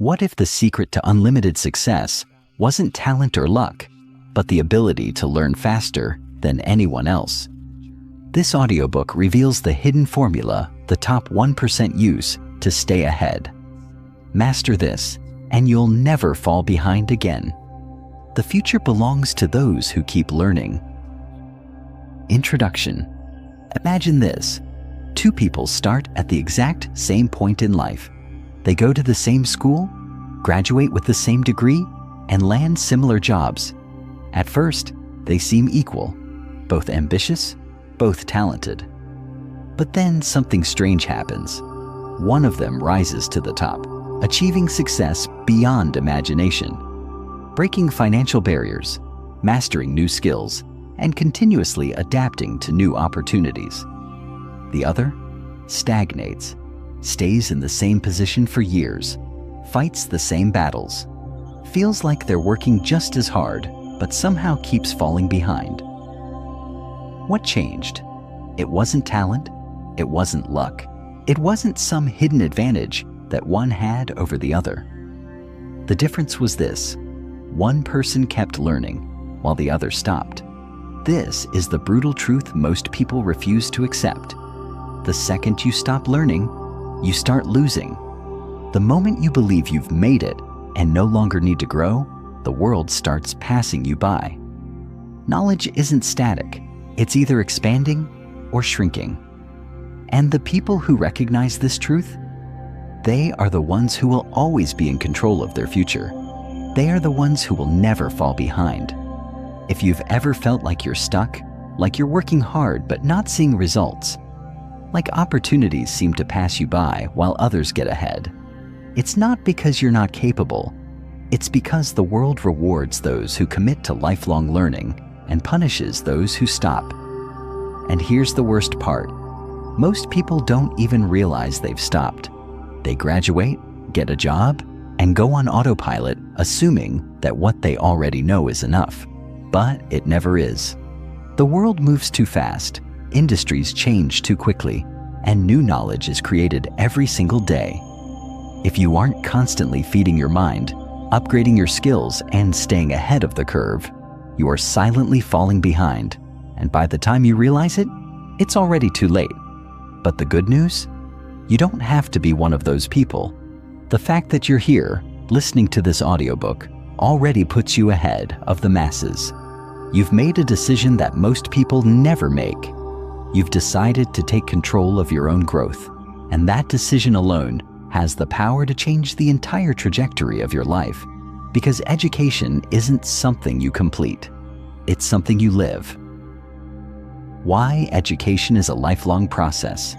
What if the secret to unlimited success wasn't talent or luck, but the ability to learn faster than anyone else? This audiobook reveals the hidden formula the top 1% use to stay ahead. Master this, and you'll never fall behind again. The future belongs to those who keep learning. Introduction. Imagine this. Two people start at the exact same point in life. They go to the same school, graduate with the same degree, and land similar jobs. At first, they seem equal, both ambitious, both talented. But then something strange happens. One of them rises to the top, achieving success beyond imagination, breaking financial barriers, mastering new skills, and continuously adapting to new opportunities. The other stagnates, stays in the same position for years, fights the same battles, feels like they're working just as hard, but somehow keeps falling behind. What changed? It wasn't talent, it wasn't luck, it wasn't some hidden advantage that one had over the other. The difference was this: one person kept learning while the other stopped. This is the brutal truth most people refuse to accept. The second you stop learning, you start losing. The moment you believe you've made it and no longer need to grow, the world starts passing you by. Knowledge isn't static. It's either expanding or shrinking. And the people who recognize this truth, they are the ones who will always be in control of their future. They are the ones who will never fall behind. If you've ever felt like you're stuck, like you're working hard but not seeing results, like opportunities seem to pass you by while others get ahead, it's not because you're not capable. It's because the world rewards those who commit to lifelong learning and punishes those who stop. And here's the worst part. Most people don't even realize they've stopped. They graduate, get a job, and go on autopilot, assuming that what they already know is enough. But it never is. The world moves too fast, industries change too quickly, and new knowledge is created every single day. If you aren't constantly feeding your mind, upgrading your skills, and staying ahead of the curve, you are silently falling behind. And by the time you realize it, it's already too late. But the good news? You don't have to be one of those people. The fact that you're here, listening to this audiobook, already puts you ahead of the masses. You've made a decision that most people never make. You've decided to take control of your own growth, and that decision alone has the power to change the entire trajectory of your life. Because education isn't something you complete, it's something you live. Why education is a lifelong process.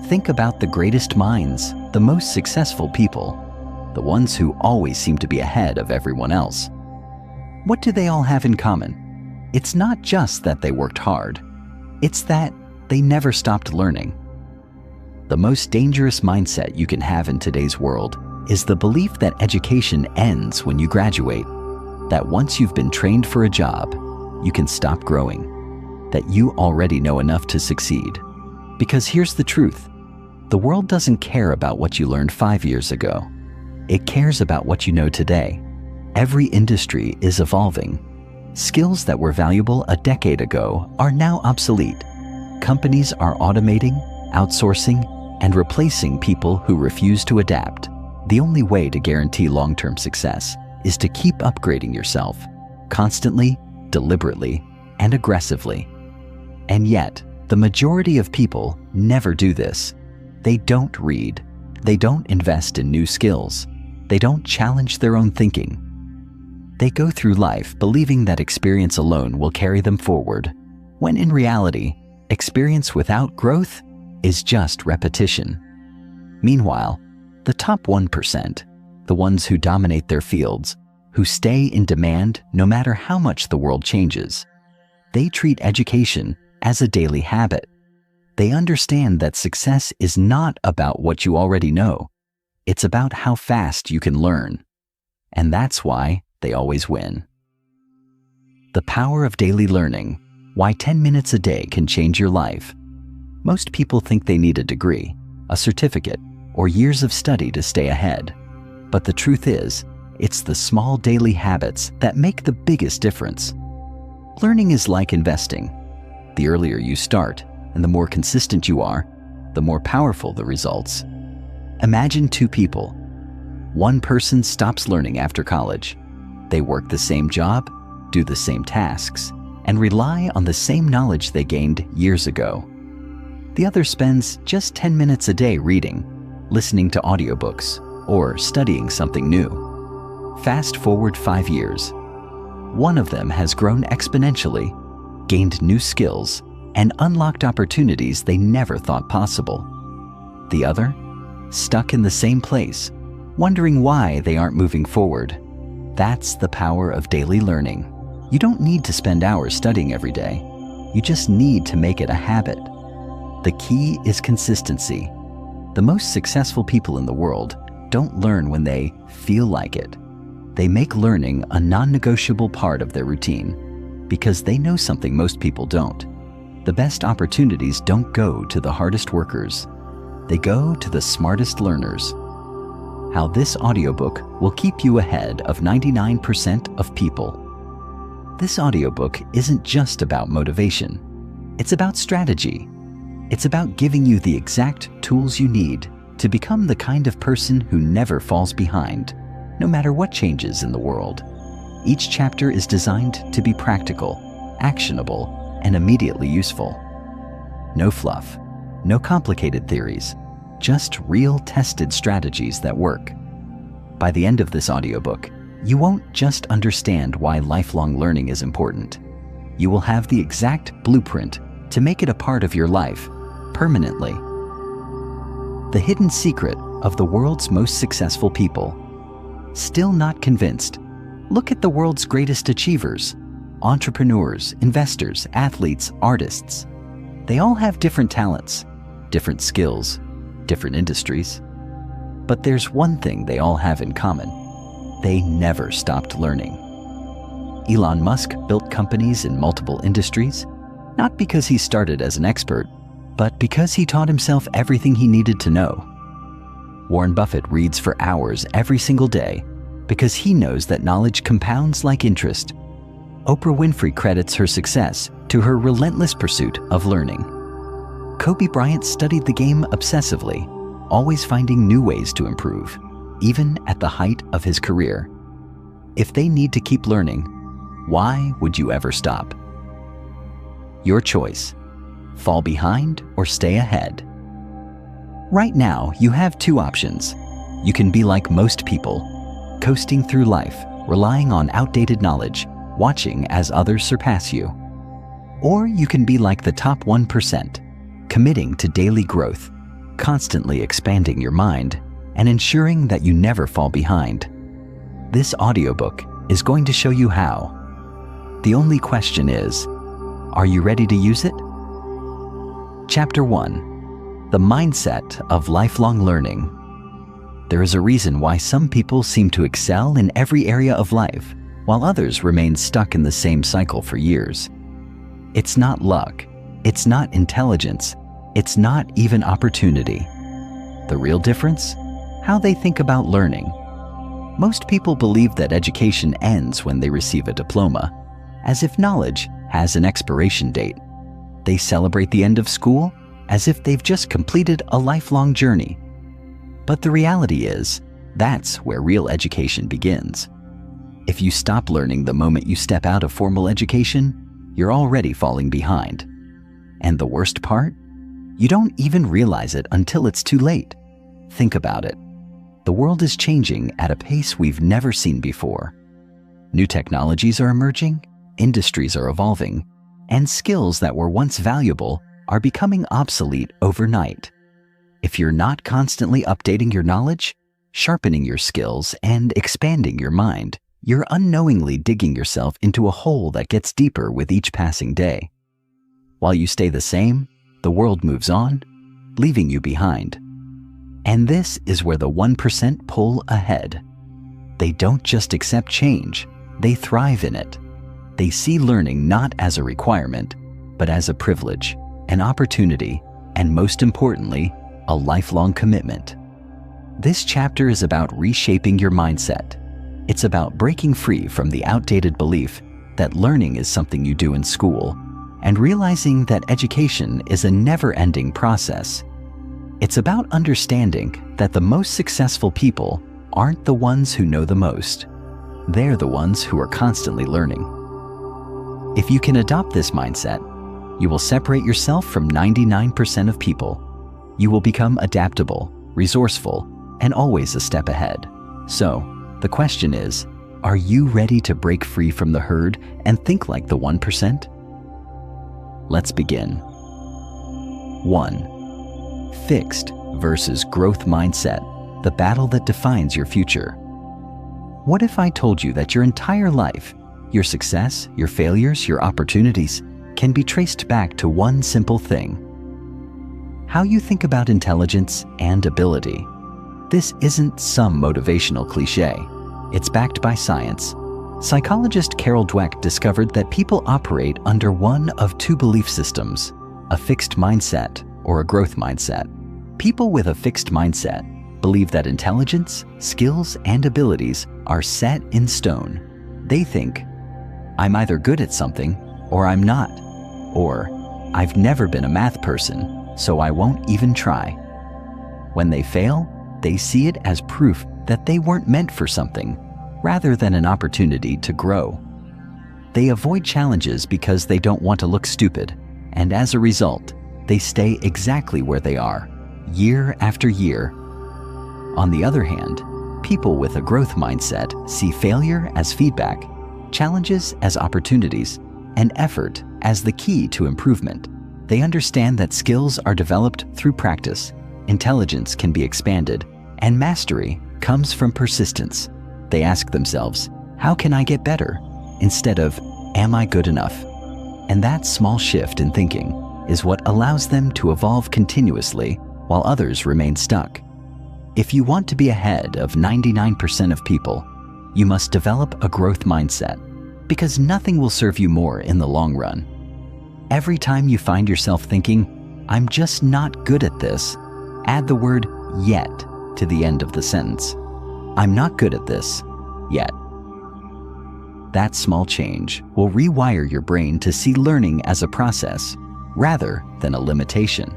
Think about the greatest minds, the most successful people, the ones who always seem to be ahead of everyone else. What do they all have in common? It's not just that they worked hard. It's that they never stopped learning. The most dangerous mindset you can have in today's world is the belief that education ends when you graduate, that once you've been trained for a job, you can stop growing, that you already know enough to succeed. Because here's the truth. The world doesn't care about what you learned 5 years ago. It cares about what you know today. Every industry is evolving. Skills that were valuable a decade ago are now obsolete. Companies are automating, outsourcing, and replacing people who refuse to adapt. The only way to guarantee long-term success is to keep upgrading yourself, constantly, deliberately, and aggressively. And yet, the majority of people never do this. They don't read. They don't invest in new skills. They don't challenge their own thinking. They go through life believing that experience alone will carry them forward, when in reality, experience without growth is just repetition. Meanwhile, the top 1%, the ones who dominate their fields, who stay in demand no matter how much the world changes, they treat education as a daily habit. They understand that success is not about what you already know. It's about how fast you can learn. And that's why they always win. The power of daily learning. Why 10 minutes a day can change your life. Most people think they need a degree, a certificate, or years of study to stay ahead. But the truth is, it's the small daily habits that make the biggest difference. Learning is like investing. The earlier you start and the more consistent you are, the more powerful the results. Imagine two people. One person stops learning after college. They work the same job, do the same tasks, and rely on the same knowledge they gained years ago. The other spends just 10 minutes a day reading, listening to audiobooks, or studying something new. Fast forward 5 years. One of them has grown exponentially, gained new skills, and unlocked opportunities they never thought possible. The other, stuck in the same place, wondering why they aren't moving forward. That's the power of daily learning. You don't need to spend hours studying every day. You just need to make it a habit. The key is consistency. The most successful people in the world don't learn when they feel like it. They make learning a non-negotiable part of their routine because they know something most people don't. The best opportunities don't go to the hardest workers. They go to the smartest learners. How this audiobook will keep you ahead of 99% of people. This audiobook isn't just about motivation. It's about strategy. It's about giving you the exact tools you need to become the kind of person who never falls behind, no matter what changes in the world. Each chapter is designed to be practical, actionable, and immediately useful. No fluff, no complicated theories, just real tested strategies that work. By the end of this audiobook, you won't just understand why lifelong learning is important. You will have the exact blueprint to make it a part of your life, permanently. The hidden secret of the world's most successful people. Still not convinced? Look at the world's greatest achievers, entrepreneurs, investors, athletes, artists. They all have different talents, different skills, different industries. But there's one thing they all have in common. They never stopped learning. Elon Musk built companies in multiple industries, not because he started as an expert, but because he taught himself everything he needed to know. Warren Buffett reads for hours every single day because he knows that knowledge compounds like interest. Oprah Winfrey credits her success to her relentless pursuit of learning. Kobe Bryant studied the game obsessively, always finding new ways to improve, even at the height of his career. If they need to keep learning, why would you ever stop? Your choice. Fall behind or stay ahead. Right now, you have two options. You can be like most people, coasting through life, relying on outdated knowledge, watching as others surpass you. Or you can be like the top 1%, committing to daily growth, constantly expanding your mind, and ensuring that you never fall behind. This audiobook is going to show you how. The only question is, are you ready to use it? Chapter 1. The Mindset of Lifelong Learning. There is a reason why some people seem to excel in every area of life, while others remain stuck in the same cycle for years. It's not luck, it's not intelligence, it's not even opportunity. The real difference? How they think about learning. Most people believe that education ends when they receive a diploma, as if knowledge has an expiration date. They celebrate the end of school as if they've just completed a lifelong journey. But the reality is, that's where real education begins. If you stop learning the moment you step out of formal education, you're already falling behind. And the worst part? You don't even realize it until it's too late. Think about it. The world is changing at a pace we've never seen before. New technologies are emerging, industries are evolving, and skills that were once valuable are becoming obsolete overnight. If you're not constantly updating your knowledge, sharpening your skills, and expanding your mind, you're unknowingly digging yourself into a hole that gets deeper with each passing day. While you stay the same, the world moves on, leaving you behind. And this is where the 1% pull ahead. They don't just accept change, they thrive in it. They see learning not as a requirement, but as a privilege, an opportunity, and most importantly, a lifelong commitment. This chapter is about reshaping your mindset. It's about breaking free from the outdated belief that learning is something you do in school and realizing that education is a never-ending process. It's about understanding that the most successful people aren't the ones who know the most. They're the ones who are constantly learning. If you can adopt this mindset, you will separate yourself from 99% of people. You will become adaptable, resourceful, and always a step ahead. So, the question is, are you ready to break free from the herd and think like the 1%? Let's begin. 1. Fixed versus growth mindset, the battle that defines your future. What if I told you that your entire life, your success, your failures, your opportunities, can be traced back to one simple thing? How you think about intelligence and ability. This isn't some motivational cliche. It's backed by science. Psychologist Carol Dweck discovered that people operate under one of two belief systems, a fixed mindset or a growth mindset. People with a fixed mindset believe that intelligence, skills, and abilities are set in stone. They think, I'm either good at something or I'm not, or I've never been a math person, so I won't even try. When they fail, they see it as proof that they weren't meant for something, rather than an opportunity to grow. They avoid challenges because they don't want to look stupid, and as a result, they stay exactly where they are, year after year. On the other hand, people with a growth mindset see failure as feedback, challenges as opportunities, and effort as the key to improvement. They understand that skills are developed through practice, intelligence can be expanded, and mastery comes from persistence. They ask themselves, how can I get better? Instead of, am I good enough? And that small shift in thinking is what allows them to evolve continuously while others remain stuck. If you want to be ahead of 99% of people, you must develop a growth mindset, because nothing will serve you more in the long run. Every time you find yourself thinking, I'm just not good at this, add the word yet to the end of the sentence. I'm not good at this yet. That small change will rewire your brain to see learning as a process rather than a limitation.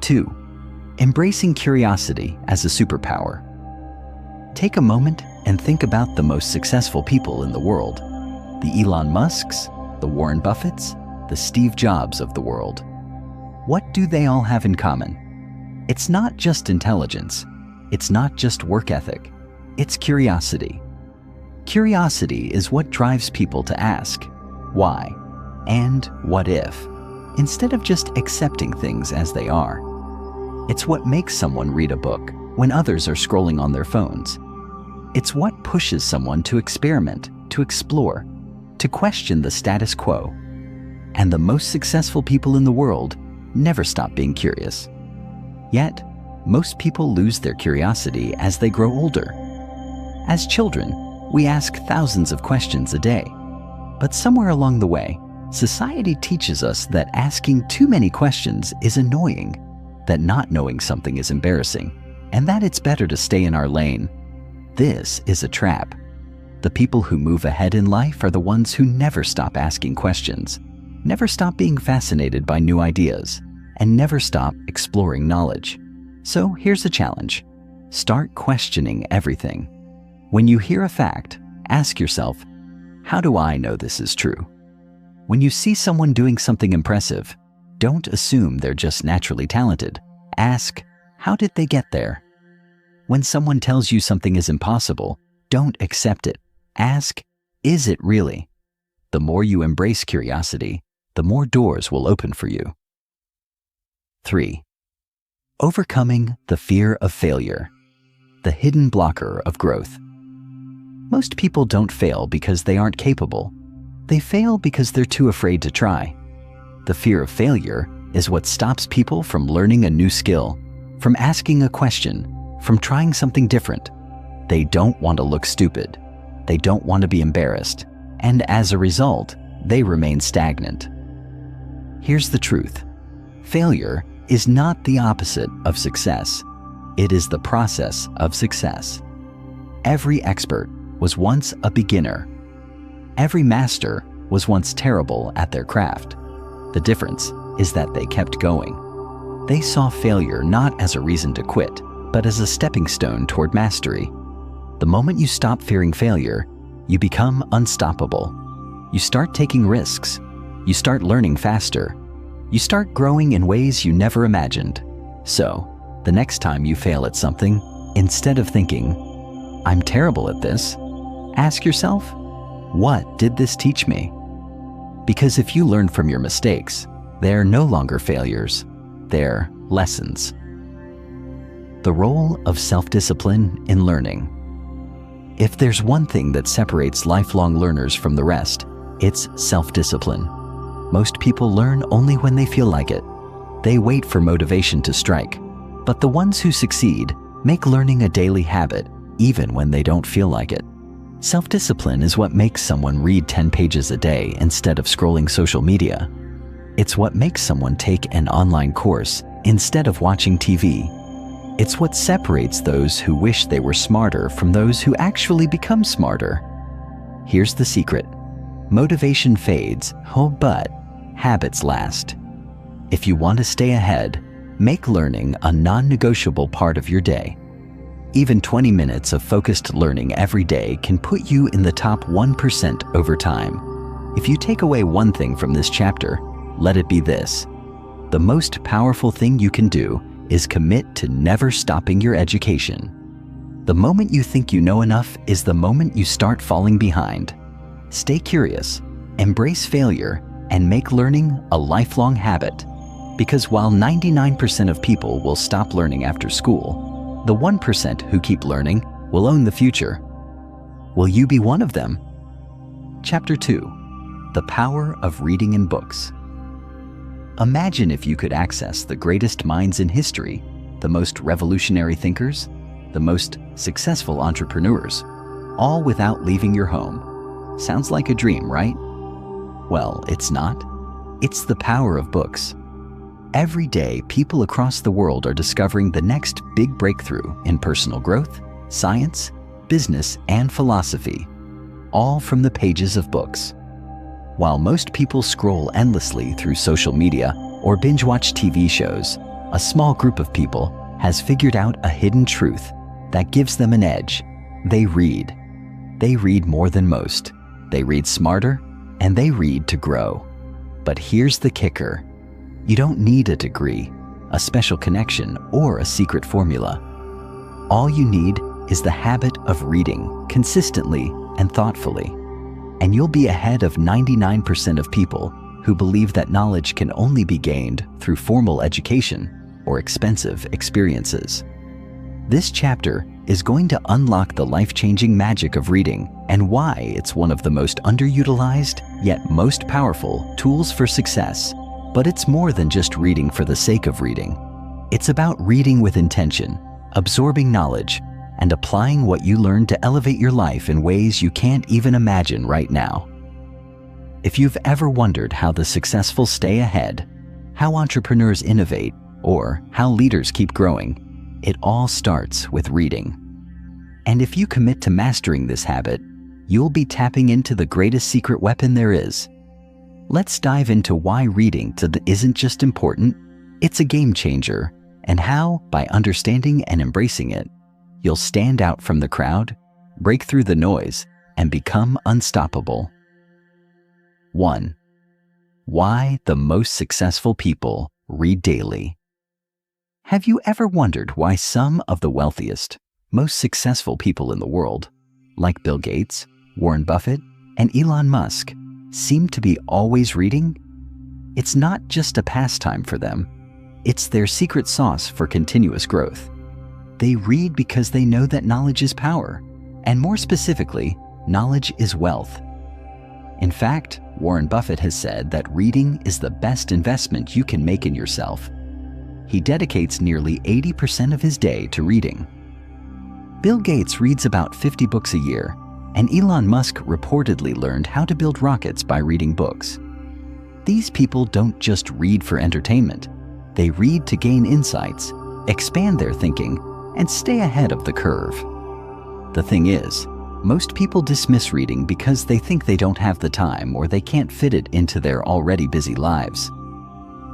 2. Embracing curiosity as a superpower. Take a moment and think about the most successful people in the world. The Elon Musks, the Warren Buffetts, the Steve Jobs of the world. What do they all have in common? It's not just intelligence. It's not just work ethic. It's curiosity. Curiosity is what drives people to ask, why, and what if, instead of just accepting things as they are. It's what makes someone read a book when others are scrolling on their phones. It's what pushes someone to experiment, to explore, to question the status quo. And the most successful people in the world never stop being curious. Yet, most people lose their curiosity as they grow older. As children, we ask thousands of questions a day. But somewhere along the way, society teaches us that asking too many questions is annoying, that not knowing something is embarrassing, and that it's better to stay in our lane. This is a trap. The people who move ahead in life are the ones who never stop asking questions, never stop being fascinated by new ideas, and never stop exploring knowledge. So here's a challenge. Start questioning everything. When you hear a fact, ask yourself, how do I know this is true? When you see someone doing something impressive, don't assume they're just naturally talented. Ask, how did they get there? When someone tells you something is impossible, don't accept it. Ask, is it really? The more you embrace curiosity, the more doors will open for you. 3. Overcoming the fear of failure, the hidden blocker of growth. Most people don't fail because they aren't capable. They fail because they're too afraid to try. The fear of failure is what stops people from learning a new skill, from asking a question, from trying something different. They don't want to look stupid. They don't want to be embarrassed. And as a result, they remain stagnant. Here's the truth. Failure is not the opposite of success. It is the process of success. Every expert was once a beginner. Every master was once terrible at their craft. The difference is that they kept going. They saw failure not as a reason to quit, but as a stepping stone toward mastery. The moment you stop fearing failure, you become unstoppable. You start taking risks. You start learning faster. You start growing in ways you never imagined. So, the next time you fail at something, instead of thinking, "I'm terrible at this," ask yourself, "What did this teach me?" Because if you learn from your mistakes, they're no longer failures, they're lessons. The role of self-discipline in learning. If there's one thing that separates lifelong learners from the rest, it's self-discipline. Most people learn only when they feel like it. They wait for motivation to strike. But the ones who succeed make learning a daily habit, even when they don't feel like it. Self-discipline is what makes someone read 10 pages a day instead of scrolling social media. It's what makes someone take an online course instead of watching TV. It's what separates those who wish they were smarter from those who actually become smarter. Here's the secret. Motivation fades, but habits last. If you want to stay ahead, make learning a non-negotiable part of your day. Even 20 minutes of focused learning every day can put you in the top 1% over time. If you take away one thing from this chapter, let it be this. The most powerful thing you can do is commit to never stopping your education. The moment you think you know enough is the moment you start falling behind. Stay curious, embrace failure, and make learning a lifelong habit. Because while 99% of people will stop learning after school, the 1% who keep learning will own the future. Will you be one of them? Chapter 2. The Power of Reading in Books. Imagine if you could access the greatest minds in history, the most revolutionary thinkers, the most successful entrepreneurs, all without leaving your home. Sounds like a dream, right? Well, it's not. It's the power of books. Every day, people across the world are discovering the next big breakthrough in personal growth, science, business, and philosophy, all from the pages of books. While most people scroll endlessly through social media or binge-watch TV shows, a small group of people has figured out a hidden truth that gives them an edge. They read. They read more than most. They read smarter, and they read to grow. But here's the kicker. You don't need a degree, a special connection, or a secret formula. All you need is the habit of reading consistently and thoughtfully. And you'll be ahead of 99% of people who believe that knowledge can only be gained through formal education or expensive experiences. This chapter is going to unlock the life-changing magic of reading and why it's one of the most underutilized yet most powerful tools for success. But it's more than just reading for the sake of reading. It's about reading with intention, absorbing knowledge, and applying what you learn to elevate your life in ways you can't even imagine right now. If you've ever wondered how the successful stay ahead, how entrepreneurs innovate, or how leaders keep growing, it all starts with reading. And if you commit to mastering this habit, you'll be tapping into the greatest secret weapon there is. Let's dive into why reading isn't just important, it's a game changer, and how, by understanding and embracing it, you'll stand out from the crowd, break through the noise, and become unstoppable. 1. Why the most successful people read daily. Have you ever wondered why some of the wealthiest, most successful people in the world, like Bill Gates, Warren Buffett, and Elon Musk, seem to be always reading? It's not just a pastime for them. It's their secret sauce for continuous growth. They read because they know that knowledge is power, and more specifically, knowledge is wealth. In fact, Warren Buffett has said that reading is the best investment you can make in yourself. He dedicates nearly 80% of his day to reading. Bill Gates reads about 50 books a year, and Elon Musk reportedly learned how to build rockets by reading books. These people don't just read for entertainment. They read to gain insights, expand their thinking, and stay ahead of the curve. The thing is, most people dismiss reading because they think they don't have the time or they can't fit it into their already busy lives.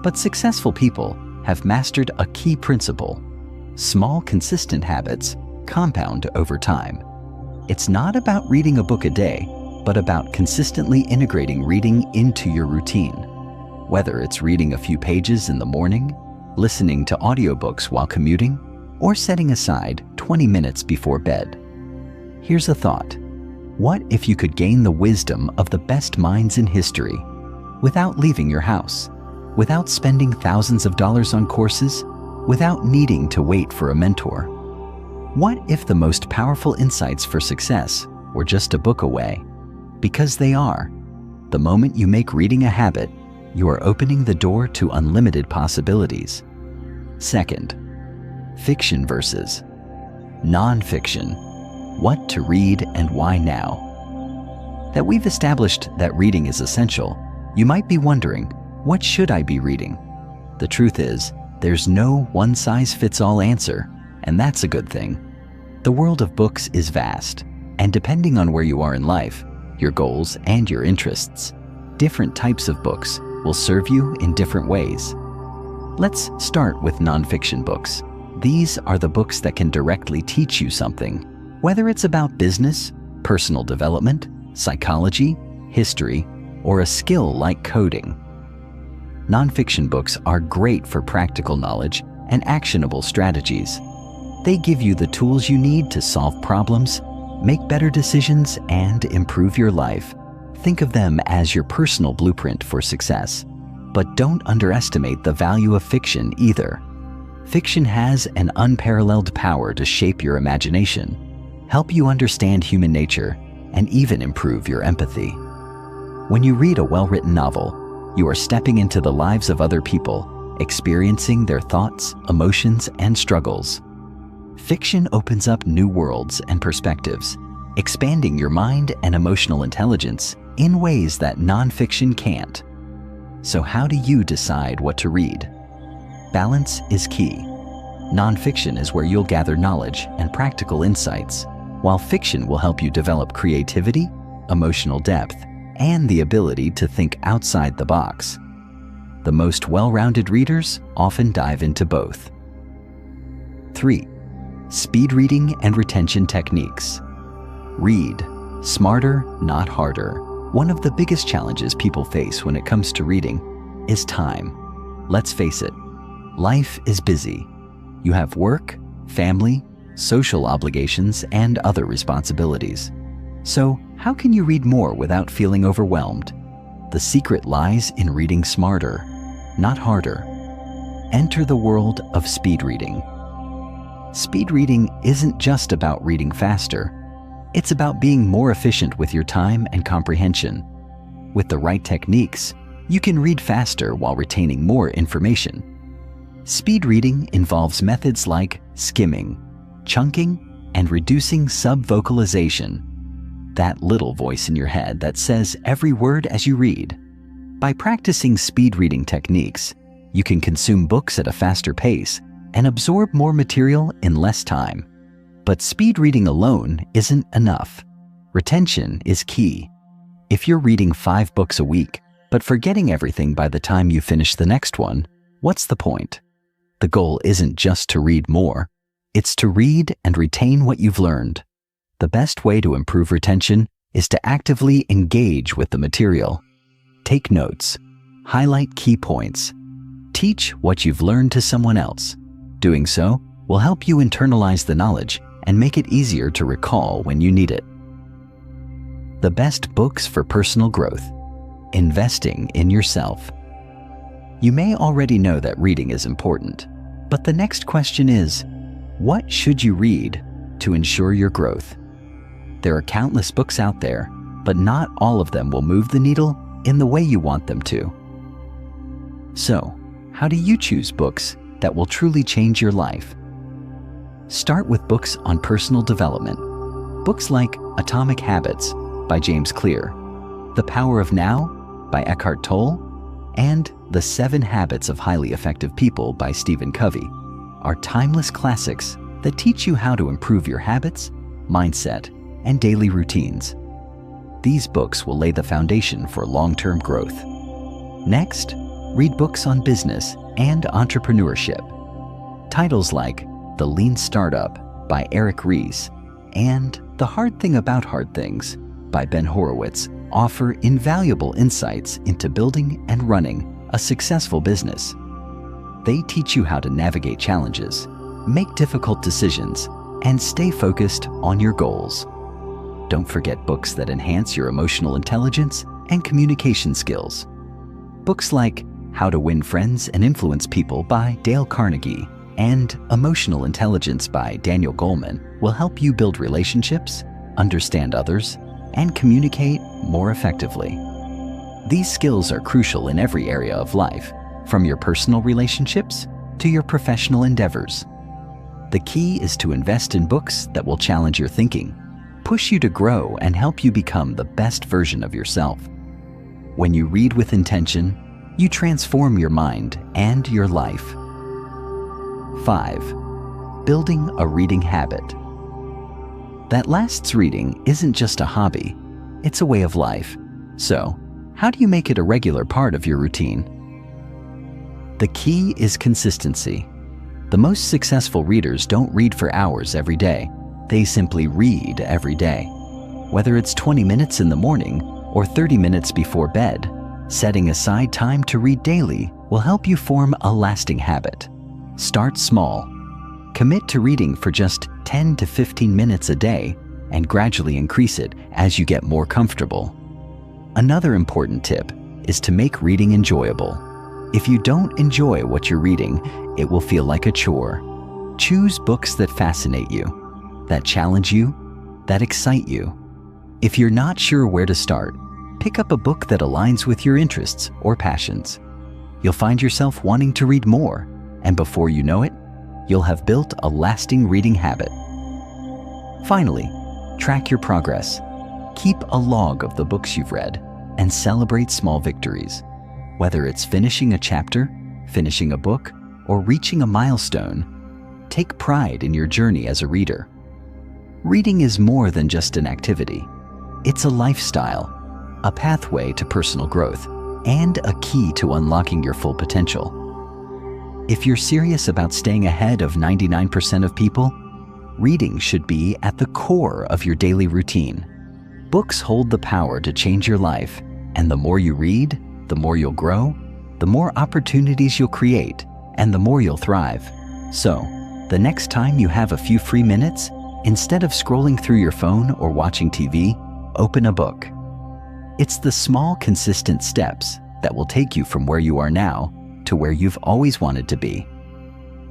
But successful people have mastered a key principle. Small, consistent habits compound over time. It's not about reading a book a day, but about consistently integrating reading into your routine. Whether it's reading a few pages in the morning, listening to audiobooks while commuting, or setting aside 20 minutes before bed. Here's a thought. What if you could gain the wisdom of the best minds in history without leaving your house, without spending thousands of dollars on courses, without needing to wait for a mentor? What if the most powerful insights for success were just a book away? Because they are. The moment you make reading a habit, you are opening the door to unlimited possibilities. Second, fiction versus non-fiction. What to read and why now? That we've established that reading is essential, you might be wondering, what should I be reading? The truth is, there's no one-size-fits-all answer, and that's a good thing. The world of books is vast, and depending on where you are in life, your goals and your interests, different types of books will serve you in different ways. Let's start with nonfiction books. These are the books that can directly teach you something, whether it's about business, personal development, psychology, history, or a skill like coding. Nonfiction books are great for practical knowledge and actionable strategies. They give you the tools you need to solve problems, make better decisions, and improve your life. Think of them as your personal blueprint for success. But don't underestimate the value of fiction either. Fiction has an unparalleled power to shape your imagination, help you understand human nature, and even improve your empathy. When you read a well-written novel, you are stepping into the lives of other people, experiencing their thoughts, emotions, and struggles. Fiction opens up new worlds and perspectives, expanding your mind and emotional intelligence in ways that nonfiction can't. So how do you decide what to read? Balance is key. Nonfiction is where you'll gather knowledge and practical insights, while fiction will help you develop creativity, emotional depth, and the ability to think outside the box. The most well-rounded readers often dive into both. 3. Speed reading and retention techniques. Read smarter, not harder. One of the biggest challenges people face when it comes to reading is time. Let's face it, life is busy. You have work, family, social obligations, and other responsibilities. So, how can you read more without feeling overwhelmed? The secret lies in reading smarter, not harder. Enter the world of speed reading. Speed reading isn't just about reading faster. It's about being more efficient with your time and comprehension. With the right techniques, you can read faster while retaining more information. Speed reading involves methods like skimming, chunking, and reducing subvocalization. That little voice in your head that says every word as you read. By practicing speed reading techniques, you can consume books at a faster pace and absorb more material in less time. But speed reading alone isn't enough. Retention is key. If you're reading 5 books a week, but forgetting everything by the time you finish the next one, what's the point? The goal isn't just to read more, it's to read and retain what you've learned. The best way to improve retention is to actively engage with the material. Take notes, highlight key points, teach what you've learned to someone else. Doing so will help you internalize the knowledge and make it easier to recall when you need it. The best books for personal growth. Investing in yourself. You may already know that reading is important, but the next question is, what should you read to ensure your growth? There are countless books out there, but not all of them will move the needle in the way you want them to. So, how do you choose books that will truly change your life? Start with books on personal development. Books like Atomic Habits by James Clear, The Power of Now by Eckhart Tolle, and The 7 Habits of Highly Effective People by Stephen Covey are timeless classics that teach you how to improve your habits, mindset, and daily routines. These books will lay the foundation for long-term growth. Next, read books on business and entrepreneurship. Titles like The Lean Startup by Eric Ries and The Hard Thing About Hard Things by Ben Horowitz offer invaluable insights into building and running a successful business. They teach you how to navigate challenges, make difficult decisions, and stay focused on your goals. Don't forget books that enhance your emotional intelligence and communication skills. Books like How to Win Friends and Influence People by Dale Carnegie and Emotional Intelligence by Daniel Goleman will help you build relationships, understand others, and communicate more effectively. These skills are crucial in every area of life, from your personal relationships to your professional endeavors. The key is to invest in books that will challenge your thinking, push you to grow, and help you become the best version of yourself. When you read with intention, you transform your mind and your life. 5. Building a reading habit. That lasts reading isn't just a hobby, it's a way of life. So, how do you make it a regular part of your routine? The key is consistency. The most successful readers don't read for hours every day. They simply read every day. Whether it's 20 minutes in the morning or 30 minutes before bed, setting aside time to read daily will help you form a lasting habit. Start small. Commit to reading for just 10 to 15 minutes a day and gradually increase it as you get more comfortable. Another important tip is to make reading enjoyable. If you don't enjoy what you're reading, it will feel like a chore. Choose books that fascinate you, that challenge you, that excite you. If you're not sure where to start, pick up a book that aligns with your interests or passions. You'll find yourself wanting to read more, and before you know it, you'll have built a lasting reading habit. Finally, track your progress. Keep a log of the books you've read and celebrate small victories. Whether it's finishing a chapter, finishing a book, or reaching a milestone, take pride in your journey as a reader. Reading is more than just an activity. It's a lifestyle, a pathway to personal growth, and a key to unlocking your full potential. If you're serious about staying ahead of 99% of people, reading should be at the core of your daily routine. Books hold the power to change your life, and the more you read, the more you'll grow, the more opportunities you'll create, and the more you'll thrive. So, the next time you have a few free minutes, instead of scrolling through your phone or watching TV, open a book. It's the small, consistent steps that will take you from where you are now to where you've always wanted to be.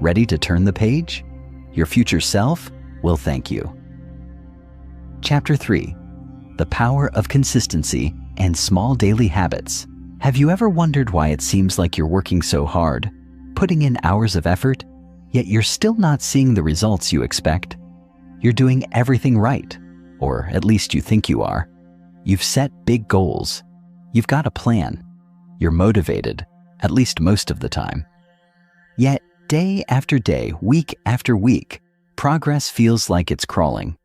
Ready to turn the page? Your future self will thank you. Chapter 3. The Power of Consistency and Small Daily Habits. Have you ever wondered why it seems like you're working so hard, putting in hours of effort, yet you're still not seeing the results you expect? You're doing everything right, or at least you think you are. You've set big goals. You've got a plan. You're motivated, at least most of the time. Yet, day after day, week after week, progress feels like it's crawling.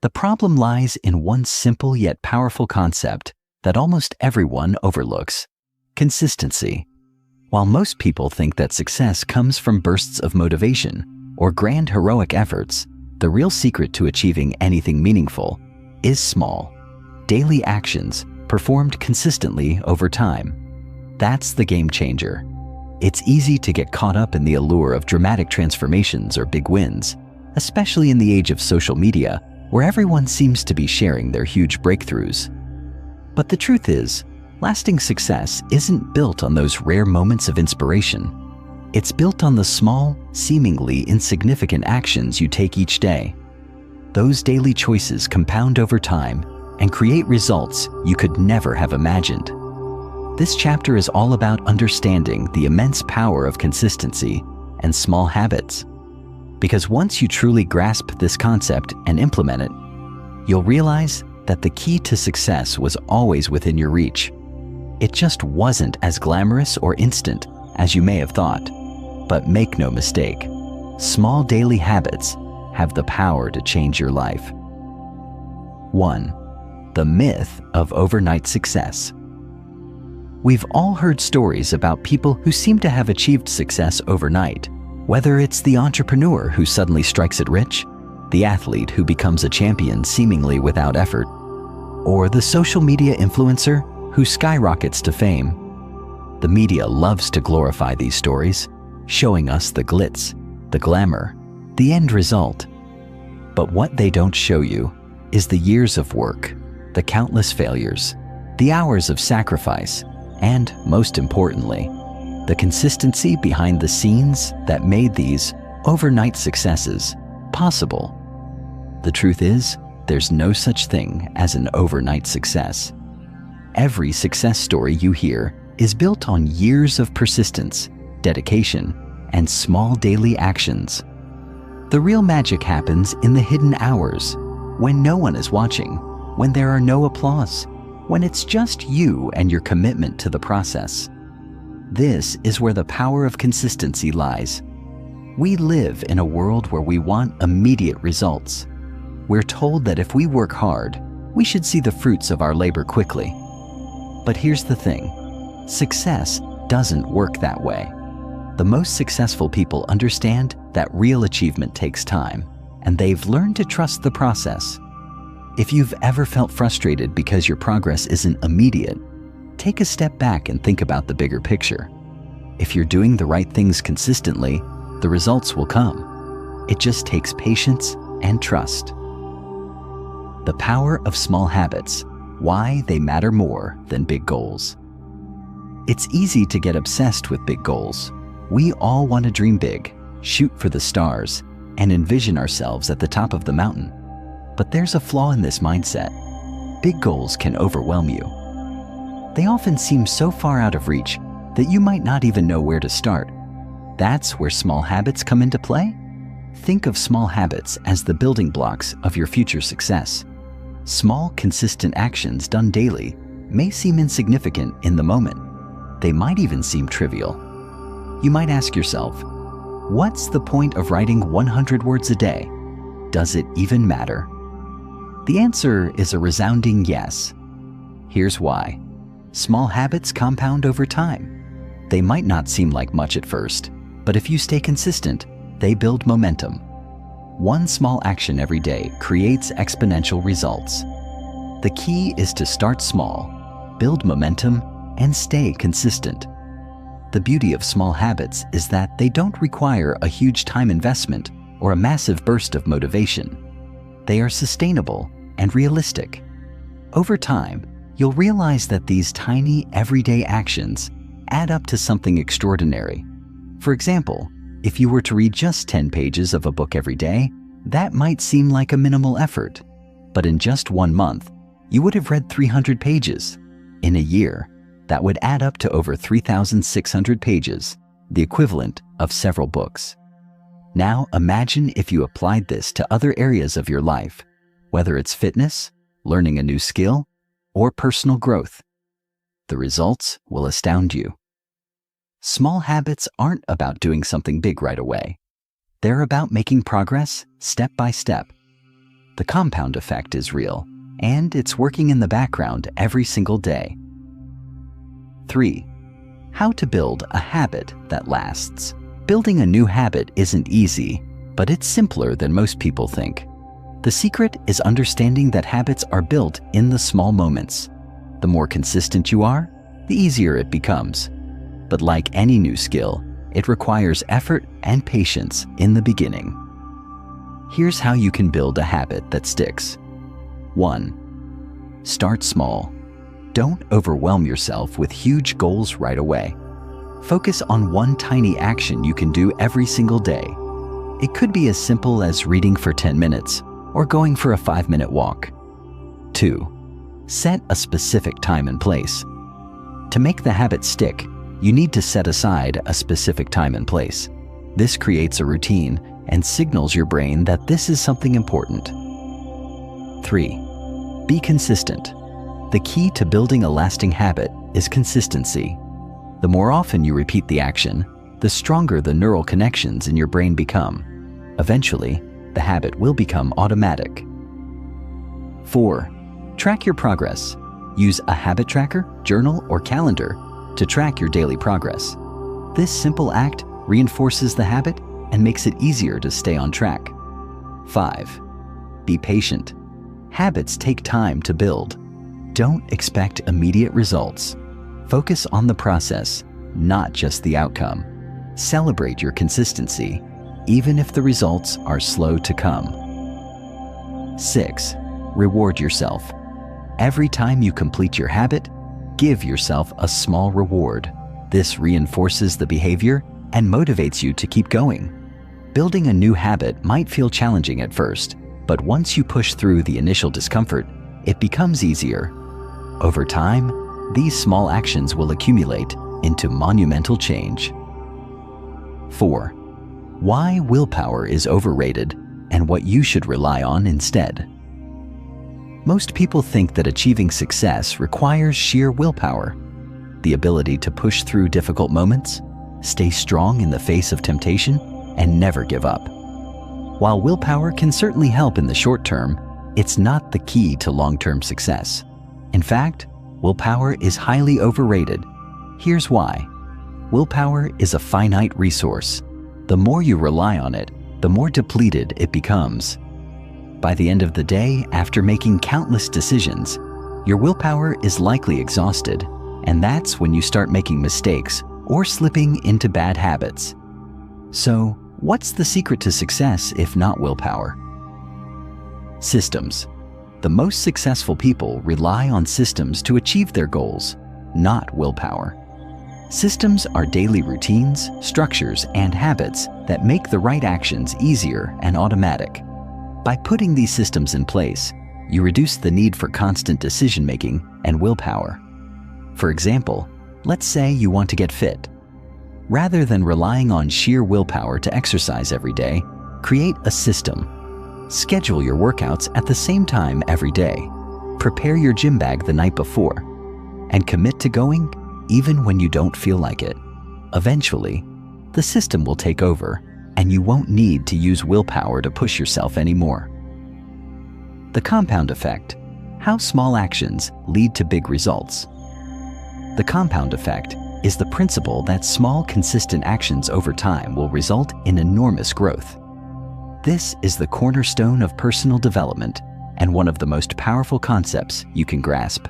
The problem lies in one simple yet powerful concept that almost everyone overlooks: consistency. While most people think that success comes from bursts of motivation or grand heroic efforts, the real secret to achieving anything meaningful is small, daily actions performed consistently over time. That's the game changer. It's easy to get caught up in the allure of dramatic transformations or big wins, especially in the age of social media, where everyone seems to be sharing their huge breakthroughs. But the truth is, lasting success isn't built on those rare moments of inspiration. It's built on the small, seemingly insignificant actions you take each day. Those daily choices compound over time and create results you could never have imagined. This chapter is all about understanding the immense power of consistency and small habits. Because once you truly grasp this concept and implement it, you'll realize that the key to success was always within your reach. It just wasn't as glamorous or instant as you may have thought. But make no mistake, small daily habits have the power to change your life. 1. The myth of overnight success. We've all heard stories about people who seem to have achieved success overnight, whether it's the entrepreneur who suddenly strikes it rich, the athlete who becomes a champion seemingly without effort, or the social media influencer who skyrockets to fame. The media loves to glorify these stories, showing us the glitz, the glamour, the end result. But what they don't show you is the years of work, the countless failures, the hours of sacrifice, and most importantly, the consistency behind the scenes that made these overnight successes possible. The truth is, there's no such thing as an overnight success. Every success story you hear is built on years of persistence, dedication, and small daily actions. The real magic happens in the hidden hours, when no one is watching, when there are no applause, when it's just you and your commitment to the process. This is where the power of consistency lies. We live in a world where we want immediate results. We're told that if we work hard, we should see the fruits of our labor quickly. But here's the thing, success doesn't work that way. The most successful people understand that real achievement takes time, and they've learned to trust the process. If you've ever felt frustrated because your progress isn't immediate, take a step back and think about the bigger picture. If you're doing the right things consistently, the results will come. It just takes patience and trust. The power of small habits, why they matter more than big goals. It's easy to get obsessed with big goals. We all want to dream big, shoot for the stars, and envision ourselves at the top of the mountain. But there's a flaw in this mindset. Big goals can overwhelm you. They often seem so far out of reach that you might not even know where to start. That's where small habits come into play. Think of small habits as the building blocks of your future success. Small, consistent actions done daily may seem insignificant in the moment. They might even seem trivial. You might ask yourself, what's the point of writing 100 words a day? Does it even matter? The answer is a resounding yes. Here's why. Small habits compound over time. They might not seem like much at first, but if you stay consistent, they build momentum. One small action every day creates exponential results. The key is to start small, build momentum, and stay consistent. The beauty of small habits is that they don't require a huge time investment or a massive burst of motivation. They are sustainable and realistic. Over time, you'll realize that these tiny, everyday actions add up to something extraordinary. For example, if you were to read just 10 pages of a book every day, that might seem like a minimal effort. But in just 1 month, you would have read 300 pages. In a year, that would add up to over 3,600 pages, the equivalent of several books. Now imagine if you applied this to other areas of your life, whether it's fitness, learning a new skill, or personal growth. The results will astound you. Small habits aren't about doing something big right away. They're about making progress step by step. The compound effect is real, and it's working in the background every single day. 3. How to build a habit that lasts. Building a new habit isn't easy, but it's simpler than most people think. The secret is understanding that habits are built in the small moments. The more consistent you are, the easier it becomes. But like any new skill, it requires effort and patience in the beginning. Here's how you can build a habit that sticks. 1. Start small. Don't overwhelm yourself with huge goals right away. Focus on one tiny action you can do every single day. It could be as simple as reading for 10 minutes or going for a 5-minute walk. 2. Set a specific time and place. To make the habit stick, you need to set aside a specific time and place. This creates a routine and signals your brain that this is something important. 3. Be consistent. The key to building a lasting habit is consistency. The more often you repeat the action, the stronger the neural connections in your brain become. Eventually, the habit will become automatic. 4. Track your progress. Use a habit tracker, journal, or calendar to track your daily progress. This simple act reinforces the habit and makes it easier to stay on track. 5. Be patient. Habits take time to build. Don't expect immediate results. Focus on the process, not just the outcome. Celebrate your consistency, even if the results are slow to come. 6. Reward yourself. Every time you complete your habit, give yourself a small reward. This reinforces the behavior and motivates you to keep going. Building a new habit might feel challenging at first, but once you push through the initial discomfort, it becomes easier. Over time, these small actions will accumulate into monumental change. 4. Why willpower is overrated and what you should rely on instead. Most people think that achieving success requires sheer willpower, the ability to push through difficult moments, stay strong in the face of temptation, and never give up. While willpower can certainly help in the short term, it's not the key to long-term success. In fact, willpower is highly overrated. Here's why. Willpower is a finite resource. The more you rely on it, the more depleted it becomes. By the end of the day, after making countless decisions, your willpower is likely exhausted, and that's when you start making mistakes or slipping into bad habits. So, what's the secret to success if not willpower? Systems. The most successful people rely on systems to achieve their goals, not willpower. Systems are daily routines, structures, and habits that make the right actions easier and automatic. By putting these systems in place, you reduce the need for constant decision-making and willpower. For example, let's say you want to get fit. Rather than relying on sheer willpower to exercise every day, create a system. Schedule your workouts at the same time every day. Prepare your gym bag the night before, and commit to going even when you don't feel like it. Eventually, the system will take over, and you won't need to use willpower to push yourself anymore. The compound effect. How small actions lead to big results. The compound effect is the principle that small, consistent actions over time will result in enormous growth. This is the cornerstone of personal development and one of the most powerful concepts you can grasp.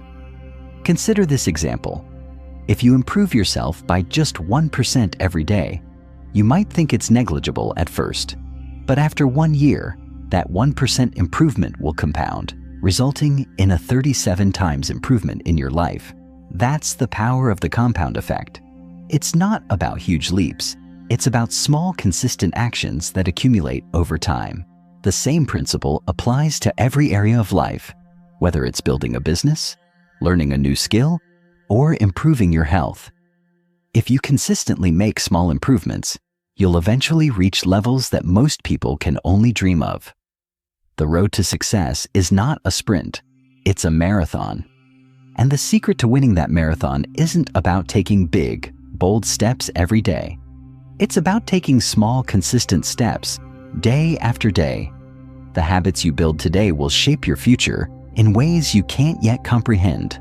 Consider this example. If you improve yourself by just 1% every day, you might think it's negligible at first, but after 1 year, that 1% improvement will compound, resulting in a 37 times improvement in your life. That's the power of the compound effect. It's not about huge leaps. It's about small, consistent actions that accumulate over time. The same principle applies to every area of life, whether it's building a business, learning a new skill, or improving your health. If you consistently make small improvements, you'll eventually reach levels that most people can only dream of. The road to success is not a sprint, it's a marathon. And the secret to winning that marathon isn't about taking big, bold steps every day. It's about taking small, consistent steps, day after day. The habits you build today will shape your future in ways you can't yet comprehend.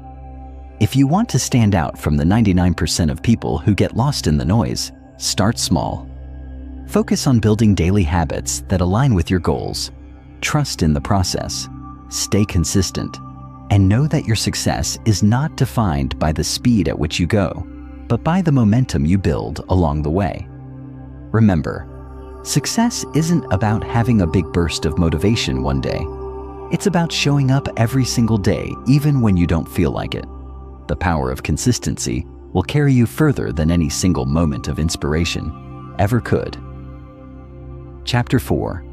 If you want to stand out from the 99% of people who get lost in the noise, start small. Focus on building daily habits that align with your goals. Trust in the process. Stay consistent. And know that your success is not defined by the speed at which you go, but by the momentum you build along the way. Remember, success isn't about having a big burst of motivation one day. It's about showing up every single day, even when you don't feel like it. The power of consistency will carry you further than any single moment of inspiration ever could. Chapter 4.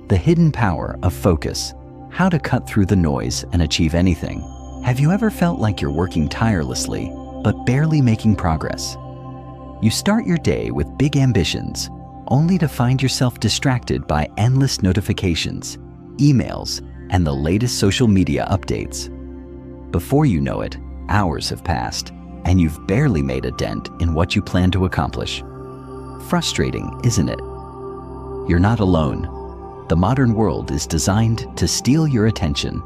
The Hidden Power of Focus. How to cut through the noise and achieve anything. Have you ever felt like you're working tirelessly, but barely making progress? You start your day with big ambitions, only to find yourself distracted by endless notifications, emails, and the latest social media updates. Before you know it, hours have passed, and you've barely made a dent in what you plan to accomplish. Frustrating, isn't it? You're not alone. The modern world is designed to steal your attention.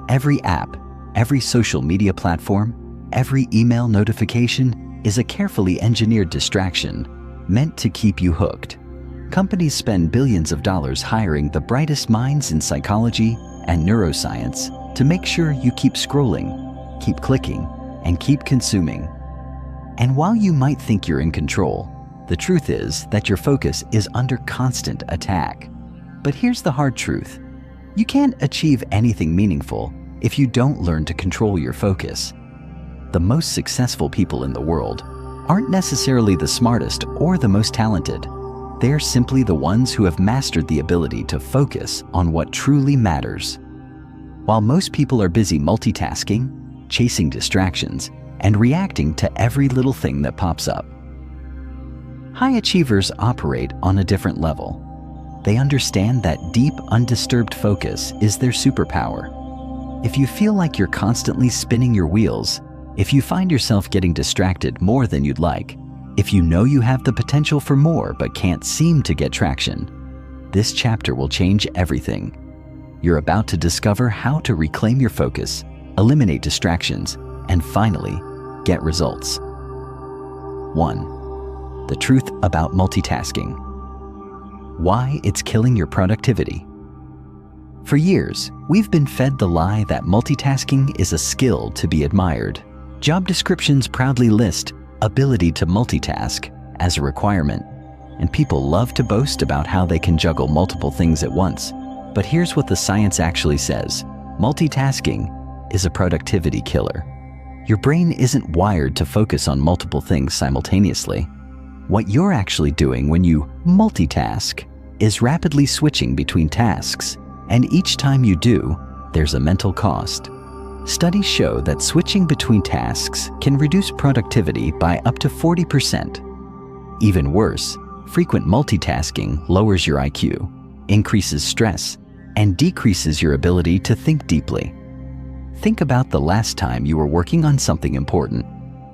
Every app, every social media platform, every email notification is a carefully engineered distraction meant to keep you hooked. Companies spend billions of dollars hiring the brightest minds in psychology and neuroscience to make sure you keep scrolling, keep clicking, and keep consuming. And while you might think you're in control, the truth is that your focus is under constant attack. But here's the hard truth. You can't achieve anything meaningful if you don't learn to control your focus. The most successful people in the world aren't necessarily the smartest or the most talented. They're simply the ones who have mastered the ability to focus on what truly matters. While most people are busy multitasking, chasing distractions, and reacting to every little thing that pops up, high achievers operate on a different level. They understand that deep, undisturbed focus is their superpower. If you feel like you're constantly spinning your wheels, if you find yourself getting distracted more than you'd like, if you know you have the potential for more but can't seem to get traction, this chapter will change everything. You're about to discover how to reclaim your focus, eliminate distractions, and finally, get results. 1. The truth about multitasking. Why it's killing your productivity. For years, we've been fed the lie that multitasking is a skill to be admired. Job descriptions proudly list ability to multitask as a requirement, and people love to boast about how they can juggle multiple things at once. But here's what the science actually says. Multitasking is a productivity killer. Your brain isn't wired to focus on multiple things simultaneously. What you're actually doing when you multitask is rapidly switching between tasks, and each time you do, there's a mental cost. Studies show that switching between tasks can reduce productivity by up to 40%. Even worse, frequent multitasking lowers your IQ, increases stress, and decreases your ability to think deeply. Think about the last time you were working on something important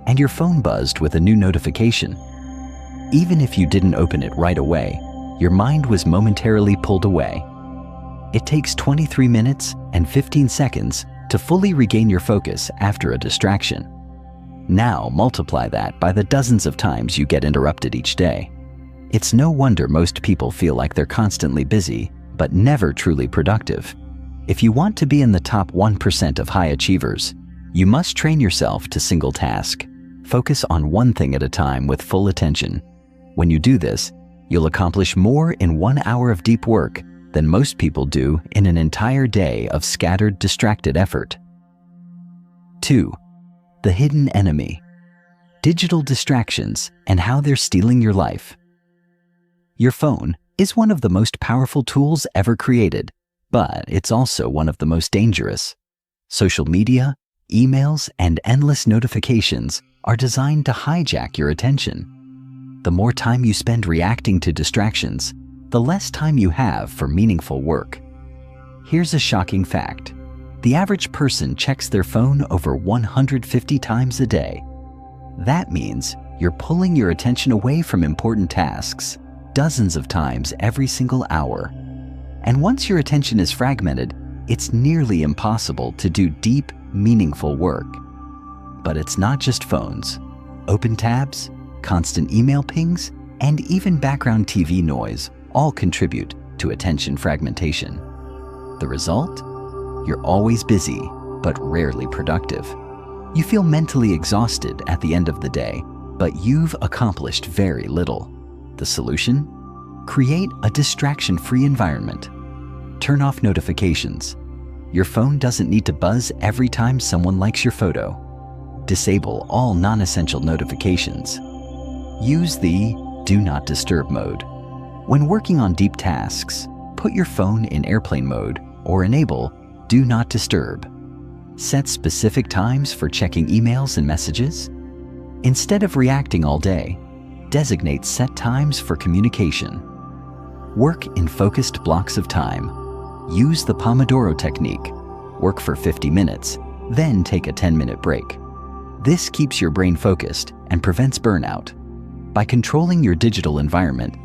and your phone buzzed with a new notification. Even if you didn't open it right away, your mind was momentarily pulled away. It takes 23 minutes and 15 seconds to fully regain your focus after a distraction. Now multiply that by the dozens of times you get interrupted each day. It's no wonder most people feel like they're constantly busy, but never truly productive. If you want to be in the top 1% of high achievers, you must train yourself to single task. Focus on one thing at a time with full attention. When you do this, you'll accomplish more in 1 hour of deep work than most people do in an entire day of scattered, distracted effort. 2. The hidden enemy. Digital distractions and how they're stealing your life. Your phone is one of the most powerful tools ever created, but it's also one of the most dangerous. Social media, emails, and endless notifications are designed to hijack your attention. The more time you spend reacting to distractions, the less time you have for meaningful work. Here's a shocking fact. The average person checks their phone over 150 times a day. That means you're pulling your attention away from important tasks dozens of times every single hour. And once your attention is fragmented, it's nearly impossible to do deep, meaningful work. But it's not just phones. Open tabs, constant email pings, and even background TV noise all contribute to attention fragmentation. The result? You're always busy, but rarely productive. You feel mentally exhausted at the end of the day, but you've accomplished very little. The solution? Create a distraction-free environment. Turn off notifications. Your phone doesn't need to buzz every time someone likes your photo. Disable all non-essential notifications. Use the Do Not Disturb mode. When working on deep tasks, put your phone in airplane mode or enable Do Not Disturb. Set specific times for checking emails and messages. Instead of reacting all day, designate set times for communication. Work in focused blocks of time. Use the Pomodoro technique. Work for 50 minutes, then take a 10-minute break. This keeps your brain focused and prevents burnout. By controlling your digital environment,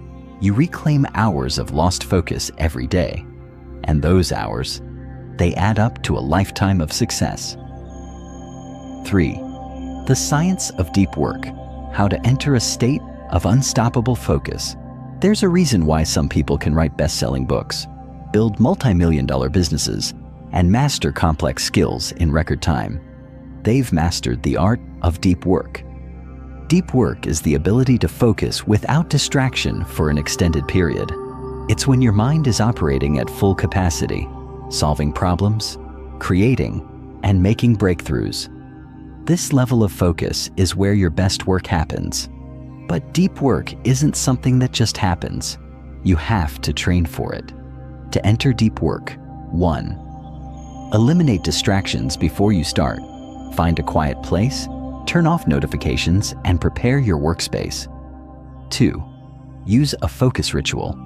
you reclaim hours of lost focus every day. And those hours, they add up to a lifetime of success. 3. The science of deep work. How to enter a state of unstoppable focus. There's a reason why some people can write best-selling books, build multi-million-dollar businesses, and master complex skills in record time. They've mastered the art of deep work. Deep work is the ability to focus without distraction for an extended period. It's when your mind is operating at full capacity, solving problems, creating, and making breakthroughs. This level of focus is where your best work happens. But deep work isn't something that just happens. You have to train for it. To enter deep work, 1. Eliminate distractions before you start. Find a quiet place, turn off notifications, and prepare your workspace. 2. Use a focus ritual.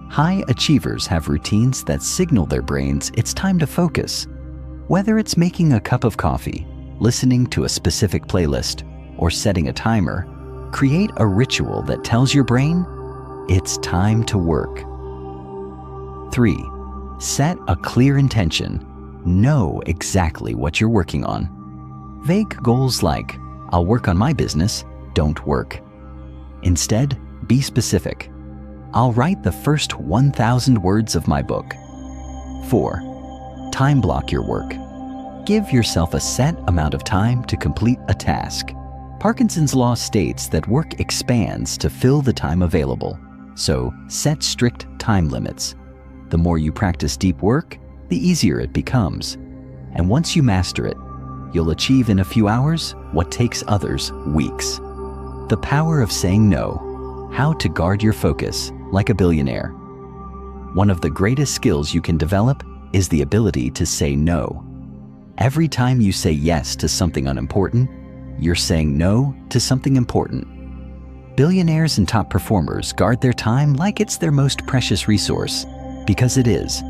High achievers have routines that signal their brains it's time to focus. Whether it's making a cup of coffee, listening to a specific playlist, or setting a timer, create a ritual that tells your brain it's time to work. 3. Set a clear intention. Know exactly what you're working on. Vague goals like, I'll work on my business, don't work. Instead, be specific. I'll write the first 1,000 words of my book. 4. Time block your work. Give yourself a set amount of time to complete a task. Parkinson's law states that work expands to fill the time available, so set strict time limits. The more you practice deep work, the easier it becomes. And once you master it, you'll achieve in a few hours what takes others weeks. The power of saying no. How to guard your focus like a billionaire. One of the greatest skills you can develop is the ability to say no. Every time you say yes to something unimportant, you're saying no to something important. Billionaires and top performers guard their time like it's their most precious resource, because it is.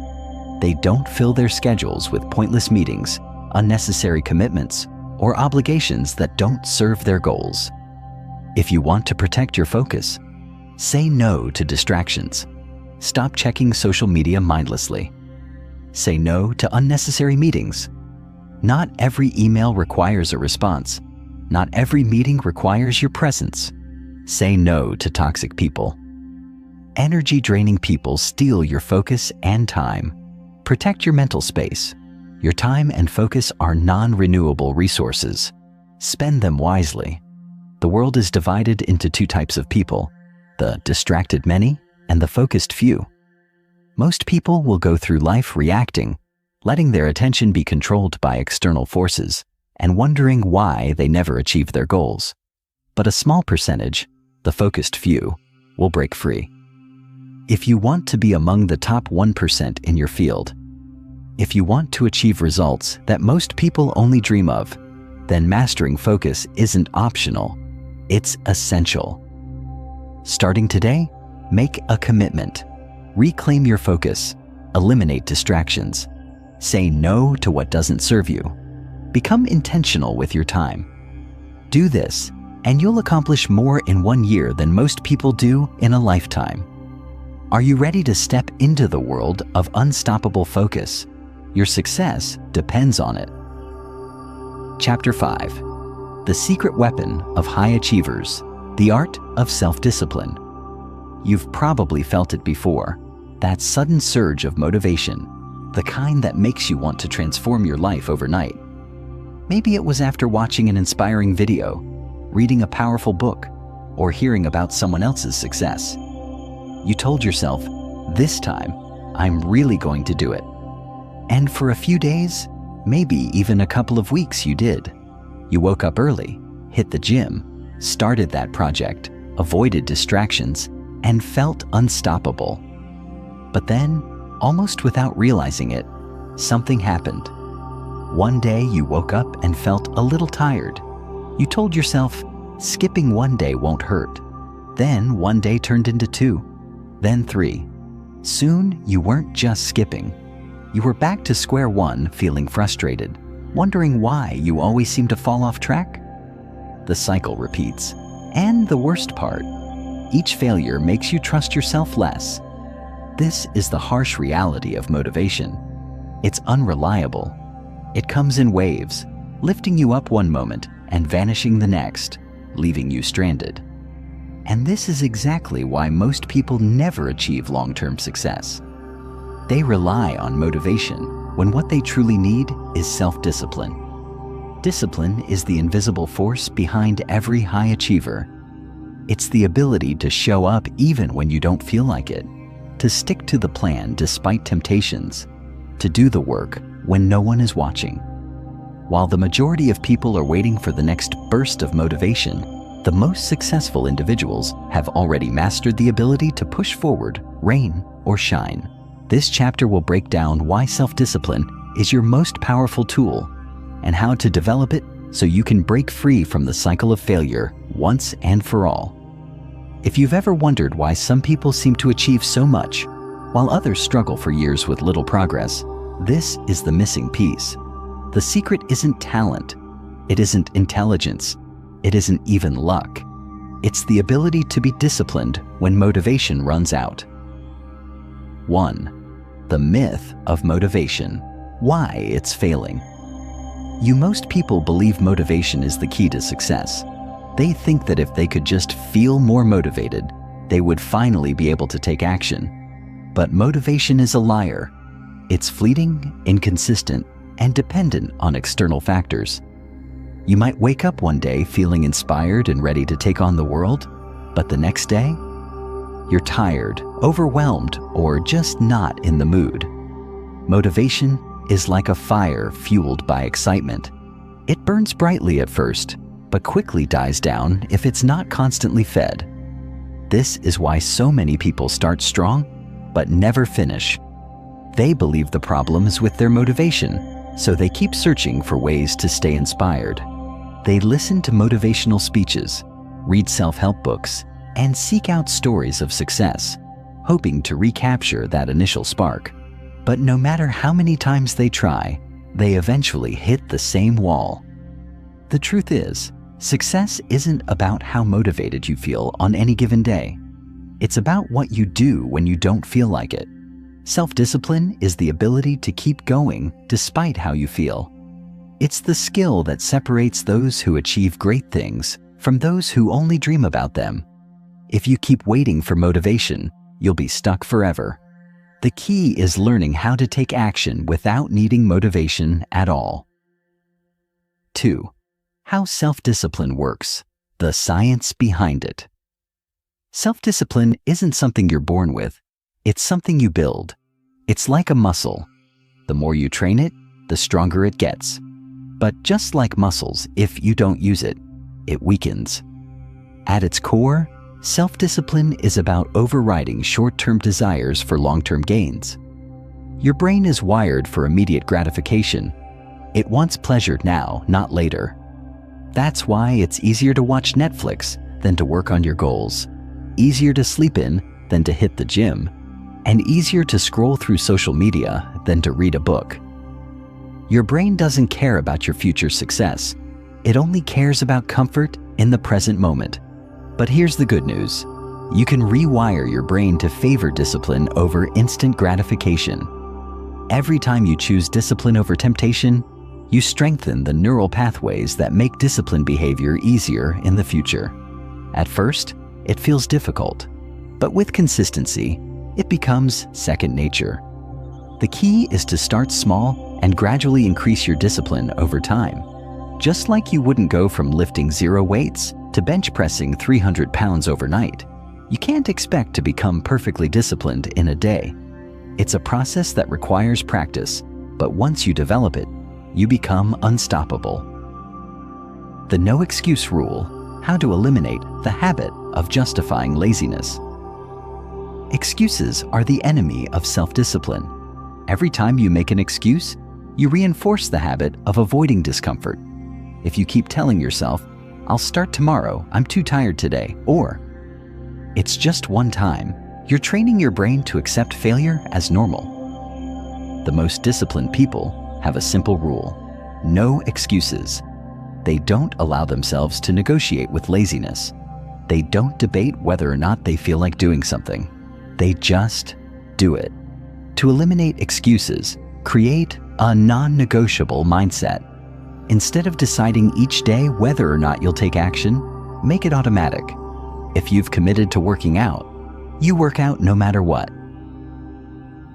They don't fill their schedules with pointless meetings, unnecessary commitments, or obligations that don't serve their goals. If you want to protect your focus, say no to distractions. Stop checking social media mindlessly. Say no to unnecessary meetings. Not every email requires a response. Not every meeting requires your presence. Say no to toxic people. Energy-draining people steal your focus and time. Protect your mental space. Your time and focus are non-renewable resources. Spend them wisely. The world is divided into two types of people, the distracted many and the focused few. Most people will go through life reacting, letting their attention be controlled by external forces, and wondering why they never achieve their goals. But a small percentage, the focused few, will break free. If you want to be among the top 1% in your field, if you want to achieve results that most people only dream of, then mastering focus isn't optional, it's essential. Starting today, make a commitment. Reclaim your focus. Eliminate distractions. Say no to what doesn't serve you. Become intentional with your time. Do this, and you'll accomplish more in 1 year than most people do in a lifetime. Are you ready to step into the world of unstoppable focus? Your success depends on it. Chapter 5. The Secret Weapon of High Achievers, the Art of Self-Discipline. You've probably felt it before, that sudden surge of motivation, the kind that makes you want to transform your life overnight. Maybe it was after watching an inspiring video, reading a powerful book, or hearing about someone else's success. You told yourself, this time, I'm really going to do it. And for a few days, maybe even a couple of weeks, you did. You woke up early, hit the gym, started that project, avoided distractions, and felt unstoppable. But then, almost without realizing it, something happened. One day you woke up and felt a little tired. You told yourself, skipping one day won't hurt. Then 1 day turned into 2, then 3. Soon you weren't just skipping. You were back to square one, feeling frustrated, wondering why you always seem to fall off track. The cycle repeats. And the worst part, each failure makes you trust yourself less. This is the harsh reality of motivation. It's unreliable. It comes in waves, lifting you up one moment and vanishing the next, leaving you stranded. And this is exactly why most people never achieve long-term success. They rely on motivation when what they truly need is self-discipline. Discipline is the invisible force behind every high achiever. It's the ability to show up even when you don't feel like it, to stick to the plan despite temptations, to do the work when no one is watching. While the majority of people are waiting for the next burst of motivation, the most successful individuals have already mastered the ability to push forward, rain or shine. This chapter will break down why self-discipline is your most powerful tool and how to develop it so you can break free from the cycle of failure once and for all. If you've ever wondered why some people seem to achieve so much while others struggle for years with little progress, this is the missing piece. The secret isn't talent. It isn't intelligence. It isn't even luck. It's the ability to be disciplined when motivation runs out. 1. The myth of motivation. Why it's failing. Most people believe motivation is the key to success. They think that if they could just feel more motivated, they would finally be able to take action. But motivation is a liar. It's fleeting, inconsistent, and dependent on external factors. You might wake up one day feeling inspired and ready to take on the world, but the next day, you're tired, overwhelmed, or just not in the mood. Motivation is like a fire fueled by excitement. It burns brightly at first, but quickly dies down if it's not constantly fed. This is why so many people start strong, but never finish. They believe the problem is with their motivation, so they keep searching for ways to stay inspired. They listen to motivational speeches, read self-help books, and seek out stories of success, hoping to recapture that initial spark. But no matter how many times they try, they eventually hit the same wall. The truth is, success isn't about how motivated you feel on any given day. It's about what you do when you don't feel like it. Self-discipline is the ability to keep going despite how you feel. It's the skill that separates those who achieve great things from those who only dream about them. If you keep waiting for motivation, you'll be stuck forever. The key is learning how to take action without needing motivation at all. 2. How self-discipline works. The science behind it. Self-discipline isn't something you're born with. It's something you build. It's like a muscle. The more you train it, the stronger it gets. But just like muscles, if you don't use it, it weakens. At its core, self-discipline is about overriding short-term desires for long-term gains. Your brain is wired for immediate gratification. It wants pleasure now, not later. That's why it's easier to watch Netflix than to work on your goals, easier to sleep in than to hit the gym, and easier to scroll through social media than to read a book. Your brain doesn't care about your future success. It only cares about comfort in the present moment. But here's the good news. You can rewire your brain to favor discipline over instant gratification. Every time you choose discipline over temptation, you strengthen the neural pathways that make disciplined behavior easier in the future. At first, it feels difficult, but with consistency, it becomes second nature. The key is to start small and gradually increase your discipline over time. Just like you wouldn't go from lifting 0 weights to bench pressing 300 pounds overnight, you can't expect to become perfectly disciplined in a day. It's a process that requires practice, but once you develop it, you become unstoppable. The no excuse rule: how to eliminate the habit of justifying laziness. Excuses are the enemy of self-discipline. Every time you make an excuse, you reinforce the habit of avoiding discomfort. If you keep telling yourself, "I'll start tomorrow, I'm too tired today," or "It's just one time," you're training your brain to accept failure as normal. The most disciplined people have a simple rule: no excuses. They don't allow themselves to negotiate with laziness. They don't debate whether or not they feel like doing something. They just do it. To eliminate excuses, create a non-negotiable mindset. Instead of deciding each day whether or not you'll take action, make it automatic. If you've committed to working out, you work out no matter what.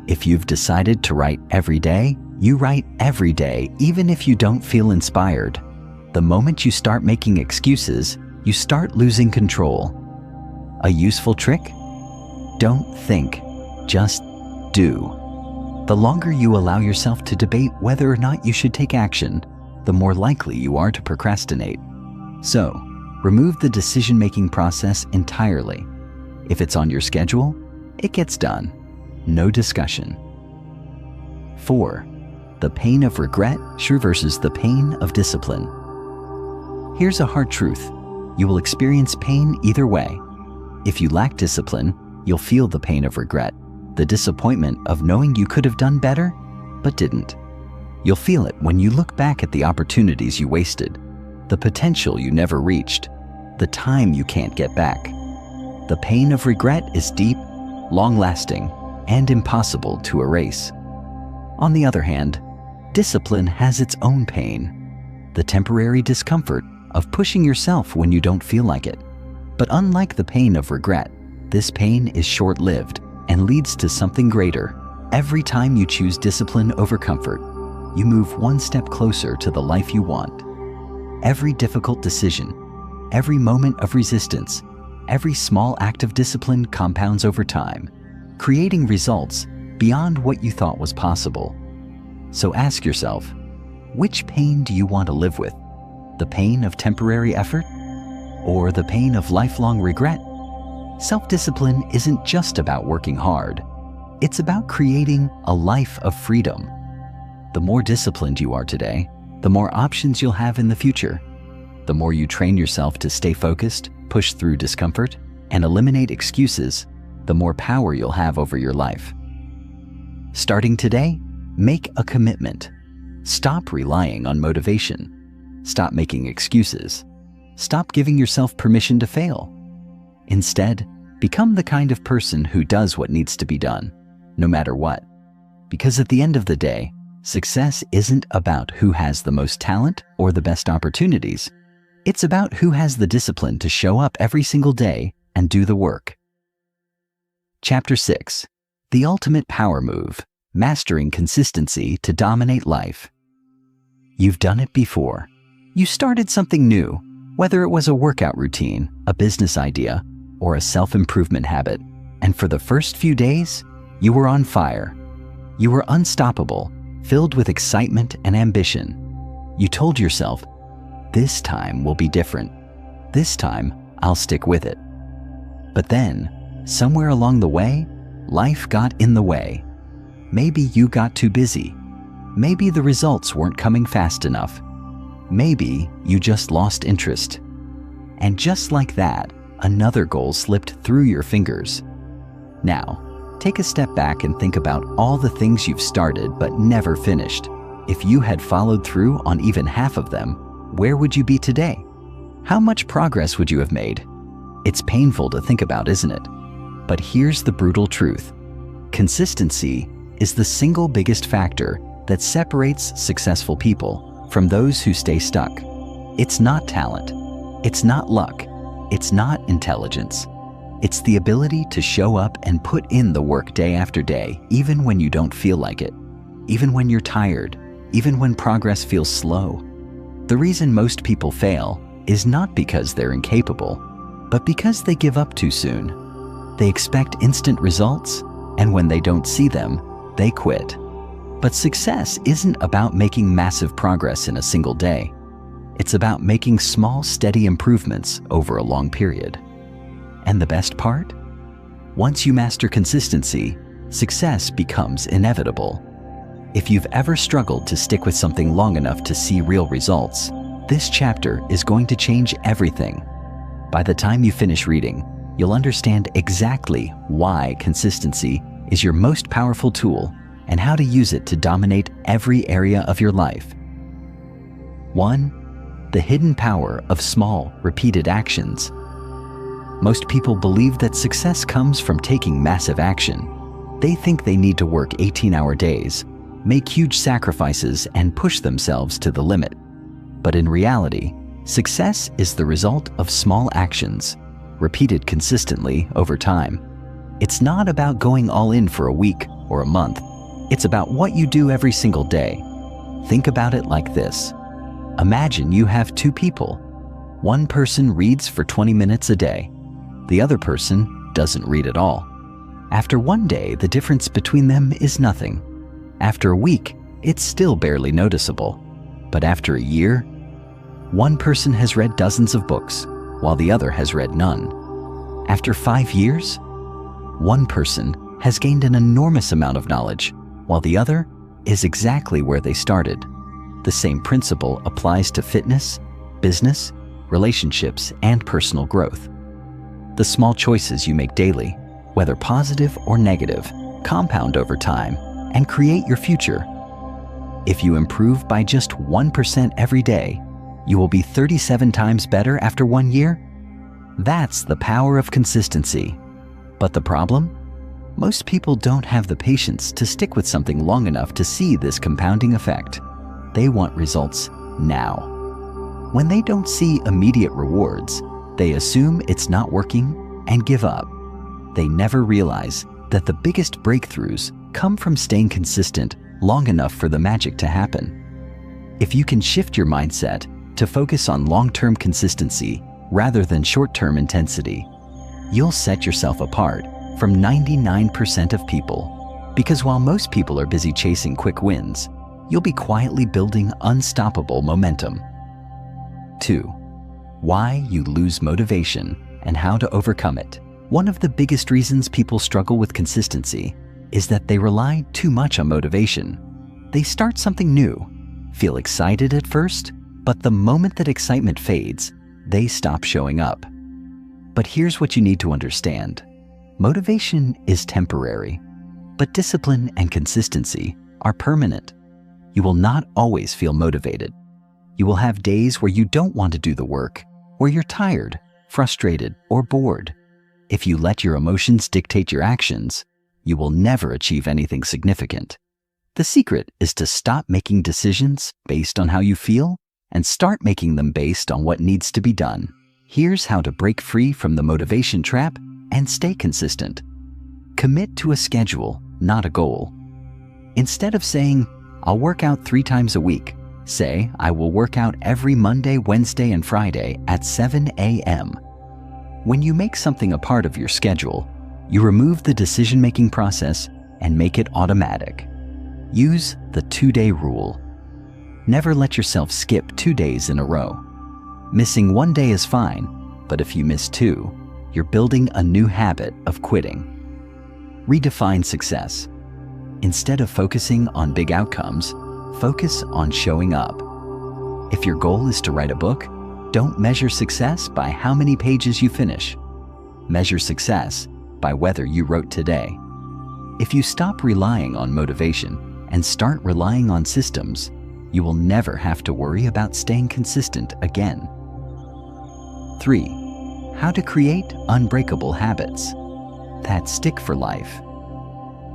If you've decided to write every day, you write every day, even if you don't feel inspired. The moment you start making excuses, you start losing control. A useful trick? Don't think, just do. The longer you allow yourself to debate whether or not you should take action, the more likely you are to procrastinate. So, remove the decision-making process entirely. If it's on your schedule, it gets done. No discussion. 4. The pain of regret versus the pain of discipline. Here's a hard truth. You will experience pain either way. If you lack discipline, you'll feel the pain of regret, the disappointment of knowing you could have done better, but didn't. You'll feel it when you look back at the opportunities you wasted, the potential you never reached, the time you can't get back. The pain of regret is deep, long-lasting, and impossible to erase. On the other hand, discipline has its own pain, the temporary discomfort of pushing yourself when you don't feel like it. But unlike the pain of regret, this pain is short-lived and leads to something greater. Every time you choose discipline over comfort, you move one step closer to the life you want. Every difficult decision, every moment of resistance, every small act of discipline compounds over time, creating results beyond what you thought was possible. So ask yourself, which pain do you want to live with? The pain of temporary effort or the pain of lifelong regret? Self-discipline isn't just about working hard. It's about creating a life of freedom. The more disciplined you are today, the more options you'll have in the future. The more you train yourself to stay focused, push through discomfort, and eliminate excuses, the more power you'll have over your life. Starting today, make a commitment. Stop relying on motivation. Stop making excuses. Stop giving yourself permission to fail. Instead, become the kind of person who does what needs to be done, no matter what. Because at the end of the day, success isn't about who has the most talent or the best opportunities. It's about who has the discipline to show up every single day and do the work. Chapter 6. The Ultimate Power Move: Mastering Consistency to Dominate Life. You've done it before. You started something new, whether it was a workout routine, a business idea, or a self-improvement habit, and for the first few days, you were on fire. You were unstoppable, filled with excitement and ambition. You told yourself, this time will be different. This time, I'll stick with it. But then, somewhere along the way, life got in the way. Maybe you got too busy. Maybe the results weren't coming fast enough. Maybe you just lost interest. And just like that, another goal slipped through your fingers. Now, take a step back and think about all the things you've started but never finished. If you had followed through on even half of them, where would you be today? How much progress would you have made? It's painful to think about, isn't it? But here's the brutal truth. Consistency is the single biggest factor that separates successful people from those who stay stuck. It's not talent. It's not luck. It's not intelligence. It's the ability to show up and put in the work day after day, even when you don't feel like it, even when you're tired, even when progress feels slow. The reason most people fail is not because they're incapable, but because they give up too soon. They expect instant results, and when they don't see them, they quit. But success isn't about making massive progress in a single day. It's about making small, steady improvements over a long period. And the best part? Once you master consistency, success becomes inevitable. If you've ever struggled to stick with something long enough to see real results, this chapter is going to change everything. By the time you finish reading, you'll understand exactly why consistency is your most powerful tool and how to use it to dominate every area of your life. 1. The hidden power of small, repeated actions. Most people believe that success comes from taking massive action. They think they need to work 18-hour days, make huge sacrifices, and push themselves to the limit. But in reality, success is the result of small actions, repeated consistently over time. It's not about going all in for a week or a month. It's about what you do every single day. Think about it like this. Imagine you have two people. One person reads for 20 minutes a day. The other person doesn't read at all. After one day, the difference between them is nothing. After a week, it's still barely noticeable. But after a year, one person has read dozens of books, while the other has read none. After 5 years, one person has gained an enormous amount of knowledge, while the other is exactly where they started. The same principle applies to fitness, business, relationships, and personal growth. The small choices you make daily, whether positive or negative, compound over time and create your future. If you improve by just 1% every day, you will be 37 times better after 1 year. That's the power of consistency. But the problem? Most people don't have the patience to stick with something long enough to see this compounding effect. They want results now. When they don't see immediate rewards, they assume it's not working and give up. They never realize that the biggest breakthroughs come from staying consistent long enough for the magic to happen. If you can shift your mindset to focus on long-term consistency rather than short-term intensity, you'll set yourself apart from 99% of people. Because while most people are busy chasing quick wins, you'll be quietly building unstoppable momentum. 2. Why you lose motivation and how to overcome it. One of the biggest reasons people struggle with consistency is that they rely too much on motivation. They start something new, feel excited at first, but the moment that excitement fades, they stop showing up. But here's what you need to understand. Motivation is temporary, but discipline and consistency are permanent. You will not always feel motivated. You will have days where you don't want to do the work, where you're tired, frustrated, or bored. If you let your emotions dictate your actions, you will never achieve anything significant. The secret is to stop making decisions based on how you feel and start making them based on what needs to be done. Here's how to break free from the motivation trap and stay consistent. Commit to a schedule, not a goal. Instead of saying, "I'll work out 3 times a week," say, "I will work out every Monday, Wednesday, and Friday at 7 a.m. When you make something a part of your schedule, you remove the decision-making process and make it automatic. Use the 2-day rule. Never let yourself skip 2 days in a row. Missing 1 day is fine, but if you miss 2, you're building a new habit of quitting. Redefine success. Instead of focusing on big outcomes, focus on showing up. If your goal is to write a book, don't measure success by how many pages you finish. Measure success by whether you wrote today. If you stop relying on motivation and start relying on systems, you will never have to worry about staying consistent again. 3. How to create unbreakable habits that stick for life.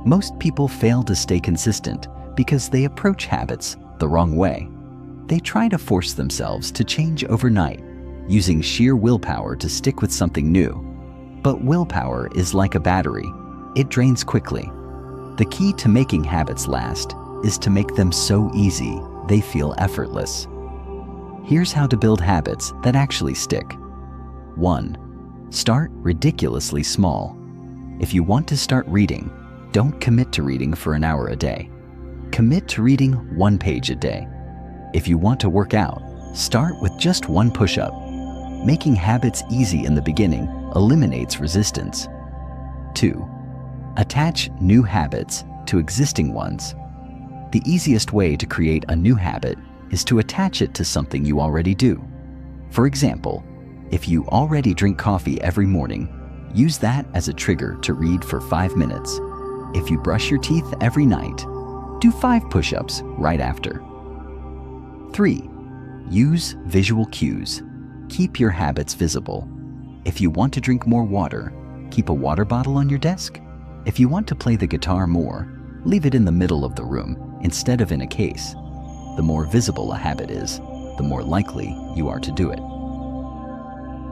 Most people fail to stay consistent because they approach habits the wrong way. They try to force themselves to change overnight, using sheer willpower to stick with something new. But willpower is like a battery. It drains quickly. The key to making habits last is to make them so easy they feel effortless. Here's how to build habits that actually stick. 1. Start ridiculously small. If you want to start reading, don't commit to reading for an hour a day. Commit to reading 1 page a day. If you want to work out, start with just 1 push-up. Making habits easy in the beginning eliminates resistance. 2. Attach new habits to existing ones. The easiest way to create a new habit is to attach it to something you already do. For example, if you already drink coffee every morning, use that as a trigger to read for 5 minutes. If you brush your teeth every night, do 5 push-ups right after. 3. Use visual cues. Keep your habits visible. If you want to drink more water, keep a water bottle on your desk. If you want to play the guitar more, leave it in the middle of the room instead of in a case. The more visible a habit is, the more likely you are to do it.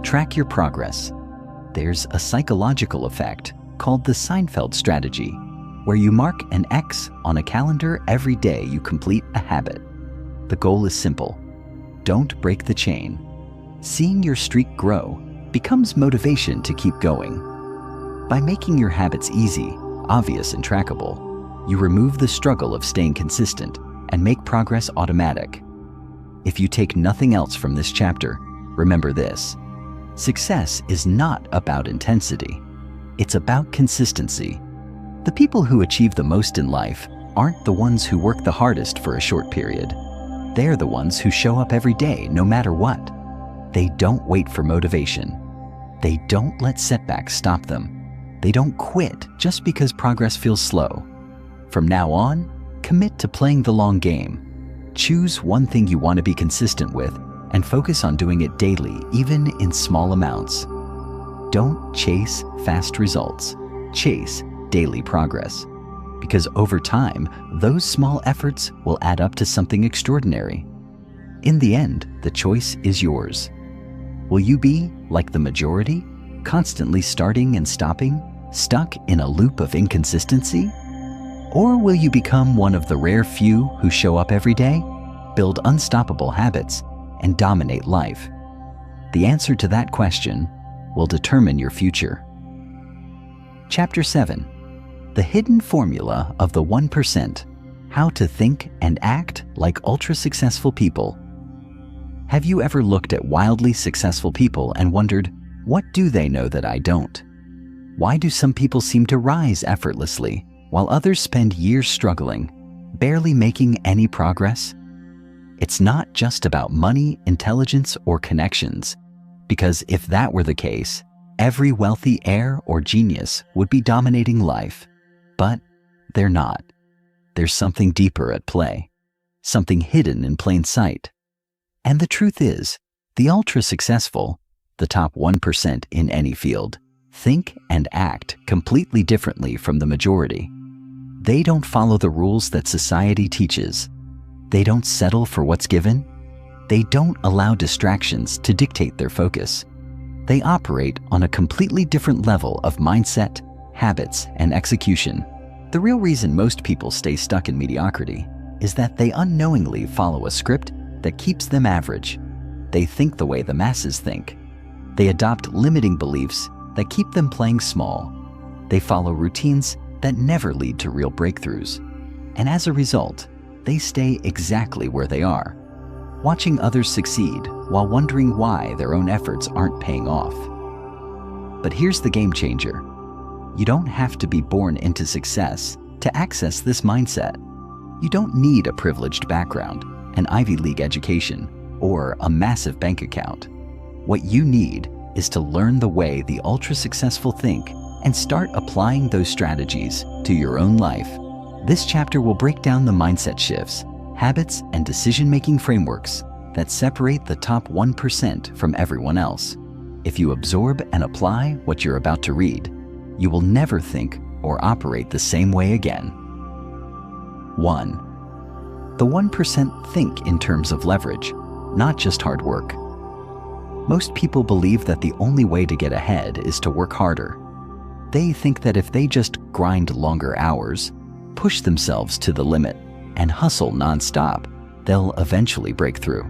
Track your progress. There's a psychological effect called the Seinfeld strategy, where you mark an X on a calendar every day you complete a habit. The goal is simple. Don't break the chain. Seeing your streak grow becomes motivation to keep going. By making your habits easy, obvious, and trackable, you remove the struggle of staying consistent and make progress automatic. If you take nothing else from this chapter, remember this. Success is not about intensity. It's about consistency. The people who achieve the most in life aren't the ones who work the hardest for a short period. They're the ones who show up every day no matter what. They don't wait for motivation. They don't let setbacks stop them. They don't quit just because progress feels slow. From now on, commit to playing the long game. Choose one thing you want to be consistent with and focus on doing it daily, even in small amounts. Don't chase fast results. Chase daily progress. Because over time, those small efforts will add up to something extraordinary. In the end, the choice is yours. Will you be like the majority, constantly starting and stopping, stuck in a loop of inconsistency? Or will you become one of the rare few who show up every day, build unstoppable habits, and dominate life? The answer to that question will determine your future. Chapter 7. The Hidden Formula of the 1%. How to Think and Act Like Ultra-Successful People. Have you ever looked at wildly successful people and wondered, what do they know that I don't? Why do some people seem to rise effortlessly, while others spend years struggling, barely making any progress? It's not just about money, intelligence, or connections, because if that were the case, every wealthy heir or genius would be dominating life. But they're not. There's something deeper at play, something hidden in plain sight. And the truth is, the ultra-successful, the top 1% in any field, think and act completely differently from the majority. They don't follow the rules that society teaches. They don't settle for what's given. They don't allow distractions to dictate their focus. They operate on a completely different level of mindset, habits, and execution. The real reason most people stay stuck in mediocrity is that they unknowingly follow a script that keeps them average. They think the way the masses think. They adopt limiting beliefs that keep them playing small. They follow routines that never lead to real breakthroughs. And as a result, they stay exactly where they are, watching others succeed while wondering why their own efforts aren't paying off. But here's the game changer. You don't have to be born into success to access this mindset. You don't need a privileged background, an Ivy League education, or a massive bank account. What you need is to learn the way the ultra-successful think and start applying those strategies to your own life. This chapter will break down the mindset shifts, habits, and decision-making frameworks that separate the top 1% from everyone else. If you absorb and apply what you're about to read, you will never think or operate the same way again. 1. The 1% think in terms of leverage, not just hard work. Most people believe that the only way to get ahead is to work harder. They think that if they just grind longer hours, push themselves to the limit, and hustle nonstop, they'll eventually break through.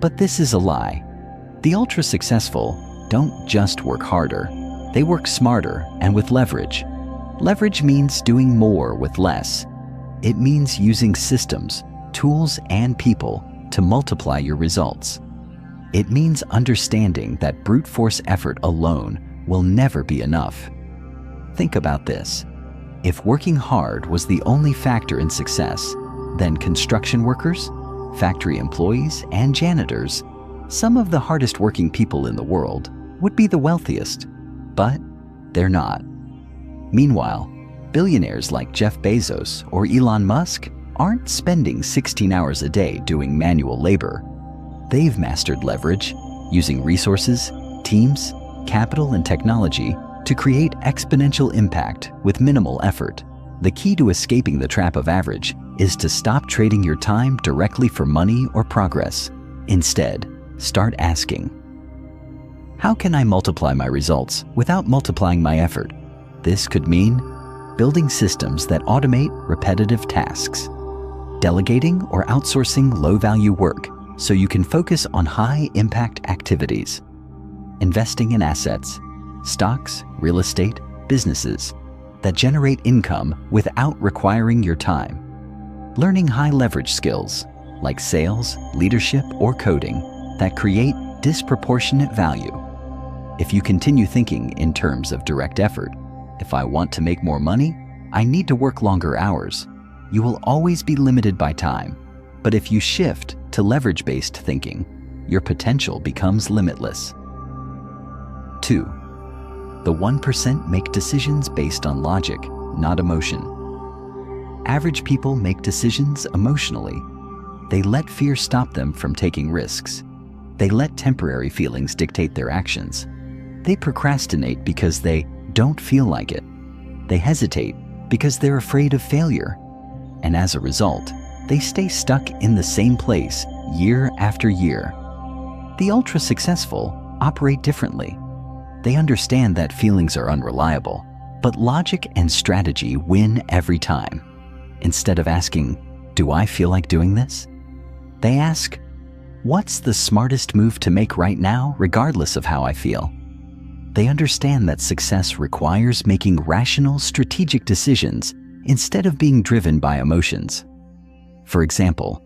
But this is a lie. The ultra-successful don't just work harder, they work smarter and with leverage. Leverage means doing more with less. It means using systems, tools, and people to multiply your results. It means understanding that brute force effort alone will never be enough. Think about this. If working hard was the only factor in success, then construction workers, factory employees, and janitors, some of the hardest working people in the world, would be the wealthiest. But they're not. Meanwhile, billionaires like Jeff Bezos or Elon Musk aren't spending 16 hours a day doing manual labor. They've mastered leverage, using resources, teams, capital, and technology to create exponential impact with minimal effort. The key to escaping the trap of average is to stop trading your time directly for money or progress. Instead, start asking, how can I multiply my results without multiplying my effort? This could mean building systems that automate repetitive tasks, delegating or outsourcing low-value work so you can focus on high-impact activities, investing in assets, stocks, real estate, businesses that generate income without requiring your time, learning high-leverage skills like sales, leadership, or coding that create disproportionate value. If you continue thinking in terms of direct effort, if I want to make more money, I need to work longer hours, you will always be limited by time. But if you shift to leverage-based thinking, your potential becomes limitless. 2. The 1% make decisions based on logic, not emotion. Average people make decisions emotionally. They let fear stop them from taking risks. They let temporary feelings dictate their actions. They procrastinate because they don't feel like it. They hesitate because they're afraid of failure. And as a result, they stay stuck in the same place year after year. The ultra-successful operate differently. They understand that feelings are unreliable, but logic and strategy win every time. Instead of asking, do I feel like doing this? They ask, what's the smartest move to make right now, regardless of how I feel? They understand that success requires making rational, strategic decisions instead of being driven by emotions. For example,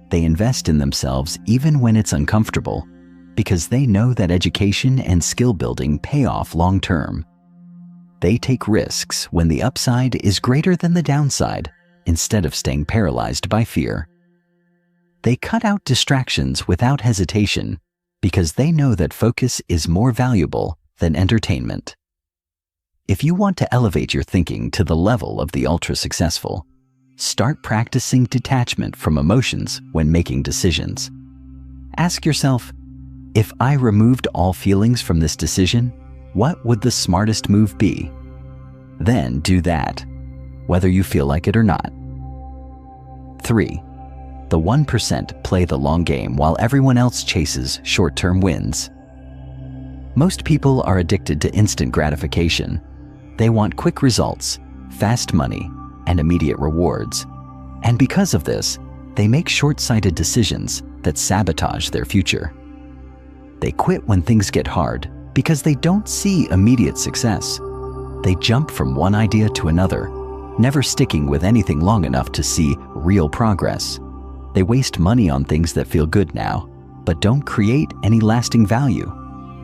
they invest in themselves even when it's uncomfortable because they know that education and skill building pay off long term. They take risks when the upside is greater than the downside instead of staying paralyzed by fear. They cut out distractions without hesitation because they know that focus is more valuable than entertainment. If you want to elevate your thinking to the level of the ultra-successful, start practicing detachment from emotions when making decisions. Ask yourself, if I removed all feelings from this decision, what would the smartest move be? Then do that, whether you feel like it or not. 3. The 1% play the long game while everyone else chases short-term wins. Most people are addicted to instant gratification. They want quick results, fast money, and immediate rewards. And because of this, they make short-sighted decisions that sabotage their future. They quit when things get hard because they don't see immediate success. They jump from one idea to another, never sticking with anything long enough to see real progress. They waste money on things that feel good now, but don't create any lasting value.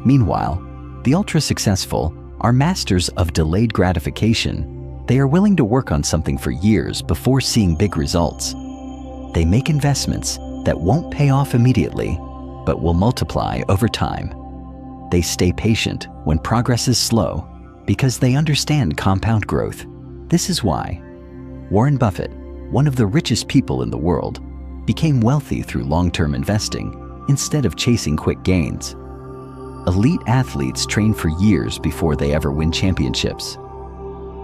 Meanwhile, the ultra-successful are masters of delayed gratification. They are willing to work on something for years before seeing big results. They make investments that won't pay off immediately, but will multiply over time. They stay patient when progress is slow because they understand compound growth. This is why Warren Buffett, one of the richest people in the world, became wealthy through long-term investing instead of chasing quick gains. Elite athletes train for years before they ever win championships.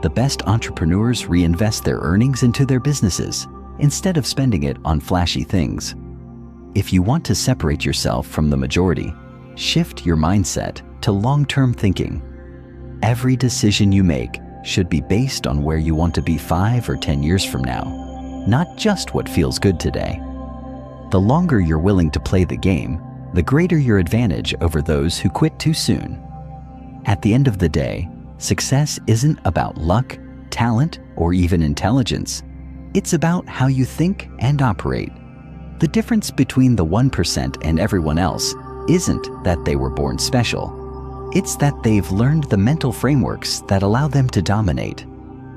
The best entrepreneurs reinvest their earnings into their businesses instead of spending it on flashy things. If you want to separate yourself from the majority, shift your mindset to long-term thinking. Every decision you make should be based on where you want to be 5 or 10 years from now, not just what feels good today. The longer you're willing to play the game, the greater your advantage over those who quit too soon. At the end of the day, success isn't about luck, talent, or even intelligence. It's about how you think and operate. The difference between the 1% and everyone else isn't that they were born special. It's that they've learned the mental frameworks that allow them to dominate.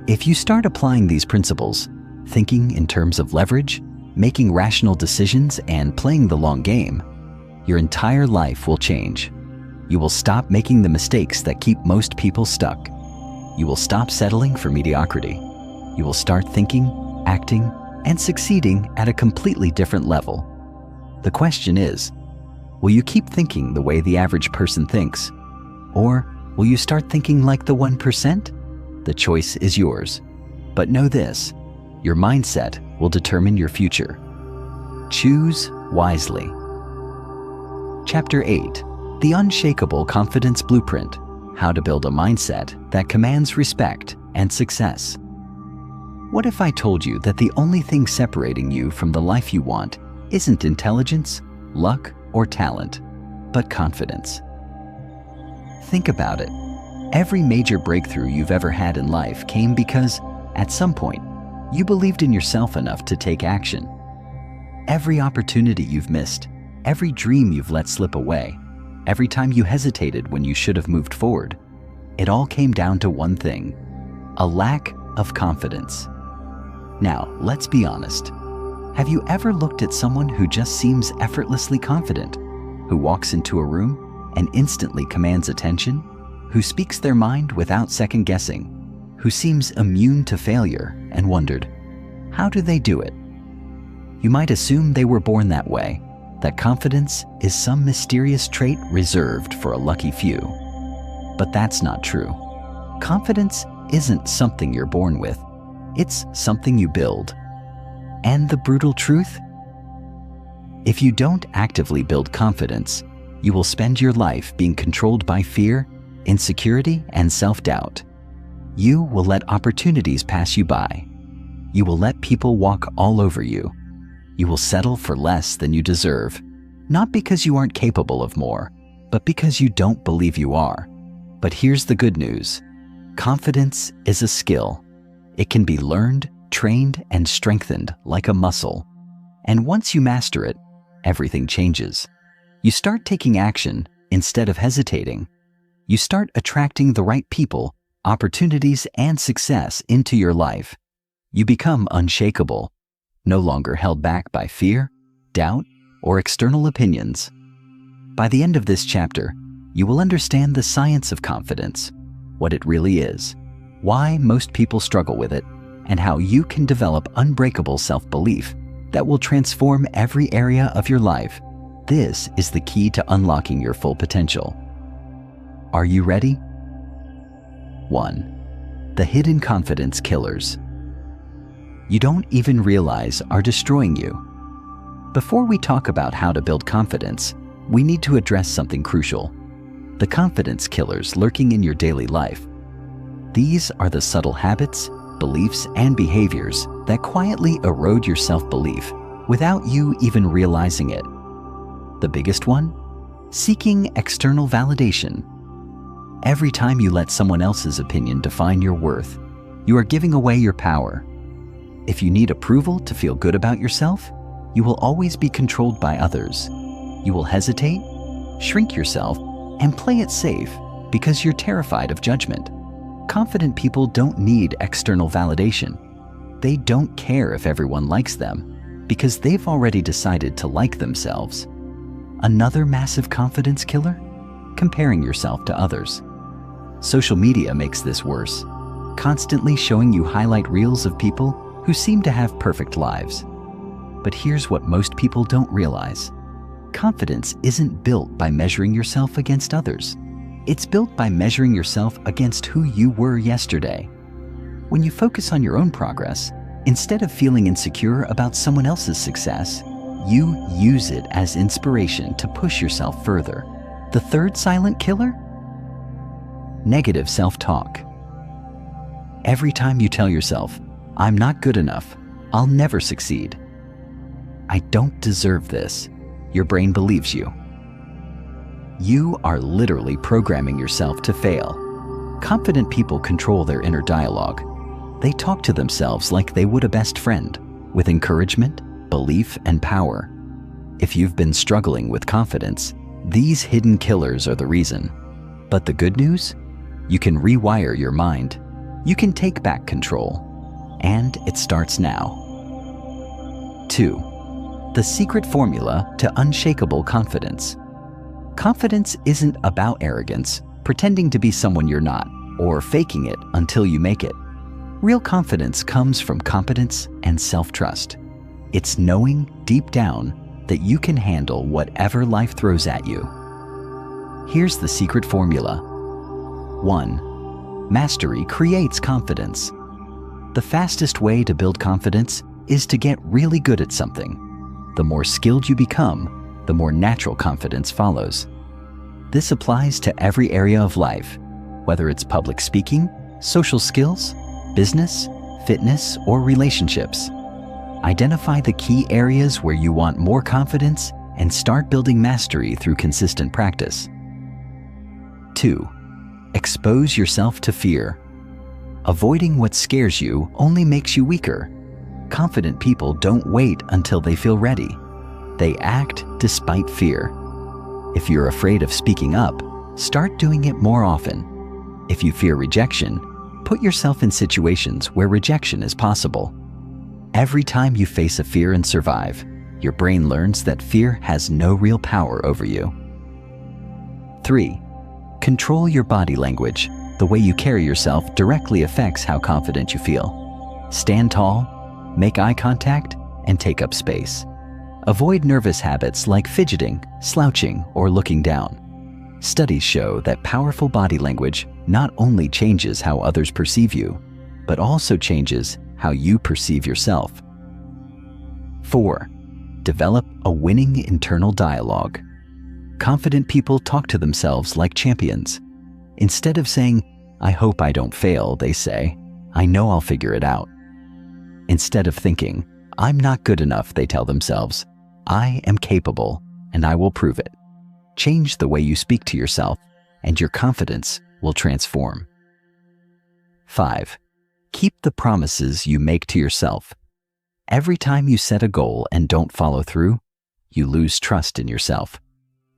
If you start applying these principles, thinking in terms of leverage, making rational decisions, and playing the long game, your entire life will change. You will stop making the mistakes that keep most people stuck. You will stop settling for mediocrity. You will start thinking, acting, and succeeding at a completely different level. The question is, Will you keep thinking the way the average person thinks? Or will you start thinking like the 1%? The choice is yours. But know this, your mindset will determine your future. Choose wisely. Chapter 8, The Unshakable Confidence Blueprint: How to Build a Mindset That Commands Respect and Success. What if I told you that the only thing separating you from the life you want isn't intelligence, luck, or talent, but confidence? Think about it. Every major breakthrough you've ever had in life came because, at some point, you believed in yourself enough to take action. Every opportunity you've missed, every dream you've let slip away, every time you hesitated when you should have moved forward, it all came down to one thing: a lack of confidence. Now, let's be honest. Have you ever looked at someone who just seems effortlessly confident, who walks into a room and instantly commands attention, who speaks their mind without second guessing, who seems immune to failure, and wondered, how do they do it? You might assume they were born that way, that confidence is some mysterious trait reserved for a lucky few. But that's not true. Confidence isn't something you're born with. It's something you build. And the brutal truth? If you don't actively build confidence, you will spend your life being controlled by fear, insecurity, and self-doubt. You will let opportunities pass you by. You will let people walk all over you. You will settle for less than you deserve, not because you aren't capable of more, but because you don't believe you are. But here's the good news. Confidence is a skill. It can be learned, trained, and strengthened like a muscle. And once you master it, everything changes. You start taking action instead of hesitating. You start attracting the right people, opportunities, and success into your life. You become unshakable, no longer held back by fear, doubt, or external opinions. By the end of this chapter, you will understand the science of confidence, what it really is, why most people struggle with it, and how you can develop unbreakable self-belief that will transform every area of your life. This is the key to unlocking your full potential. Are you ready? 1. The hidden confidence killers you don't even realize are destroying you. Before we talk about how to build confidence, we need to address something crucial: the confidence killers lurking in your daily life. These are the subtle habits, beliefs, and behaviors that quietly erode your self-belief without you even realizing it. The biggest one? Seeking external validation. Every time you let someone else's opinion define your worth, you are giving away your power. If you need approval to feel good about yourself, you will always be controlled by others. You will hesitate, shrink yourself, and play it safe because you're terrified of judgment. Confident people don't need external validation. They don't care if everyone likes them because they've already decided to like themselves. Another massive confidence killer? Comparing yourself to others. Social media makes this worse, constantly showing you highlight reels of people who seem to have perfect lives. But here's what most people don't realize. Confidence isn't built by measuring yourself against others. It's built by measuring yourself against who you were yesterday. When you focus on your own progress, instead of feeling insecure about someone else's success, you use it as inspiration to push yourself further. The third silent killer? Negative self-talk. Every time you tell yourself, "I'm not good enough, I'll never succeed. I don't deserve this," your brain believes you. You are literally programming yourself to fail. Confident people control their inner dialogue. They talk to themselves like they would a best friend, with encouragement, belief, and power. If you've been struggling with confidence, these hidden killers are the reason. But the good news? You can rewire your mind. You can take back control. And it starts now. 2. The secret formula to unshakable confidence. Confidence isn't about arrogance, pretending to be someone you're not, or faking it until you make it. Real confidence comes from competence and self-trust. It's knowing, deep down, that you can handle whatever life throws at you. Here's the secret formula. 1. Mastery creates confidence. The fastest way to build confidence is to get really good at something. The more skilled you become, the more natural confidence follows. This applies to every area of life, whether it's public speaking, social skills, business, fitness, or relationships. Identify the key areas where you want more confidence and start building mastery through consistent practice. 2. Expose yourself to fear. Avoiding what scares you only makes you weaker. Confident people don't wait until they feel ready. They act despite fear. If you're afraid of speaking up, start doing it more often. If you fear rejection, put yourself in situations where rejection is possible. Every time you face a fear and survive, your brain learns that fear has no real power over you. 3. Control your body language. The way you carry yourself directly affects how confident you feel. Stand tall, make eye contact, and take up space. Avoid nervous habits like fidgeting, slouching, or looking down. Studies show that powerful body language not only changes how others perceive you, but also changes how you perceive yourself. 4. Develop a winning internal dialogue. Confident people talk to themselves like champions. Instead of saying, "I hope I don't fail," they say, "I know I'll figure it out." Instead of thinking, "I'm not good enough," they tell themselves, "I am capable and I will prove it." Change the way you speak to yourself and your confidence will transform. 5. Keep the promises you make to yourself. Every time you set a goal and don't follow through, you lose trust in yourself.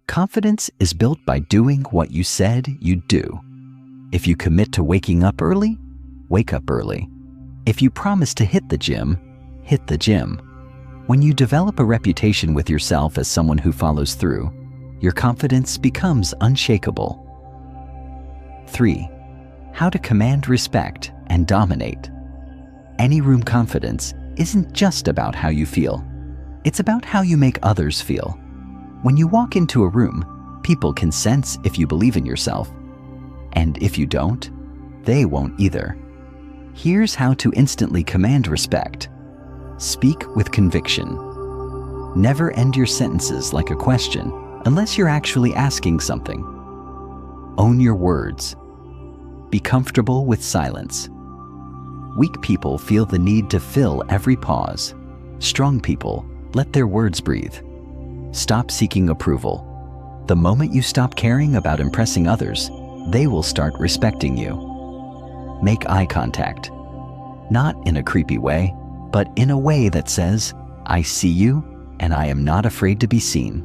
Confidence is built by doing what you said you'd do. If you commit to waking up early, wake up early. If you promise to hit the gym, hit the gym. When you develop a reputation with yourself as someone who follows through, your confidence becomes unshakable. 3. How to command respect and dominate. Any room confidence isn't just about how you feel. It's about how you make others feel. When you walk into a room, people can sense if you believe in yourself. And if you don't, they won't either. Here's how to instantly command respect. Speak with conviction. Never end your sentences like a question unless you're actually asking something. Own your words. Be comfortable with silence. Weak people feel the need to fill every pause. Strong people let their words breathe. Stop seeking approval. The moment you stop caring about impressing others, they will start respecting you. Make eye contact. Not in a creepy way, but in a way that says, "I see you and I am not afraid to be seen."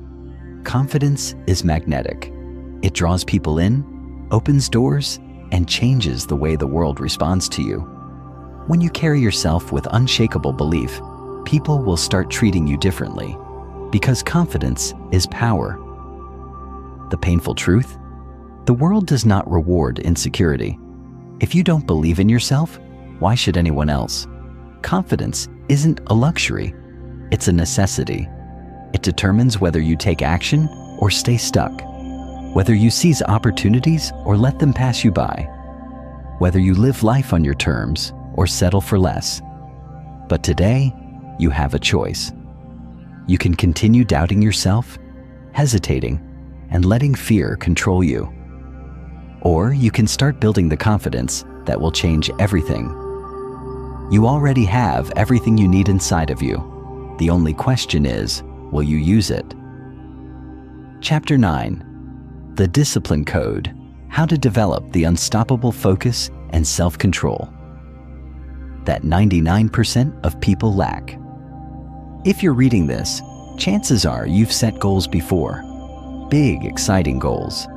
Confidence is magnetic. It draws people in, opens doors, and changes the way the world responds to you. When you carry yourself with unshakable belief, people will start treating you differently, because confidence is power. The painful truth? The world does not reward insecurity. If you don't believe in yourself, why should anyone else? Confidence isn't a luxury, it's a necessity. It determines whether you take action or stay stuck, whether you seize opportunities or let them pass you by, whether you live life on your terms or settle for less. But today, you have a choice. You can continue doubting yourself, hesitating, and letting fear control you. Or you can start building the confidence that will change everything. You already have everything you need inside of you. The only question is, will you use it? Chapter 9. The Discipline Code. How to develop the unstoppable focus and self-control that 99% of people lack. If you're reading this, chances are you've set goals before. Big, exciting goals.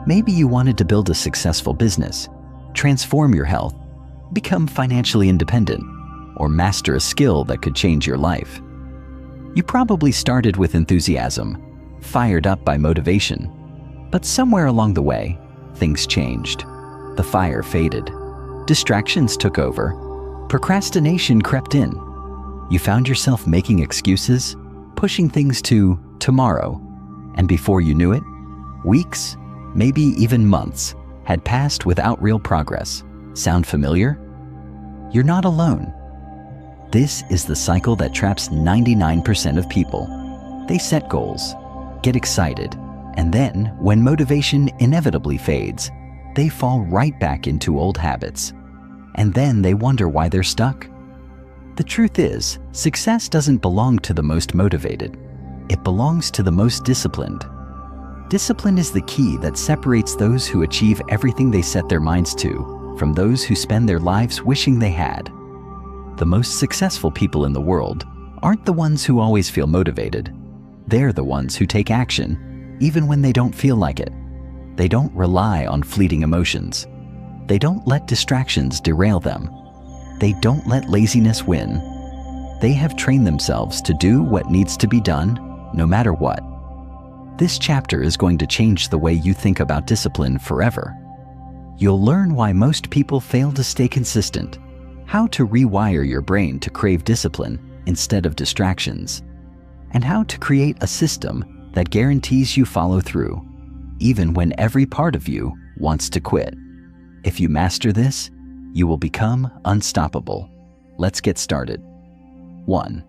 Maybe you wanted to build a successful business, transform your health, become financially independent, or master a skill that could change your life. You probably started with enthusiasm, fired up by motivation, but somewhere along the way, things changed. The fire faded. Distractions took over. Procrastination crept in. You found yourself making excuses, pushing things to tomorrow. And before you knew it, weeks, maybe even months, had passed without real progress. Sound familiar? You're not alone. This is the cycle that traps 99% of people. They set goals, get excited, and then, when motivation inevitably fades, they fall right back into old habits. And then they wonder why they're stuck. The truth is, success doesn't belong to the most motivated. It belongs to the most disciplined. Discipline is the key that separates those who achieve everything they set their minds to from those who spend their lives wishing they had. The most successful people in the world aren't the ones who always feel motivated. They're the ones who take action, even when they don't feel like it. They don't rely on fleeting emotions. They don't let distractions derail them. They don't let laziness win. They have trained themselves to do what needs to be done, no matter what. This chapter is going to change the way you think about discipline forever. You'll learn why most people fail to stay consistent, how to rewire your brain to crave discipline instead of distractions, and how to create a system that guarantees you follow through, even when every part of you wants to quit. If you master this, you will become unstoppable. Let's get started. 1.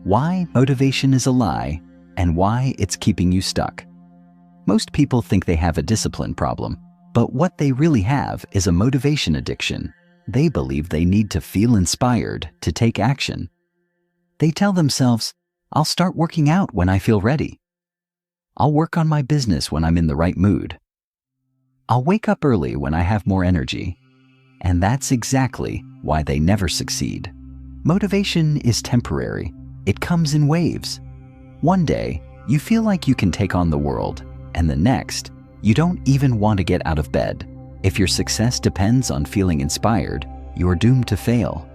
Why motivation is a lie and why it's keeping you stuck. Most people think they have a discipline problem, but what they really have is a motivation addiction. They believe they need to feel inspired to take action. They tell themselves, "I'll start working out when I feel ready. I'll work on my business when I'm in the right mood. I'll wake up early when I have more energy." And that's exactly why they never succeed. Motivation is temporary. It comes in waves. One day, you feel like you can take on the world, and the next, you don't even want to get out of bed. If your success depends on feeling inspired, you're doomed to fail.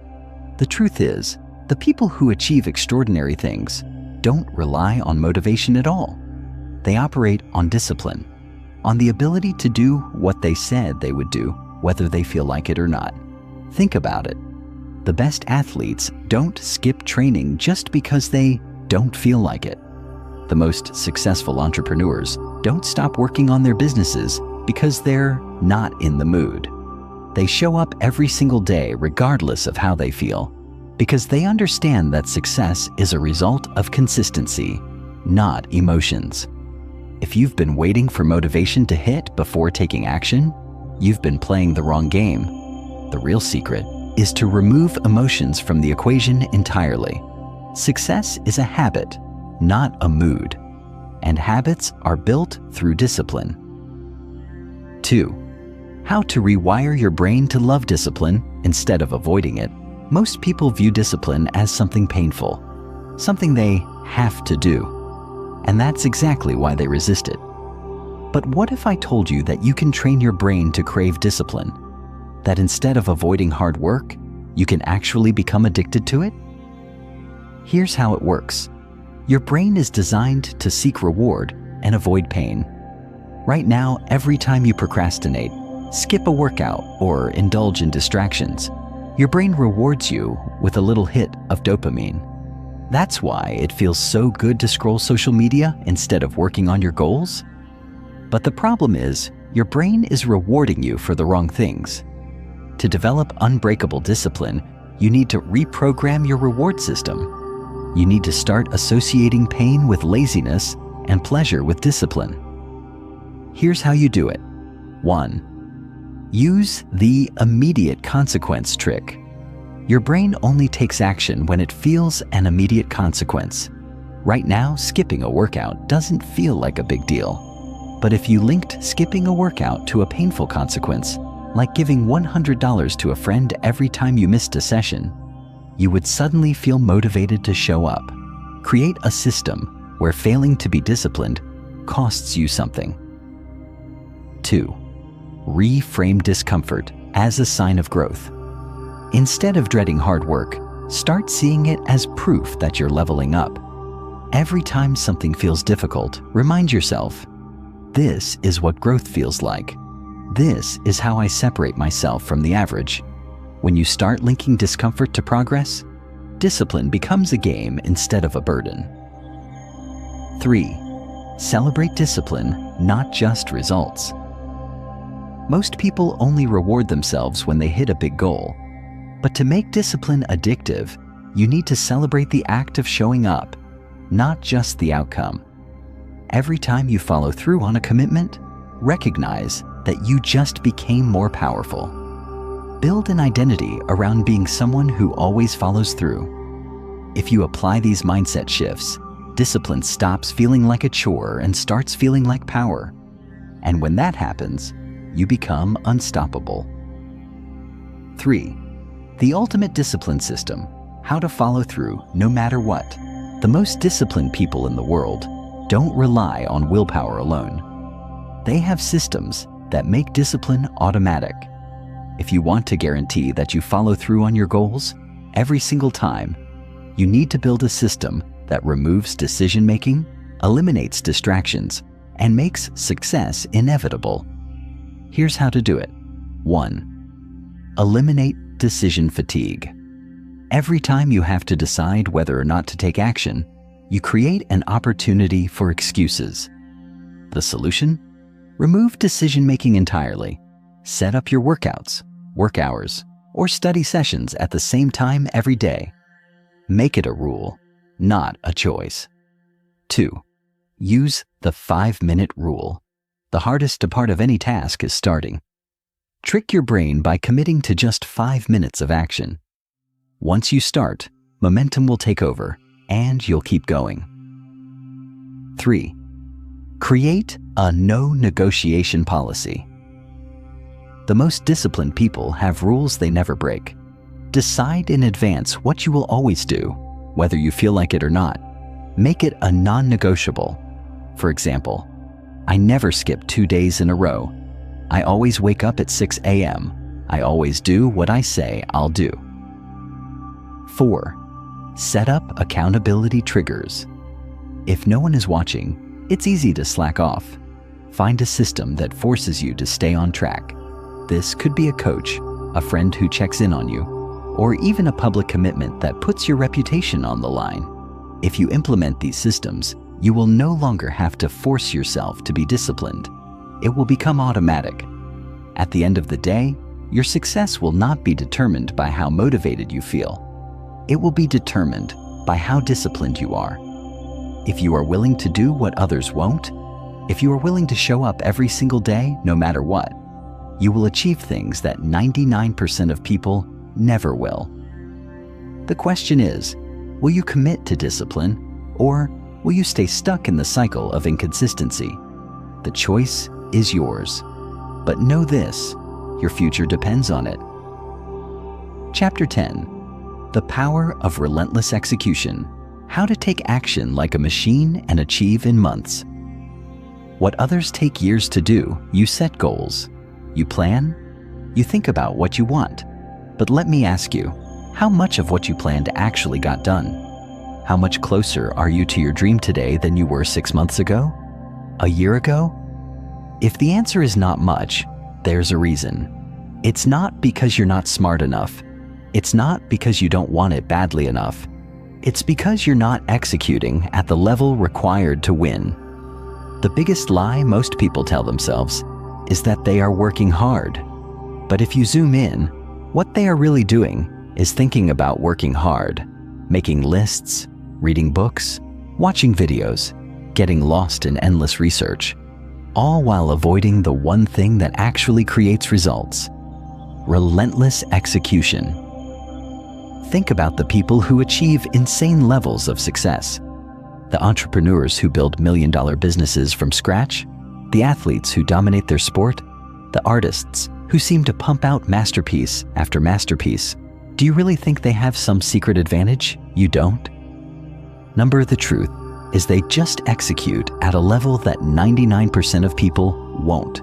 The truth is, the people who achieve extraordinary things don't rely on motivation at all. They operate on discipline, on the ability to do what they said they would do, whether they feel like it or not. Think about it. The best athletes don't skip training just because they don't feel like it. The most successful entrepreneurs don't stop working on their businesses because they're not in the mood. They show up every single day regardless of how they feel, because they understand that success is a result of consistency, not emotions. If you've been waiting for motivation to hit before taking action, you've been playing the wrong game. The real secret is to remove emotions from the equation entirely. Success is a habit, not a mood, and habits are built through discipline. 2. How to rewire your brain to love discipline instead of avoiding it. Most people view discipline as something painful, something they have to do, and that's exactly why they resist it. But what if I told you that you can train your brain to crave discipline? That instead of avoiding hard work, you can actually become addicted to it? Here's how it works. Your brain is designed to seek reward and avoid pain. Right now, every time you procrastinate, skip a workout, or indulge in distractions, your brain rewards you with a little hit of dopamine. That's why it feels so good to scroll social media instead of working on your goals. But the problem is, your brain is rewarding you for the wrong things. To develop unbreakable discipline, you need to reprogram your reward system. You need to start associating pain with laziness and pleasure with discipline. Here's how you do it. 1. Use the immediate consequence trick. Your brain only takes action when it feels an immediate consequence. Right now, skipping a workout doesn't feel like a big deal. But if you linked skipping a workout to a painful consequence, like giving $100 to a friend every time you missed a session, you would suddenly feel motivated to show up. Create a system where failing to be disciplined costs you something. 2. Reframe discomfort as a sign of growth. Instead of dreading hard work, start seeing it as proof that you're leveling up. Every time something feels difficult, remind yourself, this is what growth feels like. This is how I separate myself from the average. When you start linking discomfort to progress, discipline becomes a game instead of a burden. 3. Celebrate discipline, not just results. Most people only reward themselves when they hit a big goal. But to make discipline addictive, you need to celebrate the act of showing up, not just the outcome. Every time you follow through on a commitment, recognize that you just became more powerful. Build an identity around being someone who always follows through. If you apply these mindset shifts, discipline stops feeling like a chore and starts feeling like power. And when that happens, you become unstoppable. 3. The ultimate discipline system: how to follow through no matter what. The most disciplined people in the world don't rely on willpower alone. They have systems that make discipline automatic. If you want to guarantee that you follow through on your goals every single time, you need to build a system that removes decision-making, eliminates distractions, and makes success inevitable. Here's how to do it. 1. Eliminate decision fatigue. Every time you have to decide whether or not to take action, you create an opportunity for excuses. The solution? Remove decision-making entirely. Set up your workouts, work hours, or study sessions at the same time every day. Make it a rule, not a choice. 2. Use the 5-minute rule. The hardest part of any task is starting. Trick your brain by committing to just 5 minutes of action. Once you start, momentum will take over, and you'll keep going. 3. Create a no negotiation policy. The most disciplined people have rules they never break. Decide in advance what you will always do, whether you feel like it or not. Make it a non-negotiable. For example, I never skip 2 days in a row. I always wake up at 6 a.m. I always do what I say I'll do. 4. Set up accountability triggers. If no one is watching, it's easy to slack off. Find a system that forces you to stay on track. This could be a coach, a friend who checks in on you, or even a public commitment that puts your reputation on the line. If you implement these systems, you will no longer have to force yourself to be disciplined. It will become automatic. At the end of the day, your success will not be determined by how motivated you feel. It will be determined by how disciplined you are. If you are willing to do what others won't, if you are willing to show up every single day, no matter what, you will achieve things that 99% of people never will. The question is, will you commit to discipline, or will you stay stuck in the cycle of inconsistency? The choice is yours. But know this, your future depends on it. Chapter 10. The Power of Relentless Execution. How to take action like a machine and achieve in months. What others take years to do, you set goals. You plan. You think about what you want. But let me ask you, how much of what you planned actually got done? How much closer are you to your dream today than you were 6 months ago? A year ago? If the answer is not much, there's a reason. It's not because you're not smart enough. It's not because you don't want it badly enough. It's because you're not executing at the level required to win. The biggest lie most people tell themselves is that they are working hard. But if you zoom in, what they are really doing is thinking about working hard, making lists, reading books, watching videos, getting lost in endless research, all while avoiding the one thing that actually creates results: relentless execution. Think about the people who achieve insane levels of success. The entrepreneurs who build million-dollar businesses from scratch, the athletes who dominate their sport, the artists who seem to pump out masterpiece after masterpiece. Do you really think they have some secret advantage? You don't. The truth is they just execute at a level that 99% of people won't.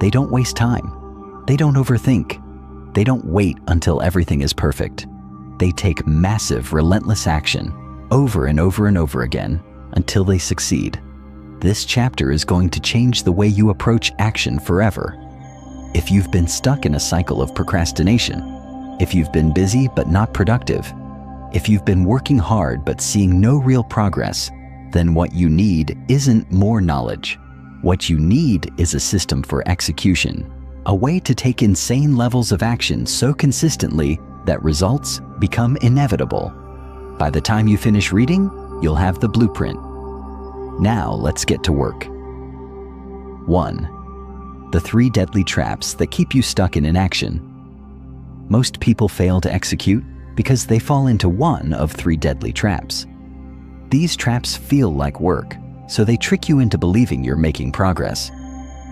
They don't waste time. They don't overthink. They don't wait until everything is perfect. They take massive, relentless action over and over and over again until they succeed. This chapter is going to change the way you approach action forever. If you've been stuck in a cycle of procrastination, if you've been busy but not productive, if you've been working hard but seeing no real progress, then what you need isn't more knowledge. What you need is a system for execution, a way to take insane levels of action so consistently that results become inevitable. By the time you finish reading, you'll have the blueprint. Now let's get to work. 1. The 3 deadly traps that keep you stuck in inaction. Most people fail to execute because they fall into one of 3 deadly traps. These traps feel like work, so they trick you into believing you're making progress.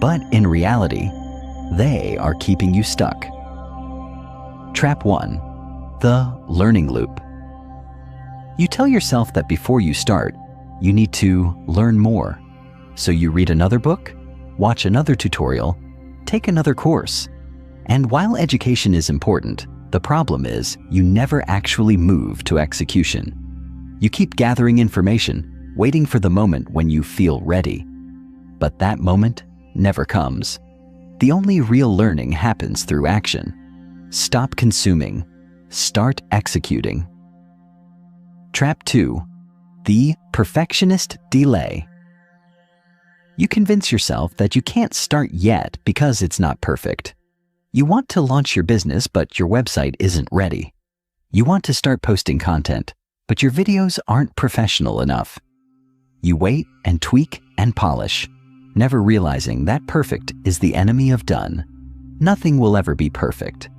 But in reality, they are keeping you stuck. Trap 1. The learning loop. You tell yourself that before you start, you need to learn more. So you read another book, watch another tutorial, take another course. And while education is important, the problem is you never actually move to execution. You keep gathering information, waiting for the moment when you feel ready. But that moment never comes. The only real learning happens through action. Stop consuming. Start executing. Trap 2. The perfectionist delay. You convince yourself that you can't start yet because it's not perfect. You want to launch your business, but your website isn't ready. You want to start posting content, but your videos aren't professional enough. You wait and tweak and polish, never realizing that perfect is the enemy of done. Nothing will ever be perfect.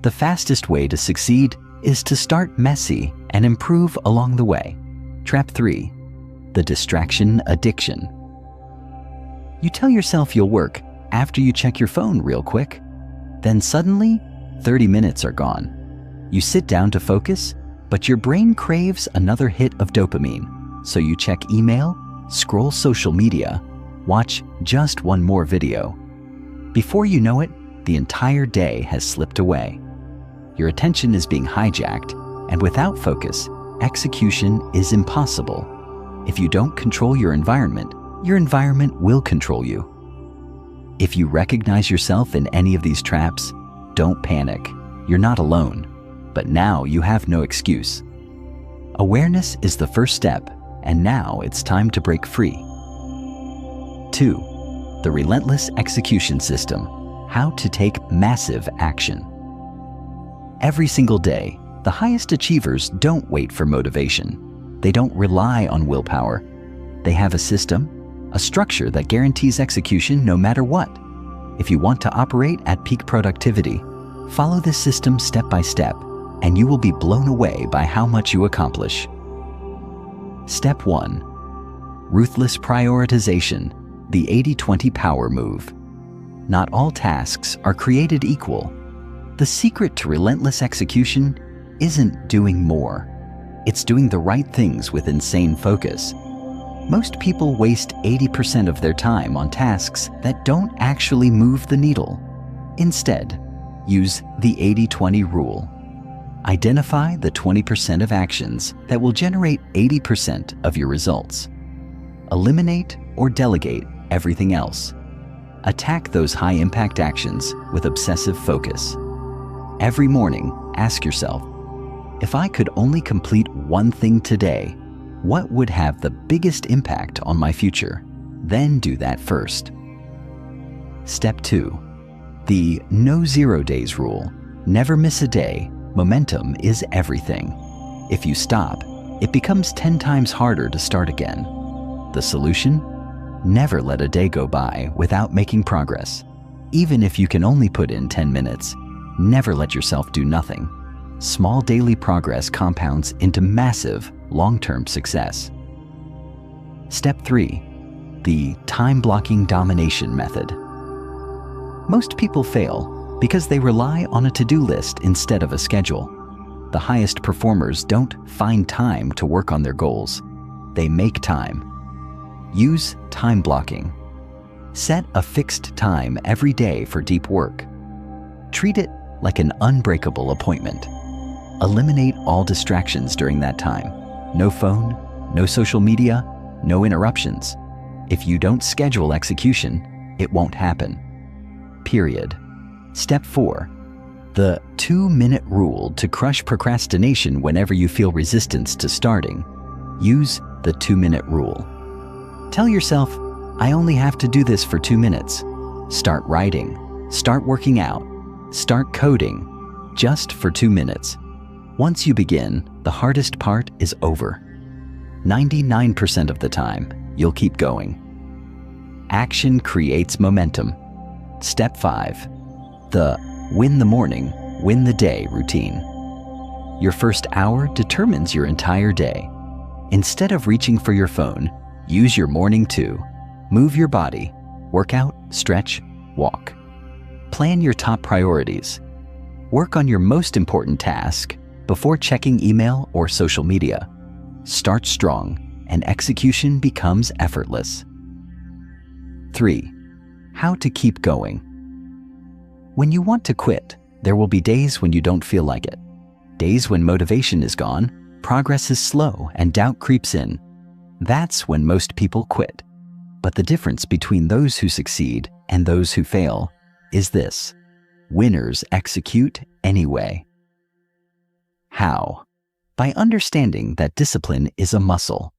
The fastest way to succeed is to start messy and improve along the way. Trap 3. The distraction addiction. You tell yourself you'll work after you check your phone real quick. Then suddenly, 30 minutes are gone. You sit down to focus, but your brain craves another hit of dopamine. So you check email, scroll social media, watch just one more video. Before you know it, the entire day has slipped away. Your attention is being hijacked, and without focus, execution is impossible. If you don't control your environment will control you. If you recognize yourself in any of these traps, don't panic. You're not alone, but now you have no excuse. Awareness is the first step, and now it's time to break free. 2. The relentless execution system. How to take massive action. Every single day, the highest achievers don't wait for motivation. They don't rely on willpower. They have a system, a structure that guarantees execution no matter what. If you want to operate at peak productivity, follow this system step by step, and you will be blown away by how much you accomplish. Step 1. Ruthless prioritization, the 80-20 power move. Not all tasks are created equal. The secret to relentless execution isn't doing more. It's doing the right things with insane focus. Most people waste 80% of their time on tasks that don't actually move the needle. Instead, use the 80-20 rule. Identify the 20% of actions that will generate 80% of your results. Eliminate or delegate everything else. Attack those high-impact actions with obsessive focus. Every morning, ask yourself, if I could only complete one thing today, what would have the biggest impact on my future? Then do that first. Step 2. The no 0 days rule. Never miss a day. Momentum is everything. If you stop, it becomes 10 times harder to start again. The solution? Never let a day go by without making progress. Even if you can only put in 10 minutes, never let yourself do nothing. Small daily progress compounds into massive, long-term success. Step 3. The time-blocking domination method. Most people fail because they rely on a to-do list instead of a schedule. The highest performers don't find time to work on their goals. They make time. Use time blocking. Set a fixed time every day for deep work. Treat it like an unbreakable appointment. Eliminate all distractions during that time. No phone, no social media, no interruptions. If you don't schedule execution, it won't happen. Period. Step 4. The 2-minute rule to crush procrastination whenever you feel resistance to starting. Use the 2-minute rule. Tell yourself, I only have to do this for 2 minutes. Start writing, start working out, start coding, just for 2 minutes. Once you begin, the hardest part is over. 99% of the time, you'll keep going. Action creates momentum. Step 5. The win the morning, win the day routine. Your first hour determines your entire day. Instead of reaching for your phone, use your morning to move your body, work out, stretch, walk. Plan your top priorities. Work on your most important task before checking email or social media. Start strong, and execution becomes effortless. 3. How to keep going. When you want to quit, there will be days when you don't feel like it. Days when motivation is gone, progress is slow, and doubt creeps in. That's when most people quit. But the difference between those who succeed and those who fail is this: winners execute anyway. How? By understanding that discipline is a muscle.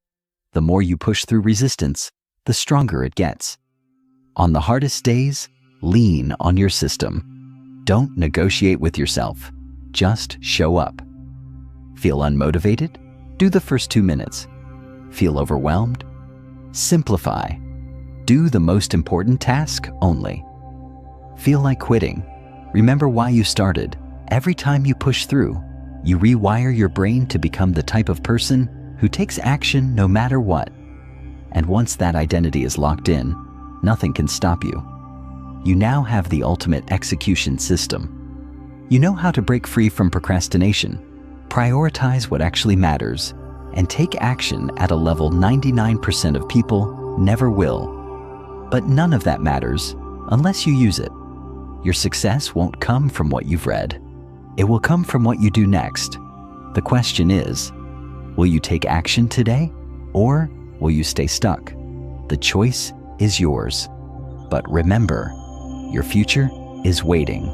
The more you push through resistance, the stronger it gets. On the hardest days, lean on your system. Don't negotiate with yourself. Just show up. Feel unmotivated? Do the first 2 minutes. Feel overwhelmed? Simplify. Do the most important task only. Feel like quitting? Remember why you started. Every time you push through, you rewire your brain to become the type of person who takes action no matter what. And once that identity is locked in, nothing can stop you. You now have the ultimate execution system. You know how to break free from procrastination, prioritize what actually matters, and take action at a level 99% of people never will. But none of that matters unless you use it. Your success won't come from what you've read. It will come from what you do next. The question is, will you take action today, or will you stay stuck? The choice is yours. But remember, your future is waiting.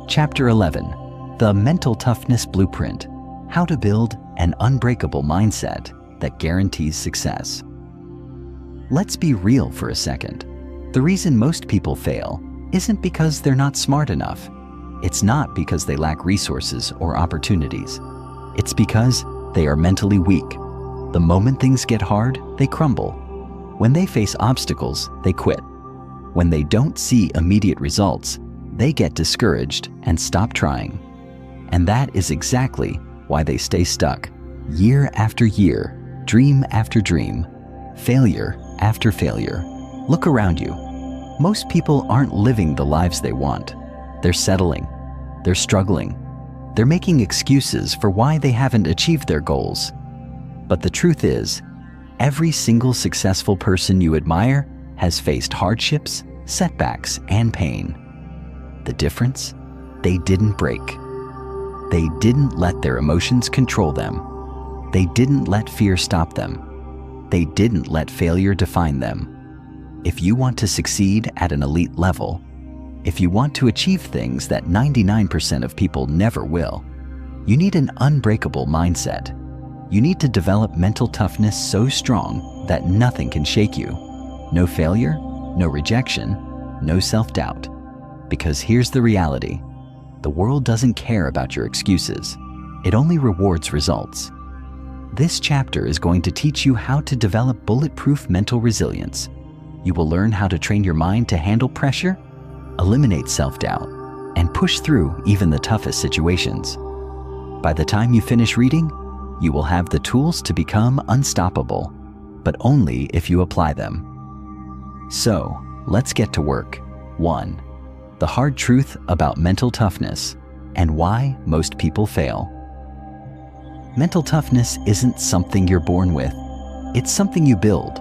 Chapter 11. The Mental Toughness Blueprint. How to build an unbreakable mindset that guarantees success. Let's be real for a second. The reason most people fail isn't because they're not smart enough. It's not because they lack resources or opportunities. It's because they are mentally weak. The moment things get hard, they crumble. When they face obstacles, they quit. When they don't see immediate results, they get discouraged and stop trying. And that is exactly why they stay stuck, year after year, dream after dream, failure after failure. Look around you. Most people aren't living the lives they want. They're settling. They're struggling. They're making excuses for why they haven't achieved their goals. But the truth is, every single successful person you admire has faced hardships, setbacks, and pain. The difference? They didn't break. They didn't let their emotions control them. They didn't let fear stop them. They didn't let failure define them. If you want to succeed at an elite level, if you want to achieve things that 99% of people never will, you need an unbreakable mindset. You need to develop mental toughness so strong that nothing can shake you. No failure, no rejection, no self-doubt. Because here's the reality. The world doesn't care about your excuses. It only rewards results. This chapter is going to teach you how to develop bulletproof mental resilience. You will learn how to train your mind to handle pressure, eliminate self-doubt, and push through even the toughest situations. By the time you finish reading, you will have the tools to become unstoppable, but only if you apply them. So, let's get to work. 1. The hard truth about mental toughness and why most people fail. Mental toughness isn't something you're born with. It's something you build.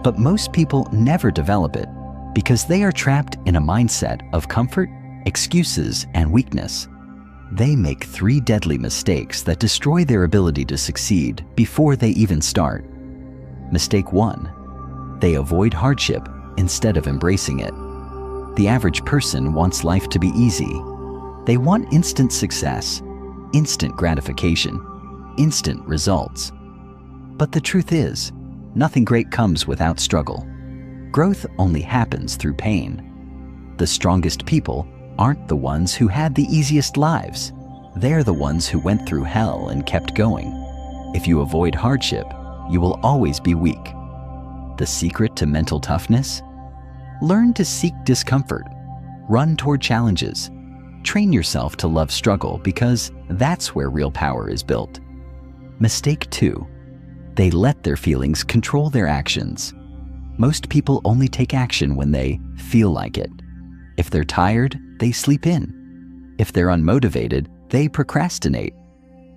But most people never develop it because they are trapped in a mindset of comfort, excuses, and weakness. They make 3 deadly mistakes that destroy their ability to succeed before they even start. Mistake 1. They avoid hardship instead of embracing it. The average person wants life to be easy. They want instant success, instant gratification, instant results. But the truth is, nothing great comes without struggle. Growth only happens through pain. The strongest people aren't the ones who had the easiest lives. They're the ones who went through hell and kept going. If you avoid hardship, you will always be weak. The secret to mental toughness? Learn to seek discomfort. Run toward challenges. Train yourself to love struggle because that's where real power is built. Mistake 2. They let their feelings control their actions. Most people only take action when they feel like it. If they're tired, they sleep in. If they're unmotivated, they procrastinate.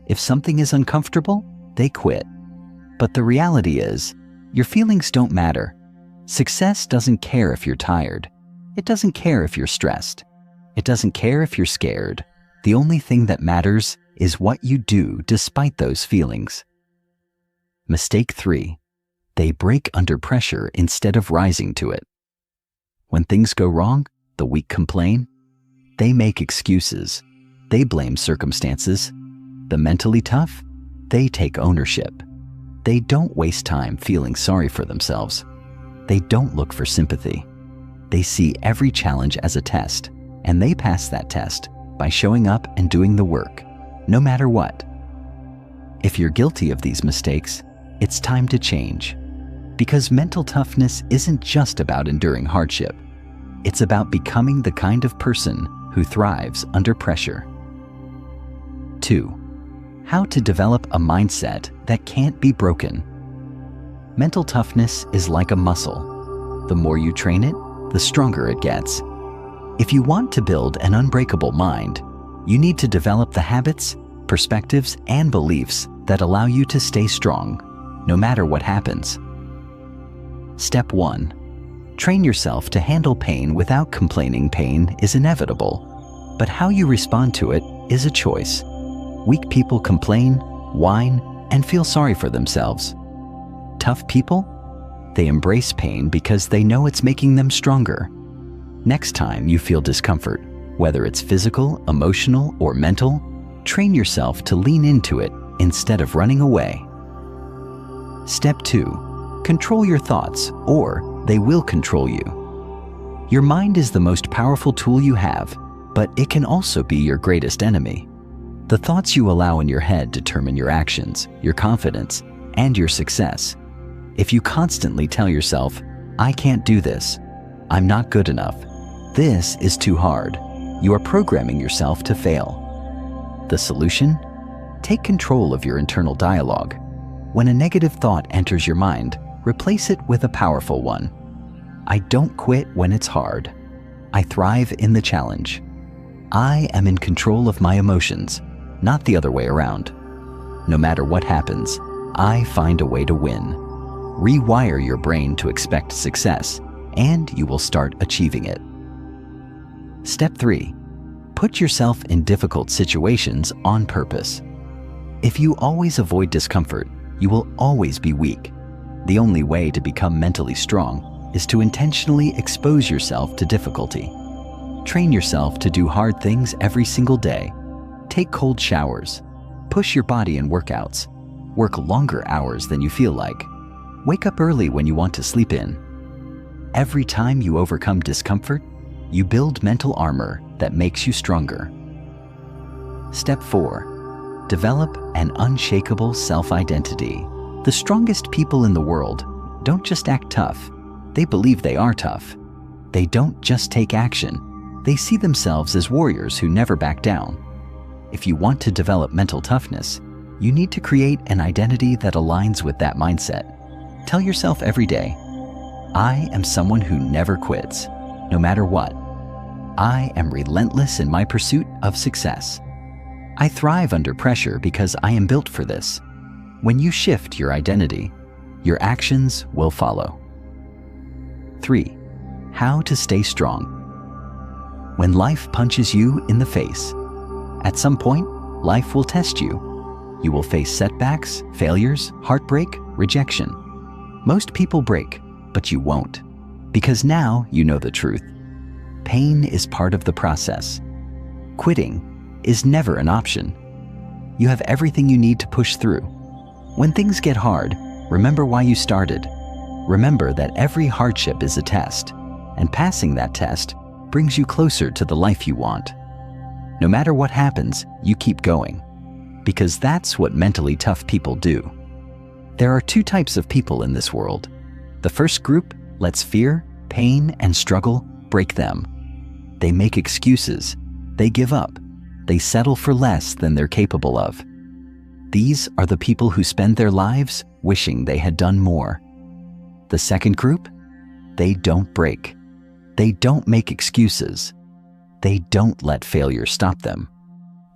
If something is uncomfortable, they quit. But the reality is, your feelings don't matter. Success doesn't care if you're tired. It doesn't care if you're stressed. It doesn't care if you're scared. The only thing that matters is what you do despite those feelings. Mistake 3. They break under pressure instead of rising to it. When things go wrong, the weak complain. They make excuses. They blame circumstances. The mentally tough, they take ownership. They don't waste time feeling sorry for themselves. They don't look for sympathy. They see every challenge as a test, and they pass that test by showing up and doing the work, no matter what. If you're guilty of these mistakes, it's time to change. Because mental toughness isn't just about enduring hardship. It's about becoming the kind of person who thrives under pressure. 2. How to develop a mindset that can't be broken. Mental toughness is like a muscle. The more you train it, the stronger it gets. If you want to build an unbreakable mind, you need to develop the habits, perspectives, and beliefs that allow you to stay strong, no matter what happens. Step 1. Train yourself to handle pain without complaining. Pain is inevitable, but how you respond to it is a choice. Weak people complain, whine, and feel sorry for themselves. Tough people? They embrace pain because they know it's making them stronger. Next time you feel discomfort, whether it's physical, emotional, or mental, train yourself to lean into it instead of running away. Step 2. Control your thoughts, or they will control you. Your mind is the most powerful tool you have, but it can also be your greatest enemy. The thoughts you allow in your head determine your actions, your confidence, and your success. If you constantly tell yourself, "I can't do this," "I'm not good enough," "This is too hard," you are programming yourself to fail. The solution? Take control of your internal dialogue. When a negative thought enters your mind, replace it with a powerful one. I don't quit when it's hard. I thrive in the challenge. I am in control of my emotions, not the other way around. No matter what happens, I find a way to win. Rewire your brain to expect success, and you will start achieving it. Step 3. Put yourself in difficult situations on purpose. If you always avoid discomfort, you will always be weak. The only way to become mentally strong is to intentionally expose yourself to difficulty. Train yourself to do hard things every single day. Take cold showers. Push your body in workouts. Work longer hours than you feel like. Wake up early when you want to sleep in. Every time you overcome discomfort, you build mental armor that makes you stronger. Step 4. Develop an unshakable self-identity. The strongest people in the world don't just act tough, they believe they are tough. They don't just take action, they see themselves as warriors who never back down. If you want to develop mental toughness, you need to create an identity that aligns with that mindset. Tell yourself every day, "I am someone who never quits, no matter what. I am relentless in my pursuit of success. I thrive under pressure because I am built for this." When you shift your identity, your actions will follow. 3. How to stay strong. When life punches you in the face, at some point, life will test you. You will face setbacks, failures, heartbreak, rejection. Most people break, but you won't, because now you know the truth. Pain is part of the process. Quitting is never an option. You have everything you need to push through. When things get hard, Remember why you started. Remember that every hardship is a test, and passing that test brings you closer to the life you want. No matter what happens, you keep going, because that's what mentally tough people do. There are two types of people in this world. The first group lets fear, pain, and struggle break them. They make excuses, they give up, they settle for less than they're capable of. These are the people who spend their lives wishing they had done more. The second group, they don't break. They don't make excuses. They don't let failure stop them.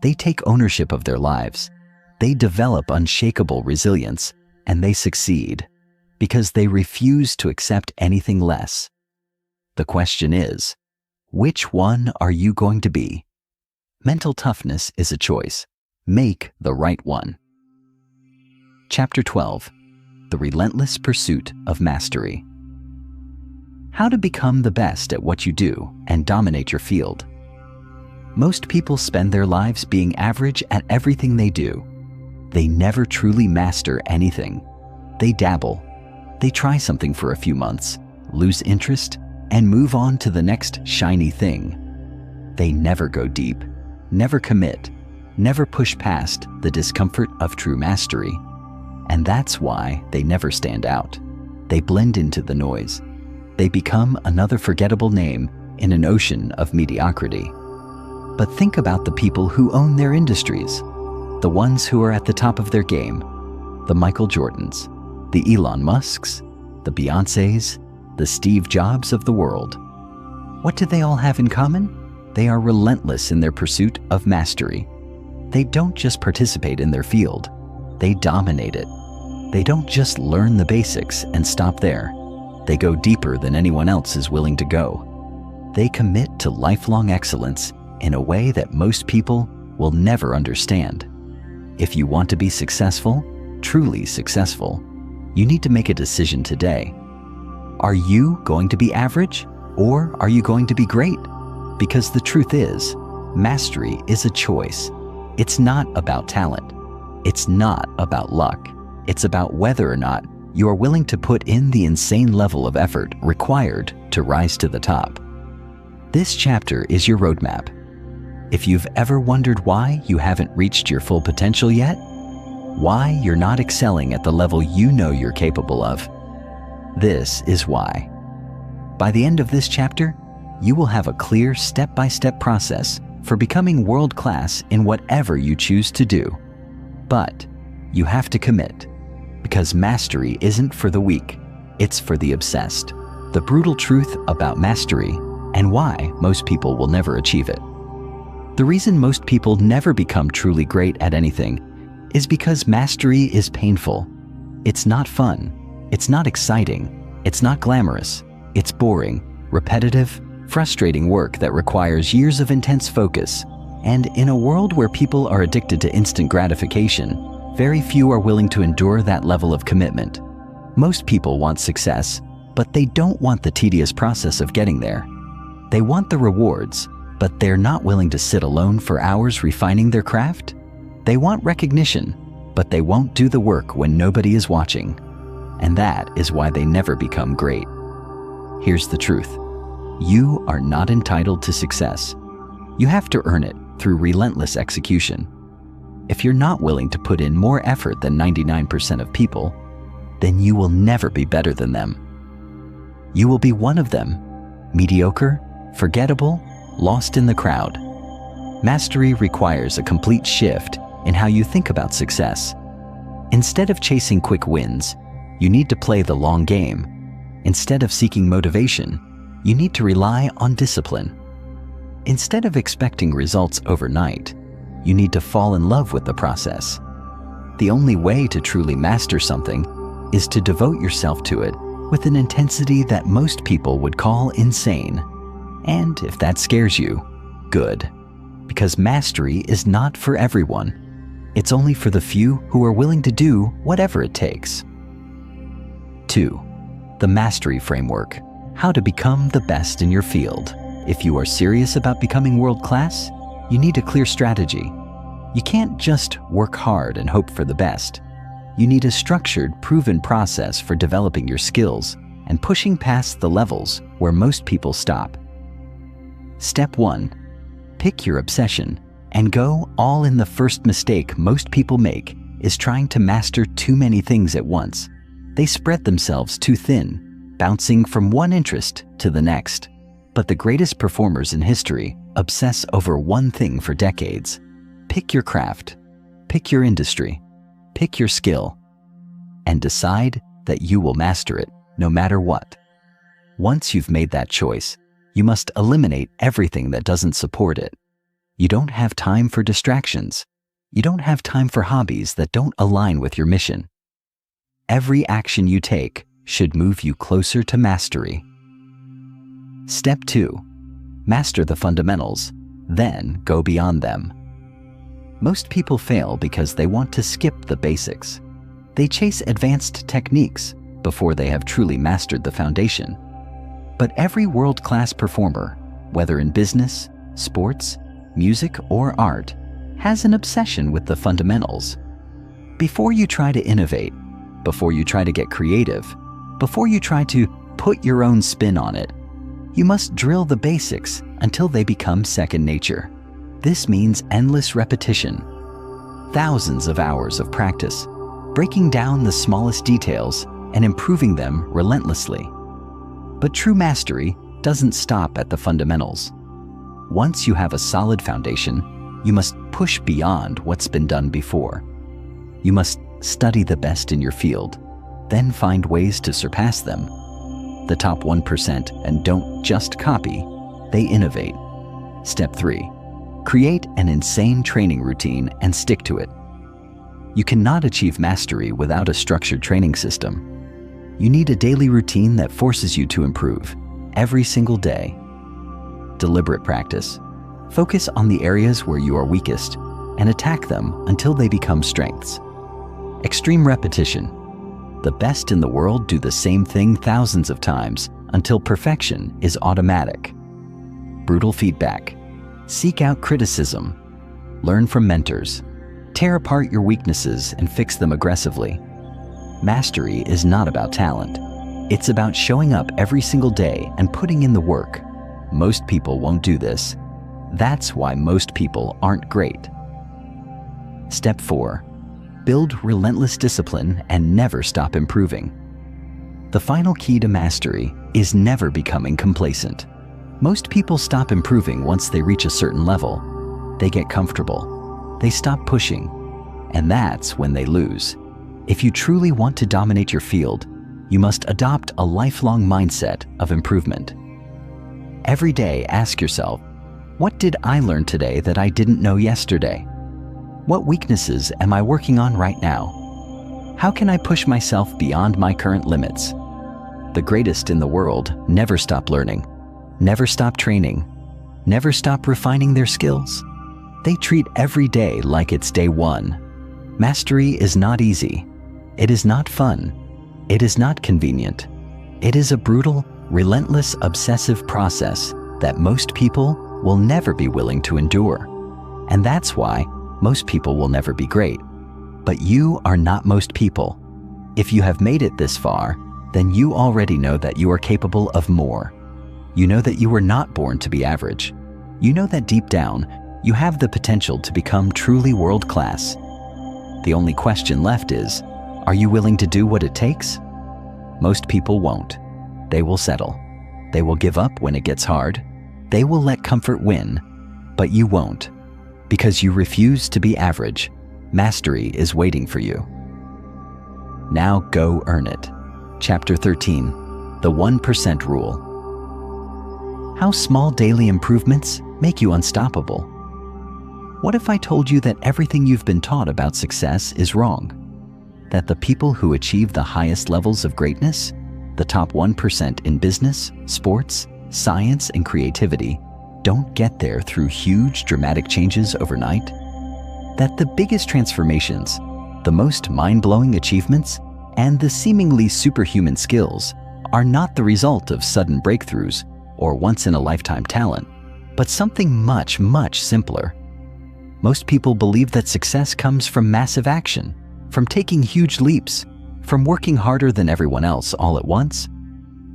They take ownership of their lives. They develop unshakable resilience, and they succeed because they refuse to accept anything less. The question is, which one are you going to be? Mental toughness is a choice. Make the right one. Chapter 12. The Relentless Pursuit of Mastery. How to become the best at what you do and dominate your field. Most people spend their lives being average at everything they do. They never truly master anything. They dabble. They try something for a few months, lose interest, and move on to the next shiny thing. They never go deep, never commit, never push past the discomfort of true mastery. And that's why they never stand out. They blend into the noise. They become another forgettable name in an ocean of mediocrity. But think about the people who own their industries, the ones who are at the top of their game, the Michael Jordans, the Elon Musks, the Beyoncés, the Steve Jobs of the world. What do they all have in common? They are relentless in their pursuit of mastery. They don't just participate in their field, they dominate it. They don't just learn the basics and stop there. They go deeper than anyone else is willing to go. They commit to lifelong excellence in a way that most people will never understand. If you want to be successful, truly successful, you need to make a decision today. Are you going to be average, or are you going to be great? Because the truth is, mastery is a choice. It's not about talent. It's not about luck. It's about whether or not you are willing to put in the insane level of effort required to rise to the top. This chapter is your roadmap. If you've ever wondered why you haven't reached your full potential yet, why you're not excelling at the level you know you're capable of, this is why. By the end of this chapter, you will have a clear step-by-step process for becoming world-class in whatever you choose to do. But you have to commit, because mastery isn't for the weak, it's for the obsessed. The brutal truth about mastery and why most people will never achieve it. The reason most people never become truly great at anything is because mastery is painful. It's not fun. It's not exciting. It's not glamorous. It's boring, repetitive, frustrating work that requires years of intense focus. And in a world where people are addicted to instant gratification, very few are willing to endure that level of commitment. Most people want success, but they don't want the tedious process of getting there. They want the rewards, but they're not willing to sit alone for hours refining their craft. They want recognition, but they won't do the work when nobody is watching. And that is why they never become great. Here's the truth. You are not entitled to success. You have to earn it through relentless execution. If you're not willing to put in more effort than 99% of people, then you will never be better than them. You will be one of them, mediocre, forgettable, lost in the crowd. Mastery requires a complete shift in how you think about success. Instead of chasing quick wins, you need to play the long game. Instead of seeking motivation, you need to rely on discipline. Instead of expecting results overnight, you need to fall in love with the process. The only way to truly master something is to devote yourself to it with an intensity that most people would call insane. And if that scares you, good. Because mastery is not for everyone. It's only for the few who are willing to do whatever it takes. 2. The Mastery Framework. How to become the best in your field. If you are serious about becoming world-class, you need a clear strategy. You can't just work hard and hope for the best. You need a structured, proven process for developing your skills and pushing past the levels where most people stop. Step 1. Pick your obsession and go all in. The first mistake most people make is trying to master too many things at once. They spread themselves too thin, bouncing from one interest to the next. But the greatest performers in history obsess over one thing for decades. Pick your craft, pick your industry, pick your skill, and decide that you will master it no matter what. Once you've made that choice, you must eliminate everything that doesn't support it. You don't have time for distractions. You don't have time for hobbies that don't align with your mission. Every action you take should move you closer to mastery. Step 2. Master the fundamentals, then go beyond them. Most people fail because they want to skip the basics. They chase advanced techniques before they have truly mastered the foundation. But every world-class performer, whether in business, sports, music, or art, has an obsession with the fundamentals. Before you try to innovate, before you try to get creative, before you try to put your own spin on it, you must drill the basics until they become second nature. This means endless repetition, thousands of hours of practice, breaking down the smallest details and improving them relentlessly. But true mastery doesn't stop at the fundamentals. Once you have a solid foundation, you must push beyond what's been done before. You must study the best in your field, then find ways to surpass them. The top 1% and don't just copy, they innovate. Step 3. Create an insane training routine and stick to it. You cannot achieve mastery without a structured training system. You need a daily routine that forces you to improve every single day. Deliberate practice. Focus on the areas where you are weakest and attack them until they become strengths. Extreme repetition. The best in the world do the same thing thousands of times until perfection is automatic. Brutal feedback. Seek out criticism. Learn from mentors. Tear apart your weaknesses and fix them aggressively. Mastery is not about talent. It's about showing up every single day and putting in the work. Most people won't do this. That's why most people aren't great. Step 4. Build relentless discipline and never stop improving. The final key to mastery is never becoming complacent. Most people stop improving once they reach a certain level. They get comfortable. They stop pushing. And that's when they lose. If you truly want to dominate your field, you must adopt a lifelong mindset of improvement. Every day, ask yourself, what did I learn today that I didn't know yesterday? What weaknesses am I working on right now? How can I push myself beyond my current limits? The greatest in the world never stop learning, never stop training, never stop refining their skills. They treat every day like it's day one. Mastery is not easy. It is not fun. It is not convenient. It is a brutal, relentless, obsessive process that most people will never be willing to endure. And that's why most people will never be great. But you are not most people. If you have made it this far, then you already know that you are capable of more. You know that you were not born to be average. You know that deep down, you have the potential to become truly world-class. The only question left is, are you willing to do what it takes? Most people won't. They will settle. They will give up when it gets hard. They will let comfort win. But you won't. Because you refuse to be average, mastery is waiting for you. Now go earn it. Chapter 13, The 1% Rule. How small daily improvements make you unstoppable. What if I told you that everything you've been taught about success is wrong? That the people who achieve the highest levels of greatness, the top 1% in business, sports, science, and creativity, don't get there through huge, dramatic changes overnight? That the biggest transformations, the most mind-blowing achievements, and the seemingly superhuman skills are not the result of sudden breakthroughs or once-in-a-lifetime talent, but something much, much simpler. Most people believe that success comes from massive action, from taking huge leaps, from working harder than everyone else all at once.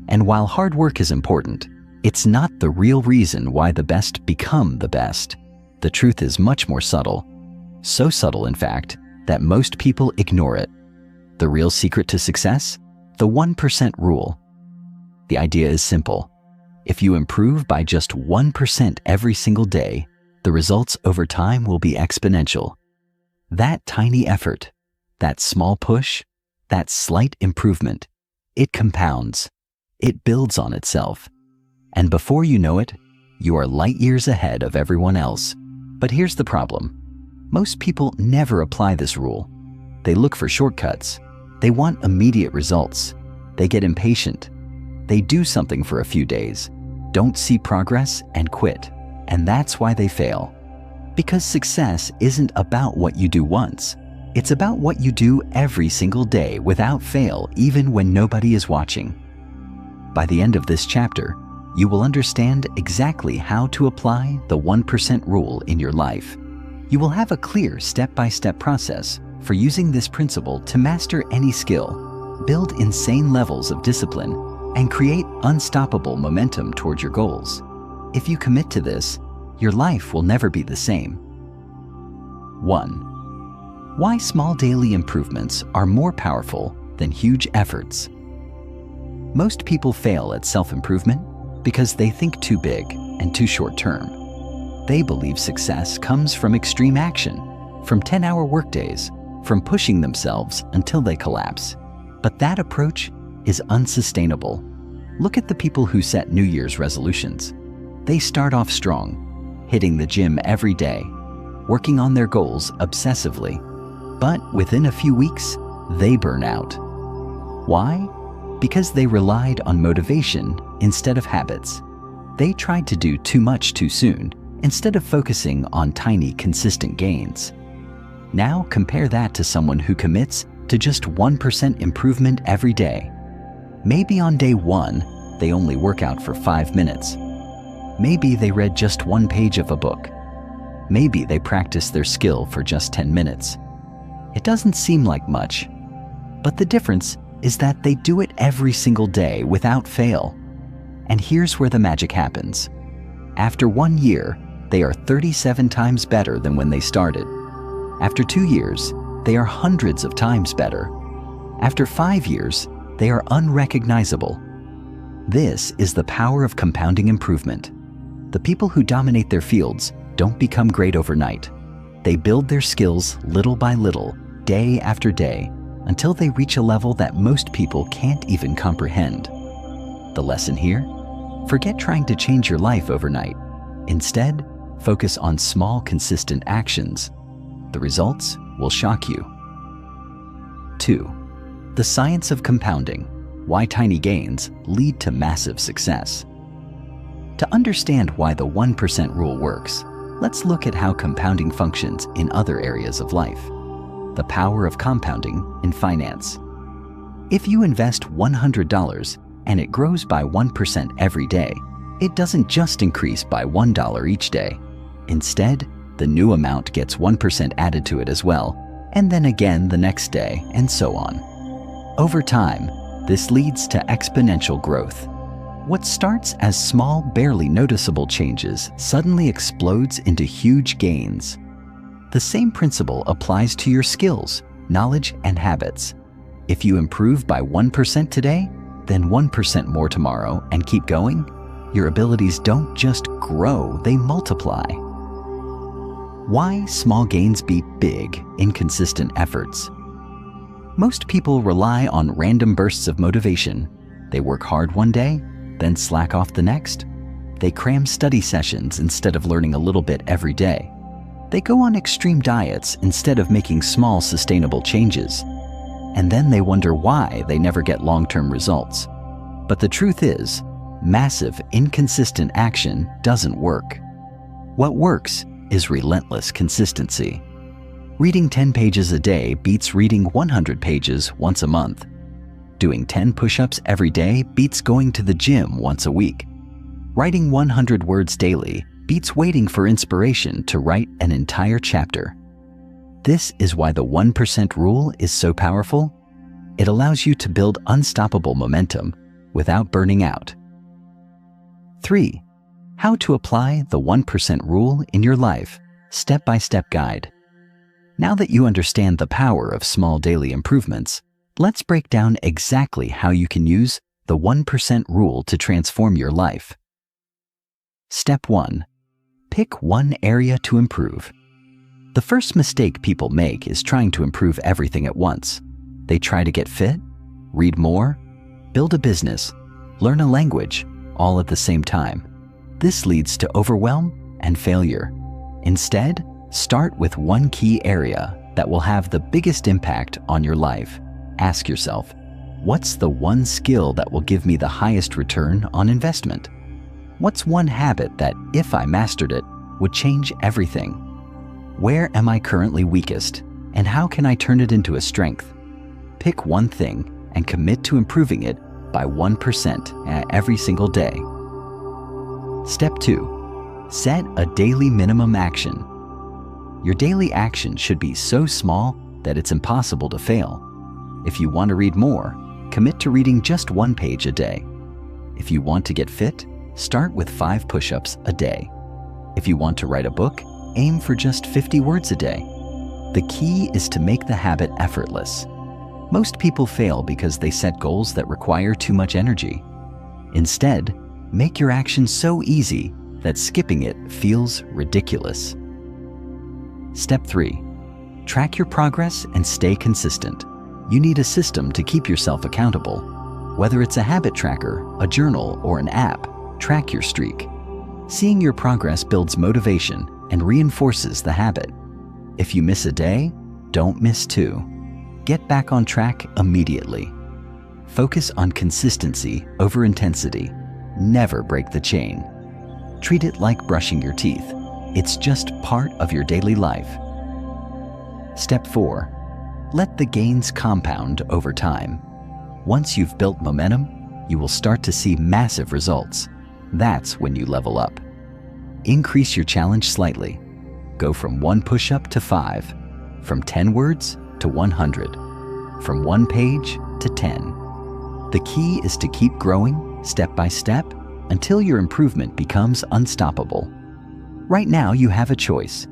And while hard work is important, it's not the real reason why the best become the best. The truth is much more subtle. So subtle, in fact, that most people ignore it. The real secret to success? The 1% rule. The idea is simple. If you improve by just 1% every single day, the results over time will be exponential. That tiny effort, that small push, that slight improvement, it compounds. It builds on itself. And before you know it, you are light years ahead of everyone else. But here's the problem. Most people never apply this rule. They look for shortcuts. They want immediate results. They get impatient. They do something for a few days, don't see progress, and quit. And that's why they fail. Because success isn't about what you do once. It's about what you do every single day without fail, even when nobody is watching. By the end of this chapter, you will understand exactly how to apply the 1% rule in your life. You will have a clear step-by-step process for using this principle to master any skill, build insane levels of discipline, and create unstoppable momentum toward your goals. If you commit to this, your life will never be the same. 1. Why small daily improvements are more powerful than huge efforts. Most people fail at self-improvement because they think too big and too short-term. They believe success comes from extreme action, from 10-hour workdays, from pushing themselves until they collapse. But that approach is unsustainable. Look at the people who set New Year's resolutions. They start off strong, hitting the gym every day, working on their goals obsessively. But within a few weeks, they burn out. Why? Because they relied on motivation instead of habits. They tried to do too much too soon instead of focusing on tiny, consistent gains. Now compare that to someone who commits to just 1% improvement every day. Maybe on day 1, they only work out for 5 minutes. Maybe they read just 1 page of a book. Maybe they practice their skill for just 10 minutes. It doesn't seem like much, but the difference is that they do it every single day without fail. And here's where the magic happens. After 1 year, they are 37 times better than when they started. After 2 years, they are hundreds of times better. After 5 years, they are unrecognizable. This is the power of compounding improvement. The people who dominate their fields don't become great overnight. They build their skills little by little, day after day, until they reach a level that most people can't even comprehend. The lesson here? Forget trying to change your life overnight. Instead, focus on small, consistent actions. The results will shock you. 2. The science of compounding. Why tiny gains lead to massive success. To understand why the 1% rule works, let's look at how compounding functions in other areas of life. The power of compounding in finance. If you invest $100 and it grows by 1% every day, it doesn't just increase by $1 each day. Instead, the new amount gets 1% added to it as well, and then again the next day, and so on. Over time, this leads to exponential growth. What starts as small, barely noticeable changes suddenly explodes into huge gains. The same principle applies to your skills, knowledge, and habits. If you improve by 1% today, then 1% more tomorrow, and keep going, your abilities don't just grow, they multiply. Why small gains beat big, inconsistent efforts? Most people rely on random bursts of motivation. They work hard one day, then slack off the next. They cram study sessions instead of learning a little bit every day. They go on extreme diets instead of making small, sustainable changes. And then they wonder why they never get long-term results. But the truth is, massive, inconsistent action doesn't work. What works is relentless consistency. Reading 10 pages a day beats reading 100 pages once a month. Doing 10 push-ups every day beats going to the gym once a week. Writing 100 words daily beats waiting for inspiration to write an entire chapter. This is why the 1% rule is so powerful. It allows you to build unstoppable momentum without burning out. 3. How to apply the 1% rule in your life, step-by-step guide. Now that you understand the power of small daily improvements, let's break down exactly how you can use the 1% rule to transform your life. Step 1. Pick one area to improve. The first mistake people make is trying to improve everything at once. They try to get fit, read more, build a business, learn a language, all at the same time. This leads to overwhelm and failure. Instead, start with one key area that will have the biggest impact on your life. Ask yourself, what's the one skill that will give me the highest return on investment? What's one habit that, if I mastered it, would change everything? Where am I currently weakest, and how can I turn it into a strength? Pick one thing and commit to improving it by 1% every single day. Step 2. Set a daily minimum action. Your daily action should be so small that it's impossible to fail. If you want to read more, commit to reading just 1 page a day. If you want to get fit, start with 5 push-ups a day. If you want to write a book, aim for just 50 words a day. The key is to make the habit effortless. Most people fail because they set goals that require too much energy. Instead, make your action so easy that skipping it feels ridiculous. Step 3. Track your progress and stay consistent. You need a system to keep yourself accountable. Whether it's a habit tracker, a journal, or an app, track your streak. Seeing your progress builds motivation and reinforces the habit. If you miss a day, don't miss 2. Get back on track immediately. Focus on consistency over intensity. Never break the chain. Treat it like brushing your teeth. It's just part of your daily life. Step 4. Let the gains compound over time. Once you've built momentum, you will start to see massive results. That's when you level up. Increase your challenge slightly. Go from 1 push-up to 5, from 10 words to 100, from 1 page to 10. The key is to keep growing step by step until your improvement becomes unstoppable. Right now, you have a choice.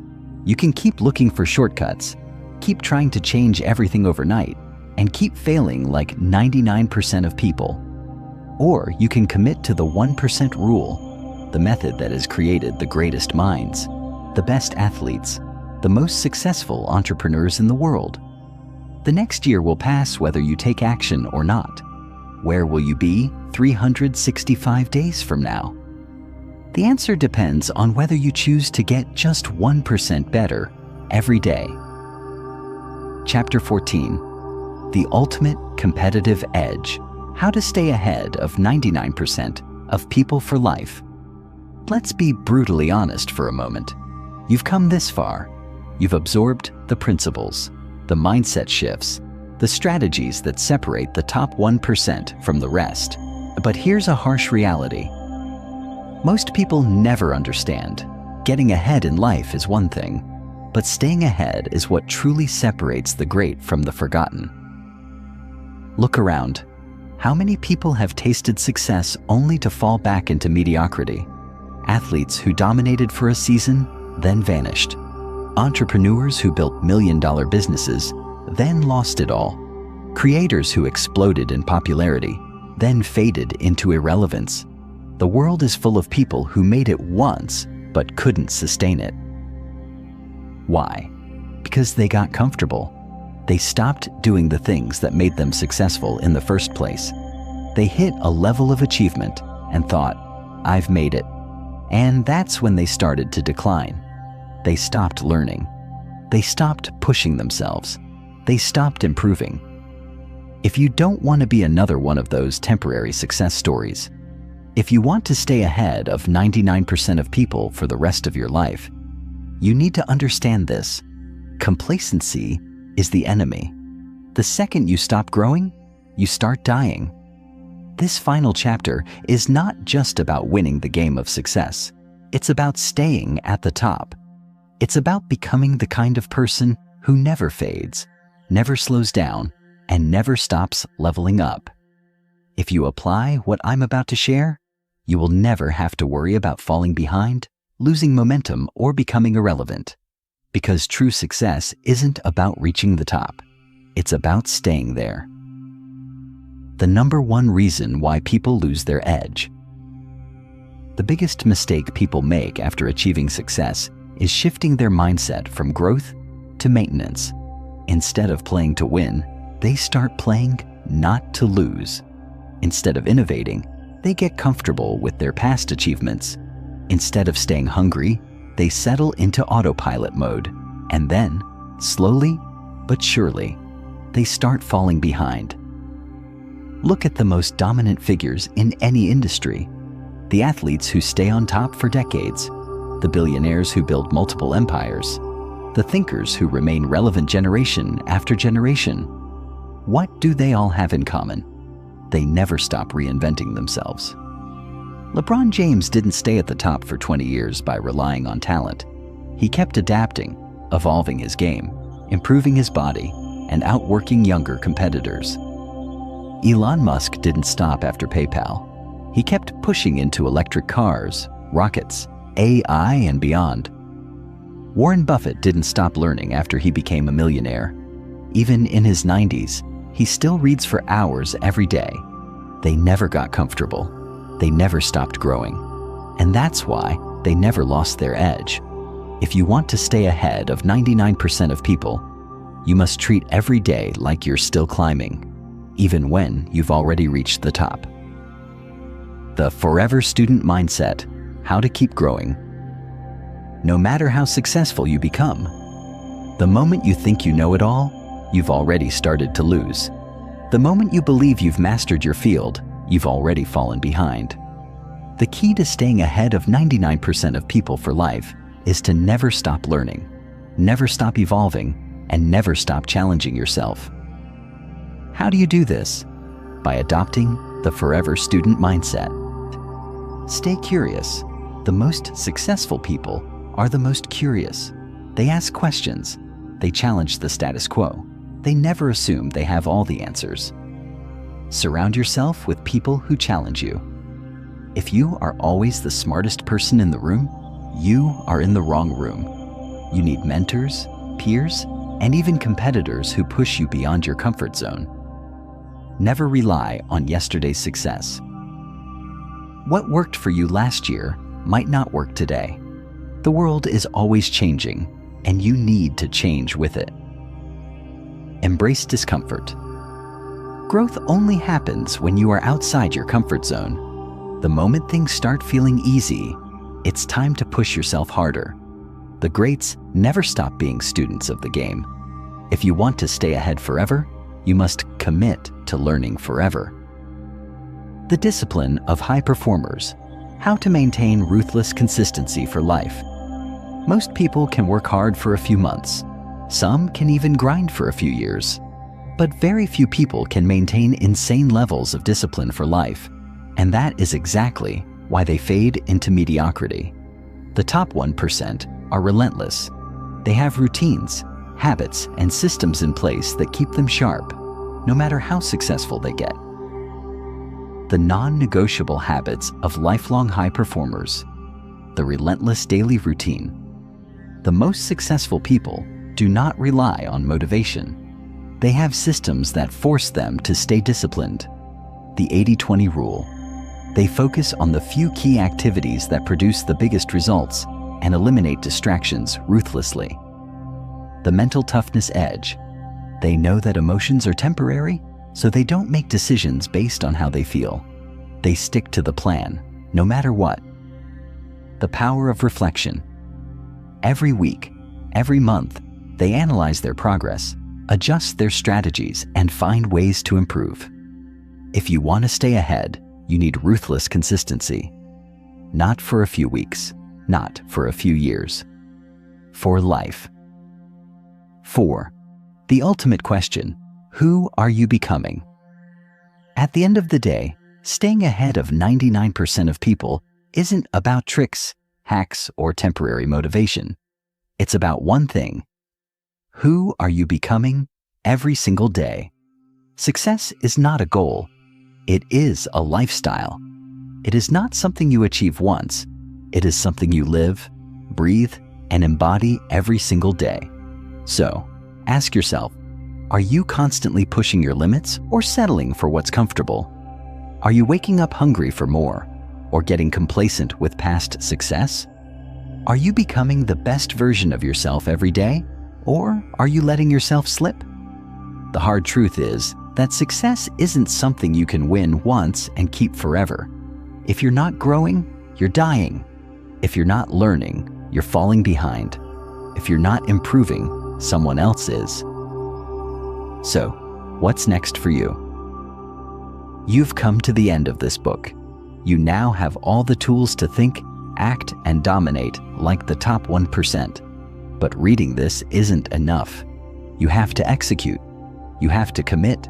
You can keep looking for shortcuts, keep trying to change everything overnight, and keep failing like 99% of people. Or you can commit to the 1% rule, the method that has created the greatest minds, the best athletes, the most successful entrepreneurs in the world. The next year will pass whether you take action or not. Where will you be 365 days from now? The answer depends on whether you choose to get just 1% better every day. Chapter 14. The Ultimate Competitive Edge. How to stay ahead of 99% of people for life. Let's be brutally honest for a moment. You've come this far. You've absorbed the principles, the mindset shifts, the strategies that separate the top 1% from the rest. But here's a harsh reality. Most people never understand. Getting ahead in life is one thing, but staying ahead is what truly separates the great from the forgotten. Look around. How many people have tasted success only to fall back into mediocrity? Athletes who dominated for a season, then vanished. Entrepreneurs who built million-dollar businesses, then lost it all. Creators who exploded in popularity, then faded into irrelevance. The world is full of people who made it once, but couldn't sustain it. Why? Because they got comfortable. They stopped doing the things that made them successful in the first place. They hit a level of achievement and thought, I've made it. And that's when they started to decline. They stopped learning. They stopped pushing themselves. They stopped improving. If you don't want to be another one of those temporary success stories, if you want to stay ahead of 99% of people for the rest of your life, you need to understand this. Complacency is the enemy. The second you stop growing, you start dying. This final chapter is not just about winning the game of success. It's about staying at the top. It's about becoming the kind of person who never fades, never slows down, and never stops leveling up. If you apply what I'm about to share, you will never have to worry about falling behind, losing momentum, or becoming irrelevant. Because true success isn't about reaching the top. It's about staying there. The number one reason why people lose their edge. The biggest mistake people make after achieving success is shifting their mindset from growth to maintenance. Instead of playing to win, they start playing not to lose. Instead of innovating, they get comfortable with their past achievements. Instead of staying hungry, they settle into autopilot mode. And then, slowly but surely, they start falling behind. Look at the most dominant figures in any industry. The athletes who stay on top for decades, the billionaires who build multiple empires, the thinkers who remain relevant generation after generation. What do they all have in common? They never stop reinventing themselves. LeBron James didn't stay at the top for 20 years by relying on talent. He kept adapting, evolving his game, improving his body, and outworking younger competitors. Elon Musk didn't stop after PayPal. He kept pushing into electric cars, rockets, AI, and beyond. Warren Buffett didn't stop learning after he became a millionaire. Even in his 90s, he still reads for hours every day. They never got comfortable. They never stopped growing. And that's why they never lost their edge. If you want to stay ahead of 99% of people, you must treat every day like you're still climbing, even when you've already reached the top. The Forever Student Mindset: How to Keep Growing. No matter how successful you become, the moment you think you know it all, you've already started to lose. The moment you believe you've mastered your field, you've already fallen behind. The key to staying ahead of 99% of people for life is to never stop learning, never stop evolving, and never stop challenging yourself. How do you do this? By adopting the Forever Student Mindset. Stay curious. The most successful people are the most curious. They ask questions. They challenge the status quo. They never assume they have all the answers. Surround yourself with people who challenge you. If you are always the smartest person in the room, you are in the wrong room. You need mentors, peers, and even competitors who push you beyond your comfort zone. Never rely on yesterday's success. What worked for you last year might not work today. The world is always changing, and you need to change with it. Embrace discomfort. Growth only happens when you are outside your comfort zone. The moment things start feeling easy, it's time to push yourself harder. The greats never stop being students of the game. If you want to stay ahead forever, you must commit to learning forever. The discipline of high performers: How to maintain ruthless consistency for life. Most people can work hard for a few months. Some can even grind for a few years. But very few people can maintain insane levels of discipline for life. And that is exactly why they fade into mediocrity. The top 1% are relentless. They have routines, habits, and systems in place that keep them sharp, no matter how successful they get. The non-negotiable habits of lifelong high performers. The relentless daily routine. The most successful people do not rely on motivation. They have systems that force them to stay disciplined. The 80-20 rule. They focus on the few key activities that produce the biggest results and eliminate distractions ruthlessly. The mental toughness edge. They know that emotions are temporary, so they don't make decisions based on how they feel. They stick to the plan, no matter what. The power of reflection. Every week, every month, they analyze their progress, adjust their strategies, and find ways to improve. If you want to stay ahead, you need ruthless consistency. Not for a few weeks, not for a few years. For life. 4. The ultimate question: who are you becoming? At the end of the day, staying ahead of 99% of people isn't about tricks, hacks, or temporary motivation. It's about one thing: Who are you becoming every single day? Success is not a goal. It is a lifestyle. It is not something you achieve once. It is something you live, breathe, and embody every single day. So, ask yourself, are you constantly pushing your limits or settling for what's comfortable? Are you waking up hungry for more or getting complacent with past success? Are you becoming the best version of yourself every day, or are you letting yourself slip? The hard truth is that success isn't something you can win once and keep forever. If you're not growing, you're dying. If you're not learning, you're falling behind. If you're not improving, someone else is. So, what's next for you? You've come to the end of this book. You now have all the tools to think, act, and dominate like the top 1%. But reading this isn't enough. You have to execute. You have to commit.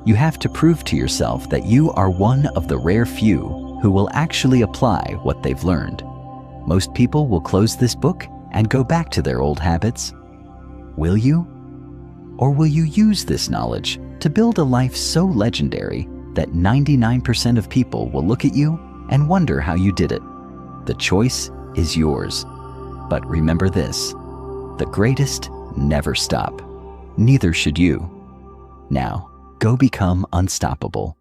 You have to prove to yourself that you are one of the rare few who will actually apply what they've learned. Most people will close this book and go back to their old habits. Will you? Or will you use this knowledge to build a life so legendary that 99% of people will look at you and wonder how you did it? The choice is yours. But remember this, the greatest never stop. Neither should you. Now, go become unstoppable.